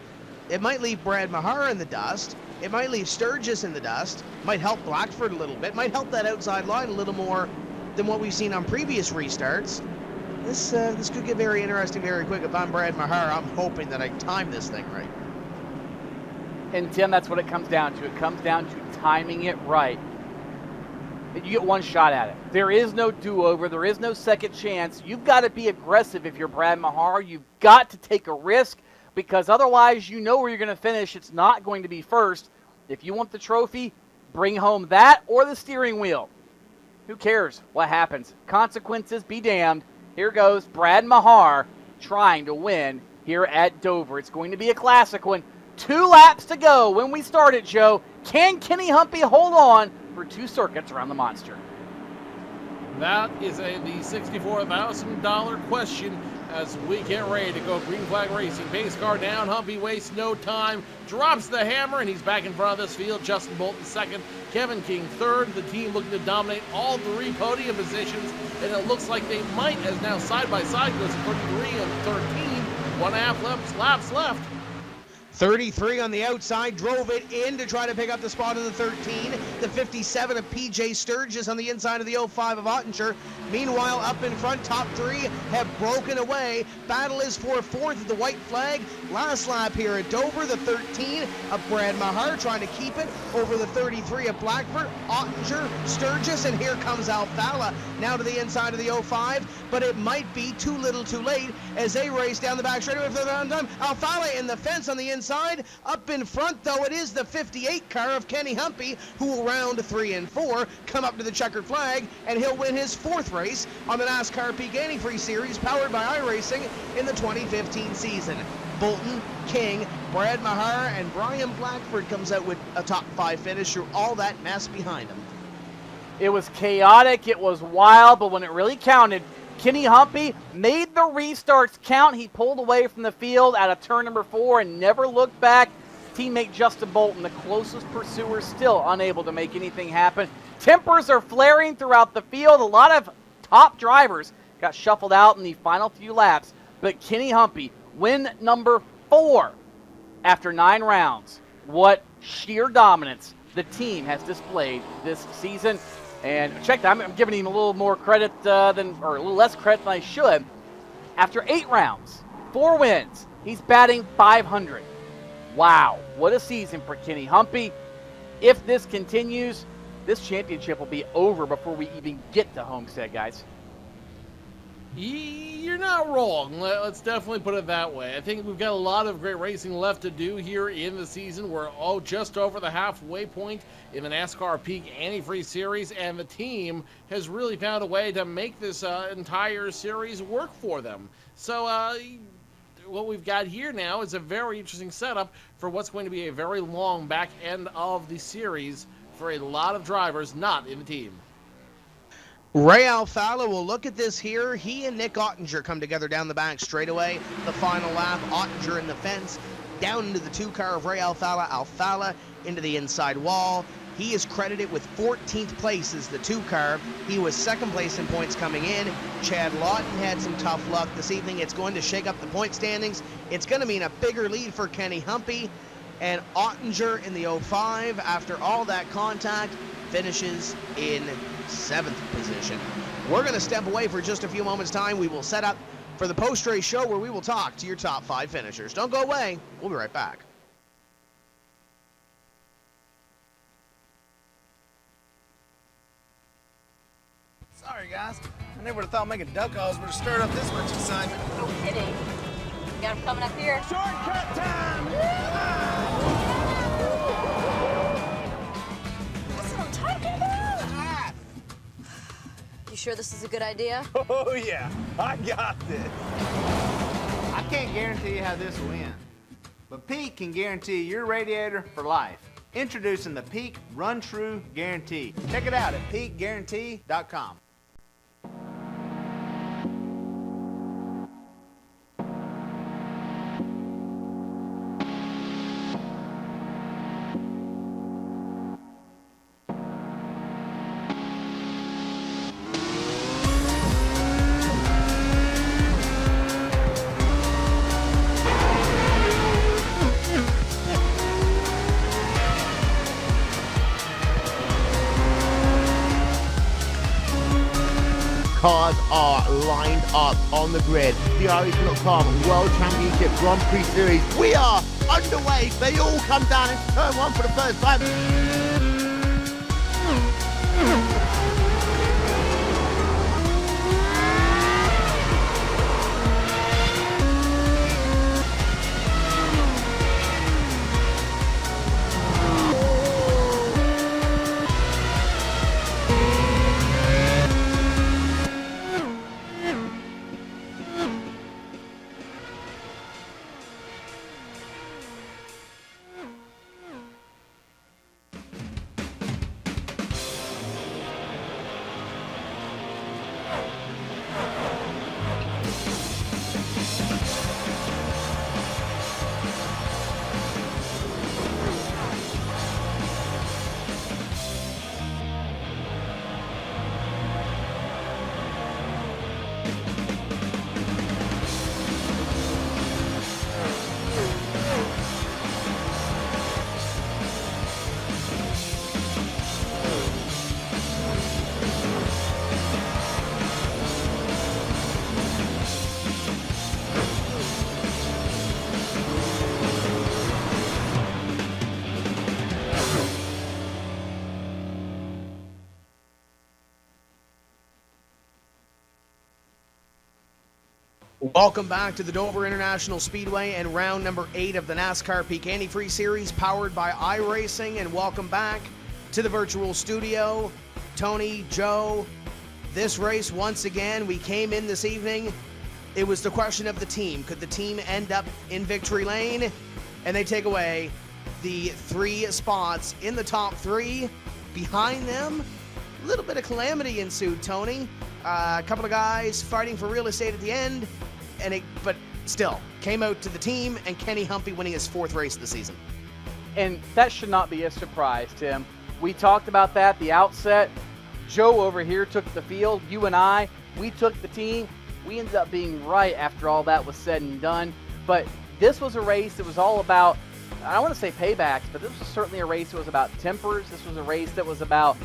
It might leave Brad Mahar in the dust. It might leave Sturgis in the dust. Might help Blackford a little bit. Might help that outside line a little more than what we've seen on previous restarts. This could get very interesting very quick. If I'm Brad Mahar, I'm hoping that I time this thing right.
And, Tim, that's what it comes down to. It comes down to timing it right. You get one shot at it. There is no do-over. There is no second chance. You've got to be aggressive if you're Brad Mahar. You've got to take a risk because otherwise you know where you're going to finish. It's not going to be first. If you want the trophy, bring home that or the steering wheel. Who cares what happens? Consequences be damned. Here goes Brad Mahar trying to win here at Dover. It's going to be a classic one. 2 laps to go when we start it, Joe. Can Kenny Humpy hold on for 2 circuits around the monster?
That is the $64,000 question as we get ready to go green flag racing. Pace car down, Humpy wastes no time, drops the hammer, and he's back in front of this field. Justin Bolton second, Kevin King third. The team looking to dominate all 3 podium positions, and it looks like they might, as now side by side goes 33 and 13. 1.5 laps left.
33 on the outside, drove it in to try to pick up the spot of the 13. The 57 of P.J. Sturgis on the inside of the 05 of Ottinger. Meanwhile, up in front, top 3 have broken away. Battle is for 4th at the white flag. Last lap here at Dover, the 13 of Brad Mahar trying to keep it over the 33 of Blackford, Ottinger, Sturgis, and here comes Alfala now to the inside of the 05, but it might be too little too late as they race down the back straightaway. Alfala in the fence on the inside. Up in front, though, it is the 58 car of Kenny Humpy, who will round 3 and 4, come up to the checkered flag, and he'll win his 4th race on the NASCAR Peak Antifreeze Series, powered by iRacing in the 2015 season. Bolton, King, Brad Mahar, and Brian Blackford comes out with a top 5 finish through all that mess behind him.
It was chaotic, it was wild, but when it really counted, Kenny Humpy made the restarts count. He pulled away from the field out of turn number 4 and never looked back. Teammate Justin Bolton, the closest pursuer, still unable to make anything happen. Tempers are flaring throughout the field. A lot of top drivers got shuffled out in the final few laps. But Kenny Humpy, win number 4 after 9 rounds. What sheer dominance the team has displayed this season. And check that, I'm giving him a little more credit or a little less credit than I should. After 8 rounds, 4 wins, he's batting .500. Wow, what a season for Kenny Humpy. If this continues, this championship will be over before we even get to Homestead, guys.
You're not wrong. Let's definitely put it that way. I think we've got a lot of great racing left to do here in the season. We're just over the halfway point in the NASCAR Peak Antifreeze Series, and the team has really found a way to make this entire series work for them. So what we've got here now is a very interesting setup for what's going to be a very long back end of the series for a lot of drivers not in the team.
Ray Alfala will look at this here. He and Nick Ottinger come together down the back straightaway. The final lap, Ottinger in the fence, down into the 2-car of Ray Alfala. Alfala into the inside wall. He is credited with 14th place as the 2-car. He was second place in points coming in. Chad Lawton had some tough luck this evening. It's going to shake up the point standings. It's going to mean a bigger lead for Kenny Humpy. And Ottinger in the 05, after all that contact, finishes in 7th position. We're going to step away for just a few moments' time. We will set up for the post-race show where we will talk to your top 5 finishers. Don't go away. We'll be right back.
Sorry, guys. I never would have thought making duck calls would have stirred up this much excitement.
No kidding. Got him coming up here.
Shortcut time!
That's what I'm talking about. You sure this is a good idea?
Oh, yeah. I got this.
I can't guarantee you how this will end, but Pete can guarantee your radiator for life. Introducing the Peak Run True Guarantee. Check it out at peakguarantee.com.
Cars are lined up on the grid. The iRacing.com World Championship Grand Prix Series. We are underway. They all come down into turn 1 for the first time.
Welcome back to the Dover International Speedway and round number 8 of the NASCAR Peak Antifreeze Series, powered by iRacing. And welcome back to the virtual studio. Tony, Joe, this race once again, we came in this evening. It was the question of the team. Could the team end up in victory lane? And they take away the 3 spots in the top 3. Behind them, a little bit of calamity ensued, Tony. A couple of guys fighting for real estate at the end, but still came out to the team, and Kenny Humpy winning his 4th race of the season.
And that should not be a surprise, Tim. We talked about that at the outset. Joe over here took the field. You and I, we took the team. We ended up being right after all that was said and done. But this was a race that was all about, I don't want to say paybacks, but this was certainly a race that was about tempers. This was a race that was about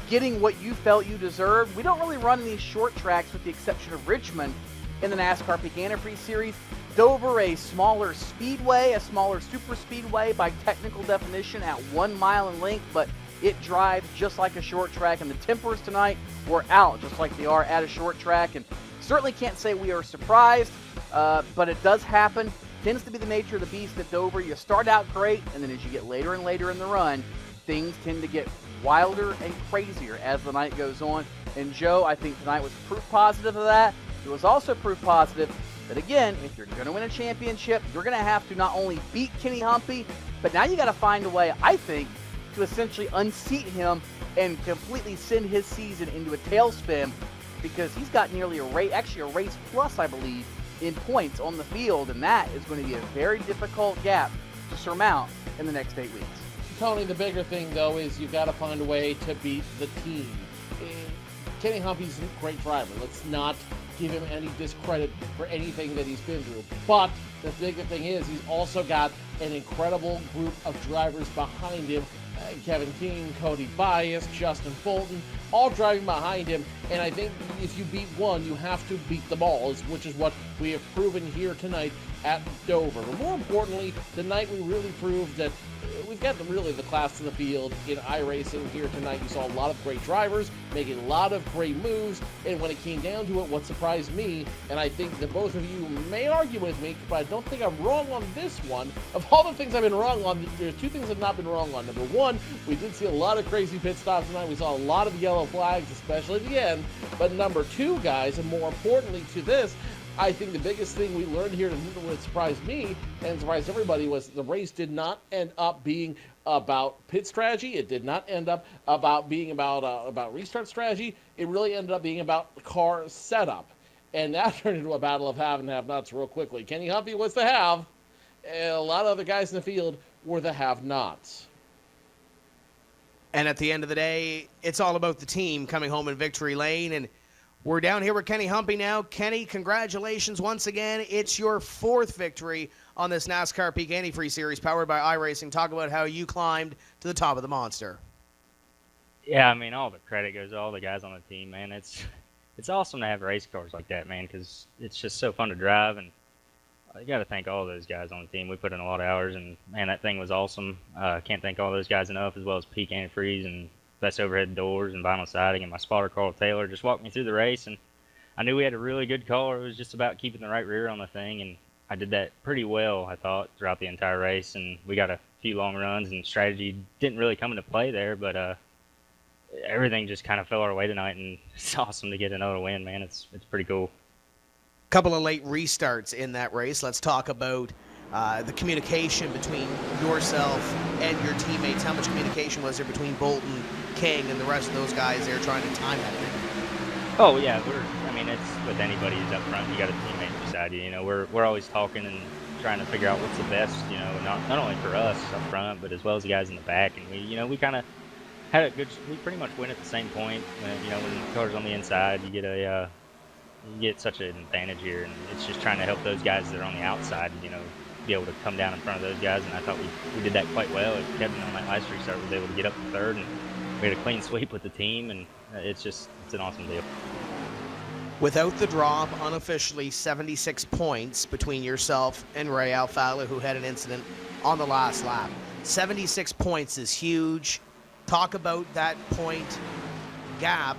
getting what you felt you deserved. We don't really run these short tracks with the exception of Richmond in the NASCAR Peak Antifreeze Series. Dover, a smaller speedway, a smaller super speedway by technical definition at 1 mile in length, but It drives just like a short track, and the tempers tonight were out just like they are at a short track. And certainly can't say we are surprised, but it does happen. Tends to be the nature of the beast at Dover. You start out great, and then as you get later and later in the run, things tend to get wilder and crazier as the night goes on. And Joe, I think tonight was proof positive of that. It was also proof positive that, again, if you're going to win a championship, you're going to have to not only beat Kenny Humpy, but now you got to find a way, I think, to essentially unseat him and completely send his season into a tailspin, because he's got nearly a race plus, I believe, in points on the field, and that is going to be a very difficult gap to surmount in the next 8 weeks.
Tony, the bigger thing, though, is you've got to find a way to beat the team. Kenny Humpy's a great driver. Let's not give him any discredit for anything that he's been through. But the bigger thing is he's also got an incredible group of drivers behind him. Kevin King, Cody Bias, Justin Fulton, all driving behind him. And I think if you beat one, you have to beat them all, which is what we have proven here tonight at Dover. But more importantly, tonight we really proved that we've got really the class in the field in iRacing here tonight. You saw a lot of great drivers making a lot of great moves, and when it came down to it, what surprised me, and I think that both of you may argue with me, but I don't think I'm wrong on this one. Of all the things I've been wrong on, there's two things I've not been wrong on. Number one, we did see a lot of crazy pit stops tonight. We saw a lot of yellow flags, especially at the end. But number two, guys, and more importantly to this, I think the biggest thing we learned here that surprised me and surprised everybody was the race did not end up being about pit strategy. It did not end up being about restart strategy. It really ended up being about car setup. And that turned into a battle of have and have-nots real quickly. Kenny Humpy was the have, and a lot of other guys in the field were the have-nots.
And at the end of the day, it's all about the team coming home in victory lane. And we're down here with Kenny Humpy now. Kenny, congratulations once again. It's your fourth victory on this NASCAR Peak Antifreeze Series powered by iRacing. Talk about how you climbed to the top of the monster.
Yeah, I mean, all the credit goes to all the guys on the team, man. It's awesome to have race cars like that, man, because it's just so fun to drive. And you got to thank all those guys on the team. We put in a lot of hours, and, man, that thing was awesome. Can't thank all those guys enough, as well as Peak Antifreeze and Best Overhead Doors and Vinyl Siding, and my spotter, Carl Taylor, just walked me through the race. And I knew we had a really good car. It was just about keeping the right rear on the thing, and I did that pretty well, I thought, throughout the entire race. And we got a few long runs, and strategy didn't really come into play there, but everything just kind of fell our way tonight, and it's awesome to get another win, man. It's pretty cool.
Couple of late restarts in that race. Let's talk about the communication between yourself and your teammates. How much communication was there between Bolton, King, and the rest of those guys there trying to time everything?
Oh yeah, it's with anybody who's up front. You got a teammate beside you. You know, we're always talking and trying to figure out what's the best. You know, not only for us up front, but as well as the guys in the back. And we kind of had a good. We pretty much win at the same point. When the car's on the inside, you get such an advantage here, and it's just trying to help those guys that are on the outside. Be able to come down in front of those guys, and I thought we did that quite well. Kevin on that last restart was able to get up to third, and we had a clean sweep with the team, and it's an awesome deal.
Without the drop, unofficially 76 points between yourself and Ray Alfala, who had an incident on the last lap. 76 points is huge. Talk about that point gap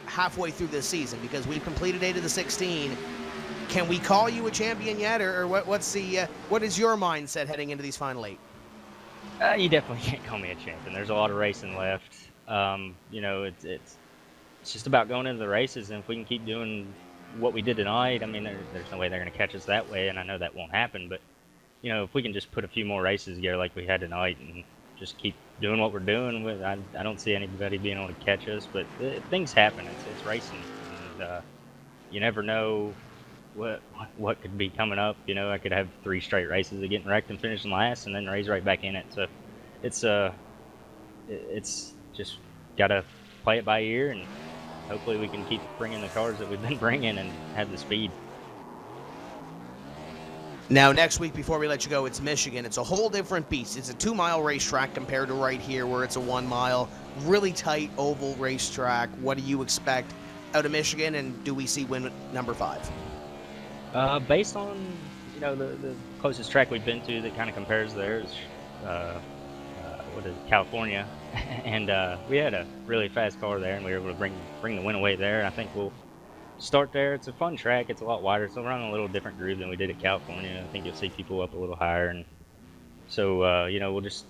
halfway through this season, because we've completed 8 of the 16. Can we call you a champion yet, or what is your mindset heading into these final 8?
You definitely can't call me a champion. There's a lot of racing left. It's just about going into the races, and if we can keep doing what we did tonight, I mean, there's no way they're going to catch us that way, and I know that won't happen. But if we can just put a few more races together like we had tonight, and just keep doing what we're doing, I don't see anybody being able to catch us. But things happen. It's racing, and you never know what could be coming up. I could have 3 straight races of getting wrecked and finishing last, and then race right back in it. So it's just gotta play it by ear, and hopefully we can keep bringing the cars that we've been bringing and have the speed.
Now, next week, before we let you go, it's Michigan. It's a whole different beast. It's a 2-mile racetrack compared to right here where it's a 1-mile, really tight oval racetrack. What do you expect out of Michigan, and do we see win number 5?
Based on the closest track we've been to that kind of compares there is California. and we had a really fast car there, and we were able to bring the win away there. And I think we'll start there. It's a fun track. It's a lot wider, so we're on a little different groove than we did at California. I think you'll see people up a little higher, and so we'll just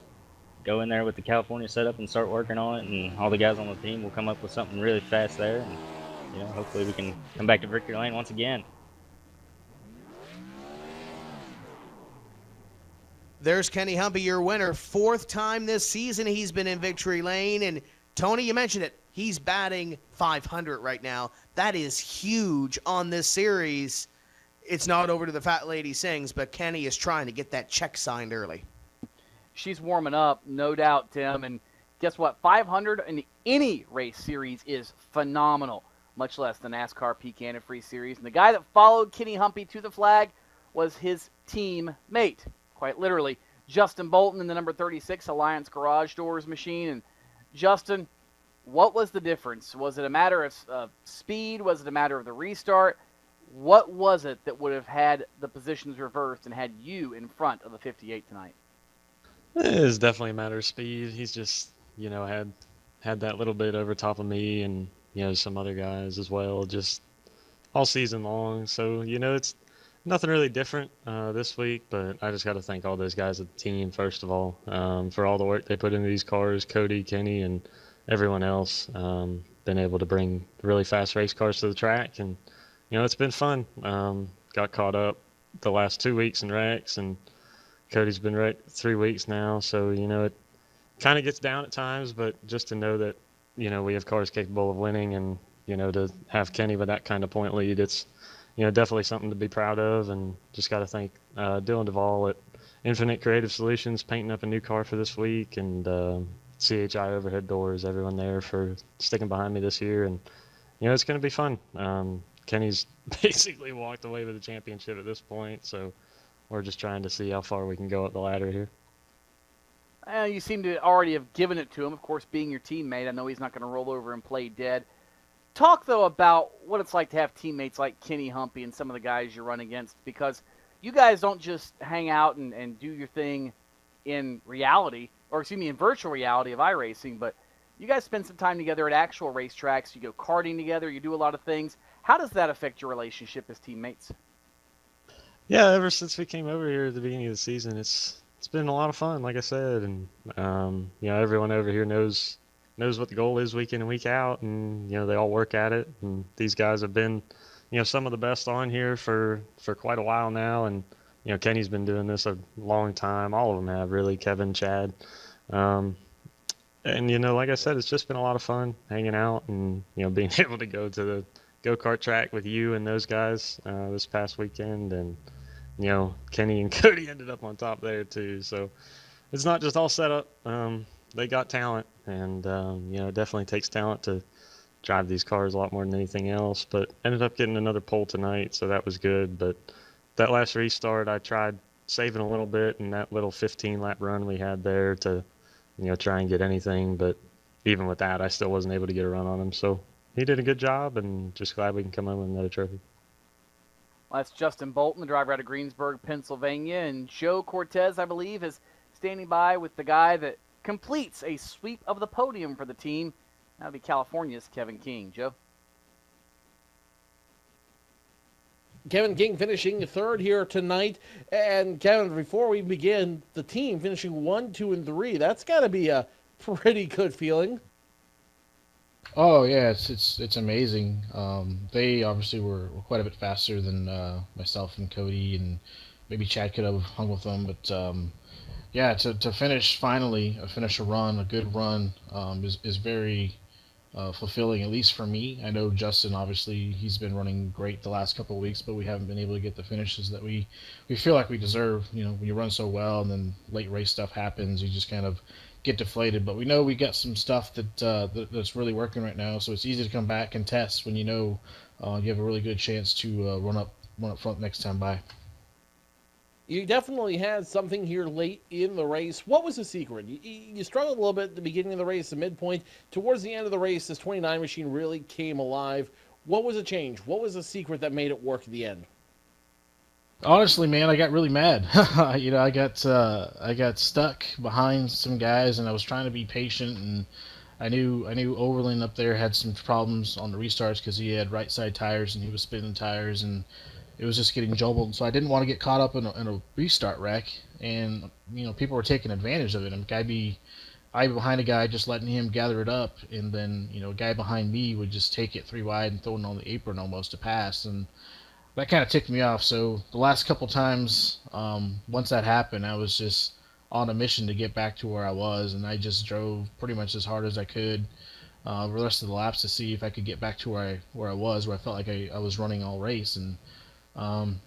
go in there with the California setup and start working on it, and all the guys on the team will come up with something really fast there, and hopefully we can come back to victory lane once again.
There's Kenny Humpy, your winner. 4th time this season he's been in victory lane. And Tony, you mentioned it. He's batting .500 right now. That is huge on this series. It's not over to the fat lady sings, but Kenny is trying to get that check signed early.
She's warming up, no doubt, Tim. And guess what? 500 in any race series is phenomenal, much less the NASCAR Peak Antifreeze series. And the guy that followed Kenny Humpy to the flag was his teammate. Quite literally, Justin Bolton in the number 36 Alliance Garage Doors machine. And Justin, what was the difference? Was it a matter of speed? Was it a matter of the restart? What was it that would have had the positions reversed and had you in front of the 58 tonight?
It was definitely a matter of speed. He's just, had that little bit over top of me and, some other guys as well, just all season long. So, it's nothing really different this week, but I just got to thank all those guys at the team, first of all, for all the work they put into these cars, Cody, Kenny, and everyone else. Been able to bring really fast race cars to the track, and, it's been fun. Got caught up the last 2 weeks in wrecks, and Cody's been wrecked 3 weeks now, so, it kind of gets down at times, but just to know that, we have cars capable of winning, and, to have Kenny with that kind of point lead, it's definitely something to be proud of, and just got to thank Dylan Duvall at Infinite Creative Solutions, painting up a new car for this week, and CHI Overhead Doors, everyone there for sticking behind me this year, and it's going to be fun. Kenny's basically walked away with the championship at this point, so we're just trying to see how far we can go up the ladder here.
You seem to already have given it to him, of course, being your teammate. I know he's not going to roll over and play dead. Talk, though, about what it's like to have teammates like Kenny Humpy and some of the guys you run against, because you guys don't just hang out and do your thing in reality, or in virtual reality of iRacing, but you guys spend some time together at actual racetracks. You go karting together. You do a lot of things. How does that affect your relationship as teammates?
Yeah, ever since we came over here at the beginning of the season, it's been a lot of fun, like I said, and everyone over here knows what the goal is week in and week out, and they all work at it. And these guys have been, some of the best on here for quite a while now, and Kenny's been doing this a long time. All of them have, really. Kevin, Chad, and like I said, it's just been a lot of fun hanging out and being able to go to the go-kart track with you and those guys this past weekend, and Kenny and Cody ended up on top there too. So it's not just all set up. They got talent, and it definitely takes talent to drive these cars a lot more than anything else. But ended up getting another pole tonight, so that was good. But that last restart, I tried saving a little bit in that little 15-lap run we had there to, try and get anything. But even with that, I still wasn't able to get a run on him. So he did a good job, and just glad we can come home with another trophy.
Well, that's Justin Bolton, the driver out of Greensburg, Pennsylvania, and Joe Cortez, I believe, is standing by with the guy that completes a sweep of the podium for the team. That'll be California's Kevin King. Joe?
Kevin King finishing third here tonight. And Kevin, before we begin, the team finishing 1, 2, and 3. That's got to be a pretty good feeling.
Oh yeah, it's amazing. They obviously were quite a bit faster than myself and Cody, and maybe Chad could have hung with them, but yeah, to finish a run, a good run, is very fulfilling, at least for me. I know Justin, obviously, he's been running great the last couple of weeks, but we haven't been able to get the finishes that we feel like we deserve. When you run so well and then late race stuff happens, you just kind of get deflated. But we know we got some stuff that's really working right now, so it's easy to come back and test when you have a really good chance to run up front next time by.
You definitely had something here late in the race. What was the secret? You struggled a little bit at the beginning of the race, the midpoint. Towards the end of the race, this 29 machine really came alive. What was the change? What was the secret that made it work at the end?
Honestly, man, I got really mad. I got stuck behind some guys, and I was trying to be patient, and I knew Overland up there had some problems on the restarts because he had right side tires and he was spinning tires, and it was just getting jumbled. So I didn't want to get caught up in a restart wreck, and people were taking advantage of it. And I behind a guy just letting him gather it up, and then a guy behind me would just take it 3 wide and throw it on the apron almost to pass, and that kind of ticked me off. So the last couple times, once that happened, I was just on a mission to get back to where I was, and I just drove pretty much as hard as I could the rest of the laps to see if I could get back to where I was, where I felt like I was running all race. And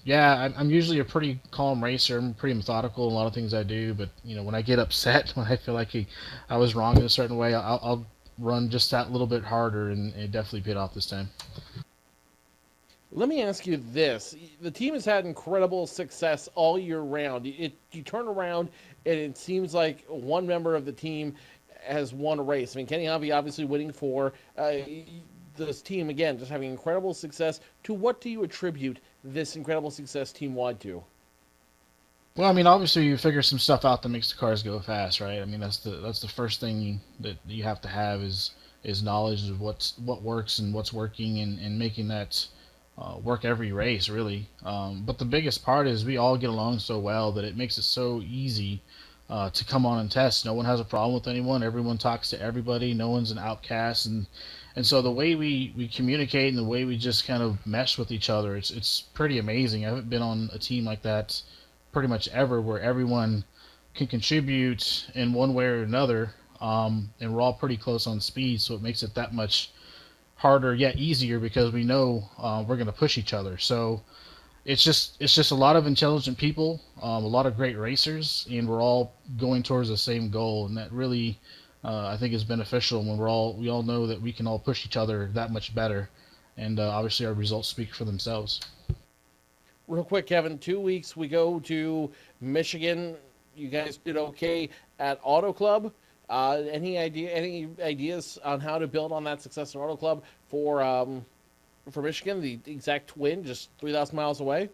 yeah, I'm usually a pretty calm racer. I'm pretty methodical in a lot of things I do, but when I get upset, when I feel like I was wrong in a certain way, I'll run just that little bit harder, and it definitely paid off this time.
Let me ask you this. The team has had incredible success all year round. You turn around, and it seems like one member of the team has won a race. I mean, Kenny Hovey obviously winning for this team, again, just having incredible success. To what do you attribute this incredible success team-wide to?
Well, I mean, obviously you figure some stuff out that makes the cars go fast, right? I mean, that's the first thing that you have to have is knowledge of what works and what's working, and making that work every race, really. But the biggest part is we all get along so well that it makes it so easy to come on and test. No one has a problem with anyone. Everyone talks to everybody. No one's an outcast, and so the way we communicate and the way we just kind of mesh with each other, it's pretty amazing. I haven't been on a team like that pretty much ever, where everyone can contribute in one way or another, and we're all pretty close on speed, so it makes it that much harder yet easier because we know we're going to push each other. So it's just a lot of intelligent people, a lot of great racers, and we're all going towards the same goal, and that really I think is beneficial when we all know that we can all push each other that much better, and obviously our results speak for themselves.
Real quick, Kevin, 2 weeks we go to Michigan. You guys did okay at Auto Club. Any ideas on how to build on that success in Auto Club for Michigan, the exact twin, just 3,000 miles away?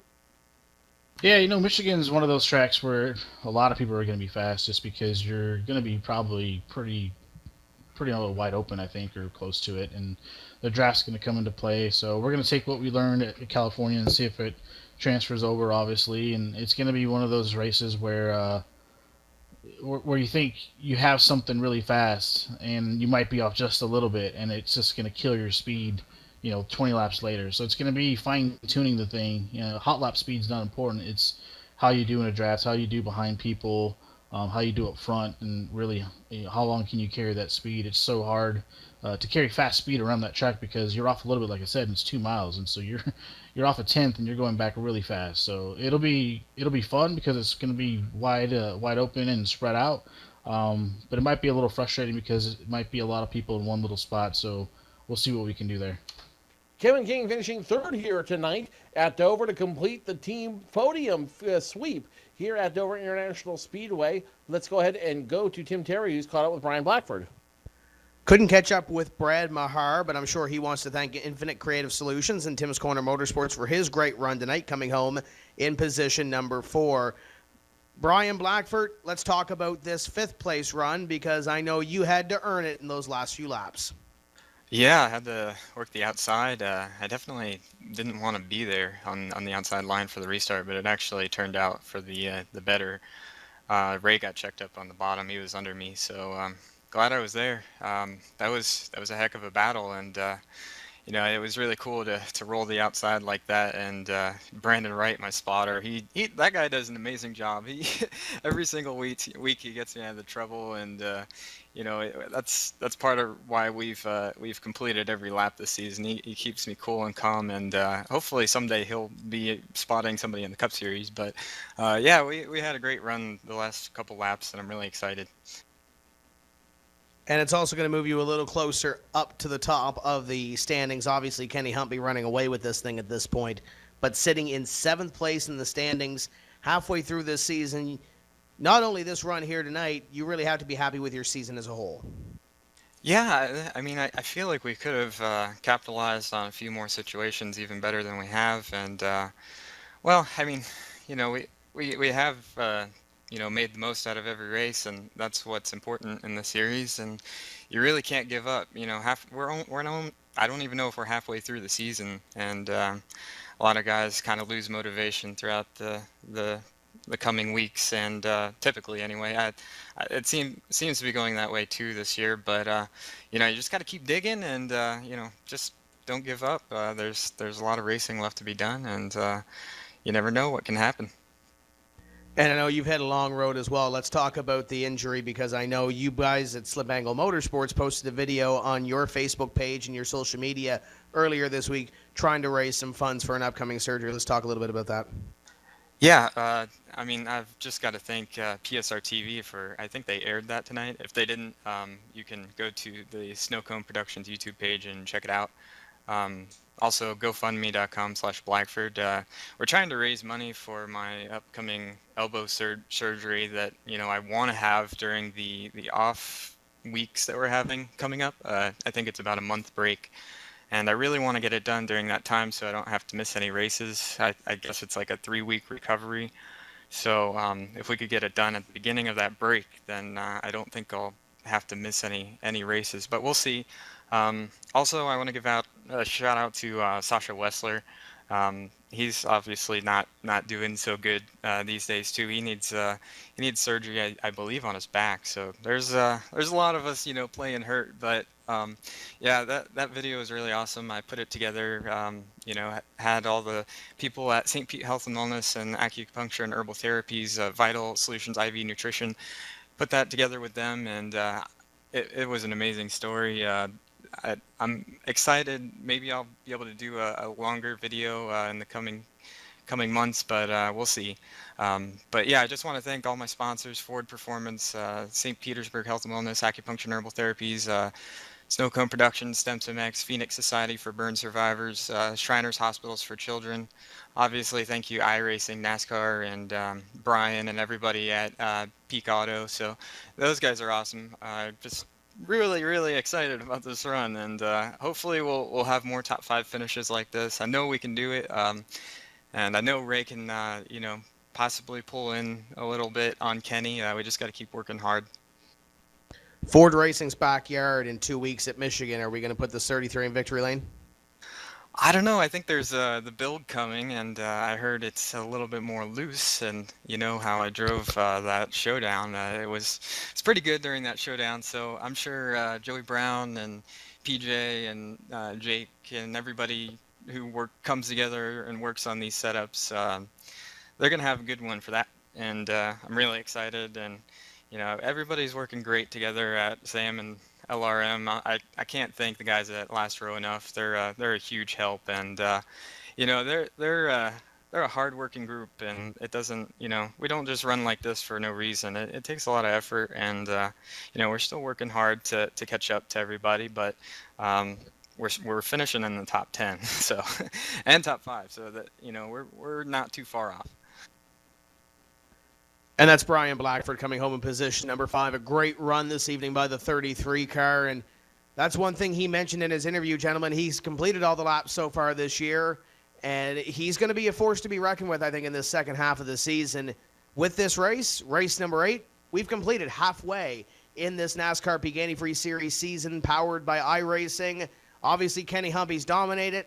Yeah, Michigan's one of those tracks where a lot of people are going to be fast, just because you're going to be probably pretty wide open, I think, or close to it, and the draft's going to come into play. So we're going to take what we learned at California and see if it transfers over, obviously, and it's going to be one of those races where you think you have something really fast and you might be off just a little bit, and it's just going to kill your speed 20 laps later. So it's going to be fine tuning the thing. Hot lap speed's not important. It's how you do in a draft, how you do behind people, how you do up front, and really how long can you carry that speed. It's so hard to carry fast speed around that track because you're off a little bit, like I said, and it's 2 miles, and so you're off a tenth and you're going back really fast. So it'll be fun because it's going to be wide open and spread out. But it might be a little frustrating because it might be a lot of people in one little spot. So we'll see what we can do there.
Kevin King finishing third here tonight at Dover to complete the team podium sweep here at Dover International Speedway. Let's go ahead and go to Tim Terry, who's caught up with Brian Blackford.
Couldn't catch up with Brad Mahar, but I'm sure he wants to thank Infinite Creative Solutions and Tim's Corner Motorsports for his great run tonight, coming home in position number 4. Brian Blackford, let's talk about this 5th place run, because I know you had to earn it in those last few laps.
Yeah, I had to work the outside. I definitely didn't want to be there on the outside line for the restart, but it actually turned out for the better. Ray got checked up on the bottom. He was under me, so glad I was there. That was a heck of a battle, and it was really cool to roll the outside like that. And Brandon Wright, my spotter, he that guy does an amazing job. He every single week he gets me out of the trouble, and that's part of why we've completed every lap this season. He keeps me cool and calm, and hopefully someday he'll be spotting somebody in the Cup Series. But yeah, we had a great run the last couple laps, and I'm really excited.
And it's also going to move you a little closer up to the top of the standings. Obviously, Kenny Humphrey running away with this thing at this point, but sitting in 7th place in the standings halfway through this season. Not only this run here tonight, you really have to be happy with your season as a whole.
Yeah, I mean, I feel like we could have capitalized on a few more situations even better than we have, and Well, I mean, we have made the most out of every race, and that's what's important in the series. And you really can't give up. I don't even know if we're halfway through the season, and a lot of guys kind of lose motivation throughout the the coming weeks, and typically anyway, it seems to be going that way too this year. But you just got to keep digging, and just don't give up. There's a lot of racing left to be done, and you never know what can happen.
And I know you've had a long road as well. Let's talk about the injury, because I know you guys at Slip Angle Motorsports posted a video on your Facebook page and your social media earlier this week trying to raise some funds for an upcoming surgery. Let's talk a little bit about that.
Yeah, I mean, I've just got to thank PSR TV for, I think they aired that tonight. If they didn't, you can go to the Snow Cone Productions YouTube page and check it out. Also, GoFundMe.com/Blackford. We're trying to raise money for my upcoming elbow surgery that I want to have during the off weeks that we're having coming up. I think it's about a month break, and I really want to get it done during that time so I don't have to miss any races. I guess it's like a 3-week recovery. So if we could get it done at the beginning of that break, then I don't think I'll have to miss any races, but we'll see. Also, I want to give out a shout out to Sasha Wessler. He's obviously not doing so good these days too. He needs surgery, I believe, on his back. So there's a lot of us playing hurt, but yeah, that video is really awesome. I put it together. Had all the people at St. Pete Health and Wellness and Acupuncture and Herbal Therapies, Vital Solutions IV Nutrition, put that together with them, and it was an amazing story. I'm excited. Maybe I'll be able to do a longer video in the coming months, but we'll see. But yeah, I just want to thank all my sponsors: Ford Performance, St. Petersburg Health and Wellness, Acupuncture and Herbal Therapies, Snow Cone Productions, StemSimX, Phoenix Society for Burn Survivors, Shriners Hospitals for Children. Obviously, thank you iRacing, NASCAR, and Brian and everybody at Peak Auto. So those guys are awesome. Just really excited about this run, and hopefully we'll have more top 5 finishes like this. I know we can do it, and I know Ray can possibly pull in a little bit on Kenny. We just got to keep working hard.
Ford Racing's backyard in 2 weeks at Michigan. Are we going to put the 33 in victory lane?
I don't know. I think there's the build coming, and I heard it's a little bit more loose. And you know how I drove that showdown. It's pretty good during that showdown. So I'm sure Joey Brown and PJ and Jake and everybody who comes together and works on these setups, they're gonna have a good one for that. And I'm really excited. And everybody's working great together at Sam and LRM. I can't thank the guys at Last Row enough. They're a huge help, and they're a hardworking group, and it doesn't we don't just run like this for no reason. It takes a lot of effort, and we're still working hard to catch up to everybody, but we're finishing in the top 10, so and top 5, so that we're not too far off.
And that's Brian Blackford coming home in position number 5. A great run this evening by the 33 car. And that's one thing he mentioned in his interview, gentlemen. He's completed all the laps so far this year. And he's going to be a force to be reckoned with, I think, in this second half of the season. With this race number 8, we've completed halfway in this NASCAR Peak Antifreeze Series season powered by iRacing. Obviously, Kenny Humpy's dominated.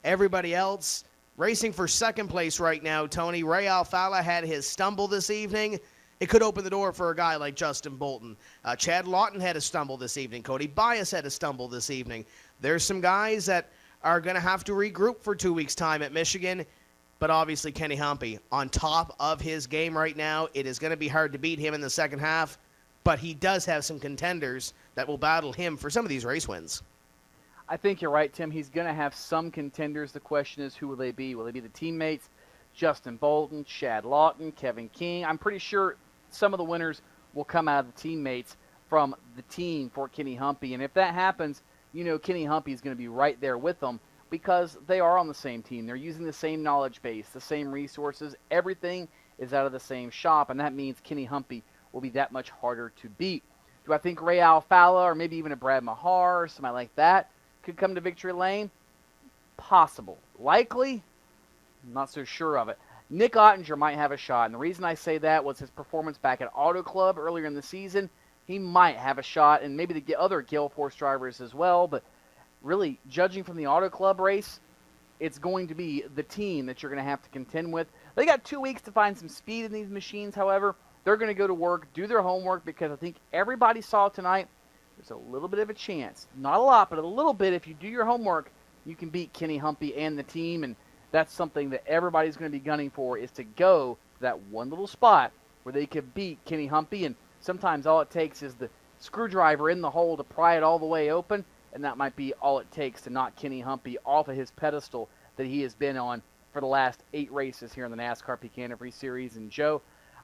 Everybody else racing for second place right now, Tony. Ray Alfala had his stumble this evening. It could open the door for a guy like Justin Bolton. Chad Lawton had a stumble this evening. Cody Bias had a stumble this evening. There's some guys that are going to have to regroup for 2 weeks' time at Michigan. But obviously, Kenny Humpy on top of his game right now. It is going to be hard to beat him in the second half. But he does have some contenders that will battle him for some of these race wins.
I think you're right, Tim. He's going to have some contenders. The question is, who will they be? Will they be the teammates? Justin Bolton, Chad Lawton, Kevin King. I'm pretty sure some of the winners will come out of the teammates from the team for Kenny Humpy. And if that happens, Kenny Humpy is going to be right there with them because they are on the same team. They're using the same knowledge base, the same resources. Everything is out of the same shop, and that means Kenny Humpy will be that much harder to beat. Do I think Ray Alfala or maybe even a Brad Mahar or somebody like that could come to victory lane? Possible. Likely? I'm not so sure of it. Nick Ottinger might have a shot, and the reason I say that was his performance back at Auto Club earlier in the season. He might have a shot, and maybe the other Gale Force drivers as well, but really, judging from the Auto Club race, it's going to be the team that you're going to have to contend with. They got 2 weeks to find some speed in these machines, however. They're going to go to work, do their homework, because I think everybody saw tonight there's a little bit of a chance. Not a lot, but a little bit. If you do your homework, you can beat Kenny Humpy and the team, and that's something that everybody's going to be gunning for, is to go to that one little spot where they could beat Kenny Humpy, and sometimes all it takes is the screwdriver in the hole to pry it all the way open, and that might be all it takes to knock Kenny Humpy off of his pedestal that he has been on for the last 8 races here in the NASCAR Peak Antifreeze Series. And Joe,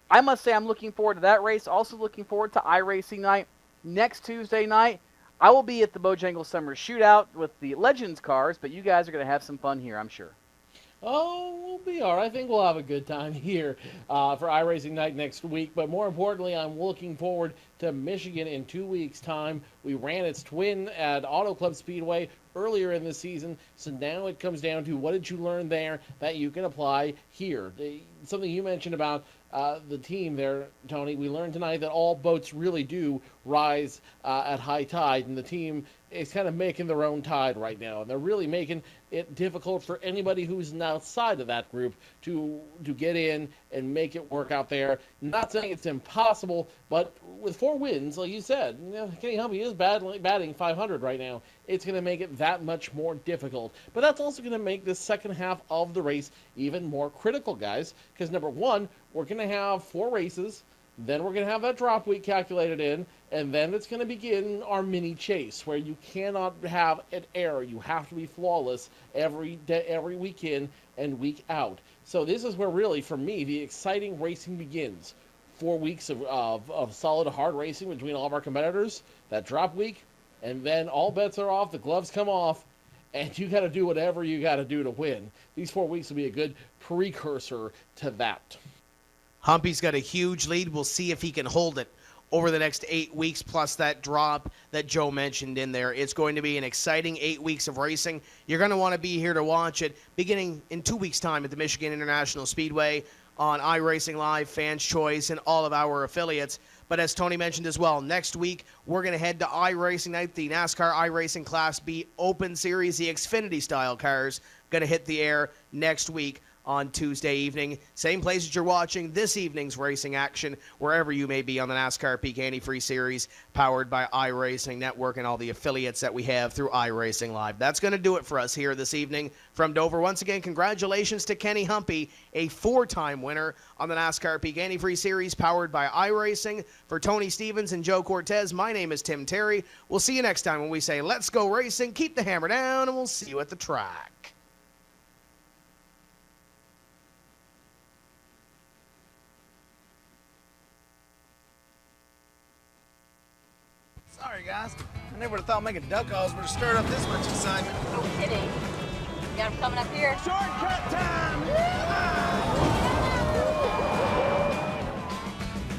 I must say I'm looking forward to that race. Also looking forward to iRacing night next Tuesday night. I will be at the Bojangles Summer Shootout with the Legends cars, but you guys are going to have some fun here, I'm sure.
Oh, we'll be all right. I think we'll have a good time here for iRacing Night next week. But more importantly, I'm looking forward to Michigan in 2 weeks' time. We ran its twin at Auto Club Speedway earlier in the season, so now it comes down to what did you learn there that you can apply here. Something you mentioned about the team there, Tony, we learned tonight that all boats really do rise at high tide, and the team is kind of making their own tide right now, and they're really making it difficult for anybody who's outside of that group to get in and make it work out there. Not saying it's impossible, but with 4 wins, like you said, Kenny Humpy is batting 500 right now. It's going to make it that much more difficult. But that's also going to make the second half of the race even more critical, guys, because number one, we're going to have 4 races. Then we're going to have that drop week calculated in, and then it's going to begin our mini chase, where you cannot have an error. You have to be flawless every day, every week in and week out. So this is where really, for me, the exciting racing begins. 4 weeks of solid hard racing between all of our competitors, that drop week, and then all bets are off, the gloves come off, and you got to do whatever you got to do to win. These 4 weeks will be a good precursor to that.
Humpy's got a huge lead. We'll see if he can hold it over the next 8 weeks, plus that drop that Joe mentioned in there. It's going to be an exciting 8 weeks of racing. You're going to want to be here to watch it beginning in 2 weeks' time at the Michigan International Speedway on iRacing Live, Fans Choice, and all of our affiliates. But as Tony mentioned as well, next week we're going to head to iRacing Night, the NASCAR iRacing Class B Open Series, the Xfinity-style cars, going to hit the air next week on Tuesday evening. Same place that you're watching this evening's racing action, wherever you may be on the NASCAR Peak Antifreeze Series, powered by iRacing Network and all the affiliates that we have through iRacing Live. That's going to do it for us here this evening from Dover. Once again, congratulations to Kenny Humpy, a 4-time winner on the NASCAR Peak Antifreeze Series, powered by iRacing. For Tony Stevens and Joe Cortez, my name is Tim Terry. We'll see you next time when we say, let's go racing, keep the hammer down, and we'll see you at the track.
Sorry, guys. I never would have thought making duck calls would have stirred up this much excitement.
No kidding. You got him coming up here.
Shortcut time!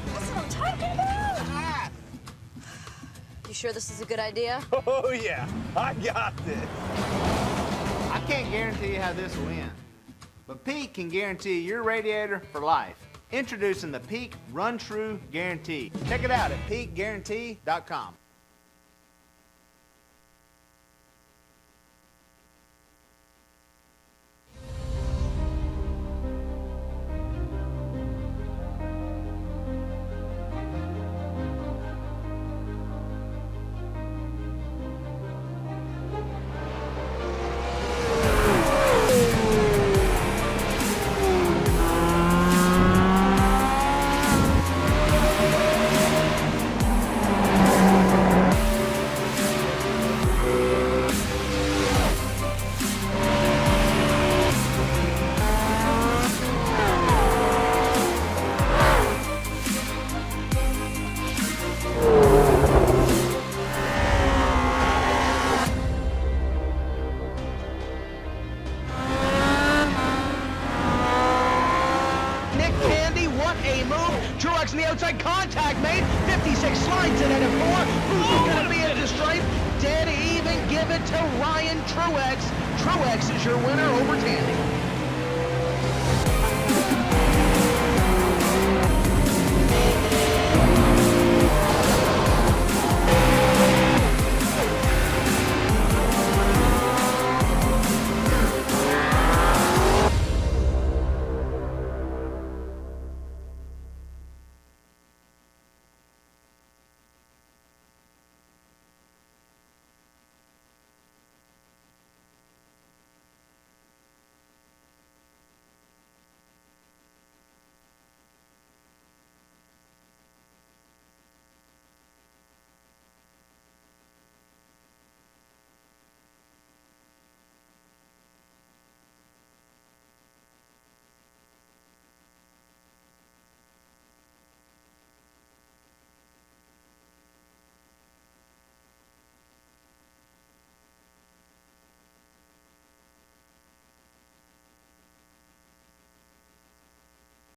That's what I'm talking about. You sure this is a good idea?
Oh, yeah. I got this.
I can't guarantee you how this will end, but Pete can guarantee your radiator for life. Introducing the Peak Run True Guarantee. Check it out at peakguarantee.com.
Truex in the outside, contact made, 56 slides in at a 4, who's going to be at the stripe, dead even, give it to Ryan Truex. Truex is your winner over Tandy.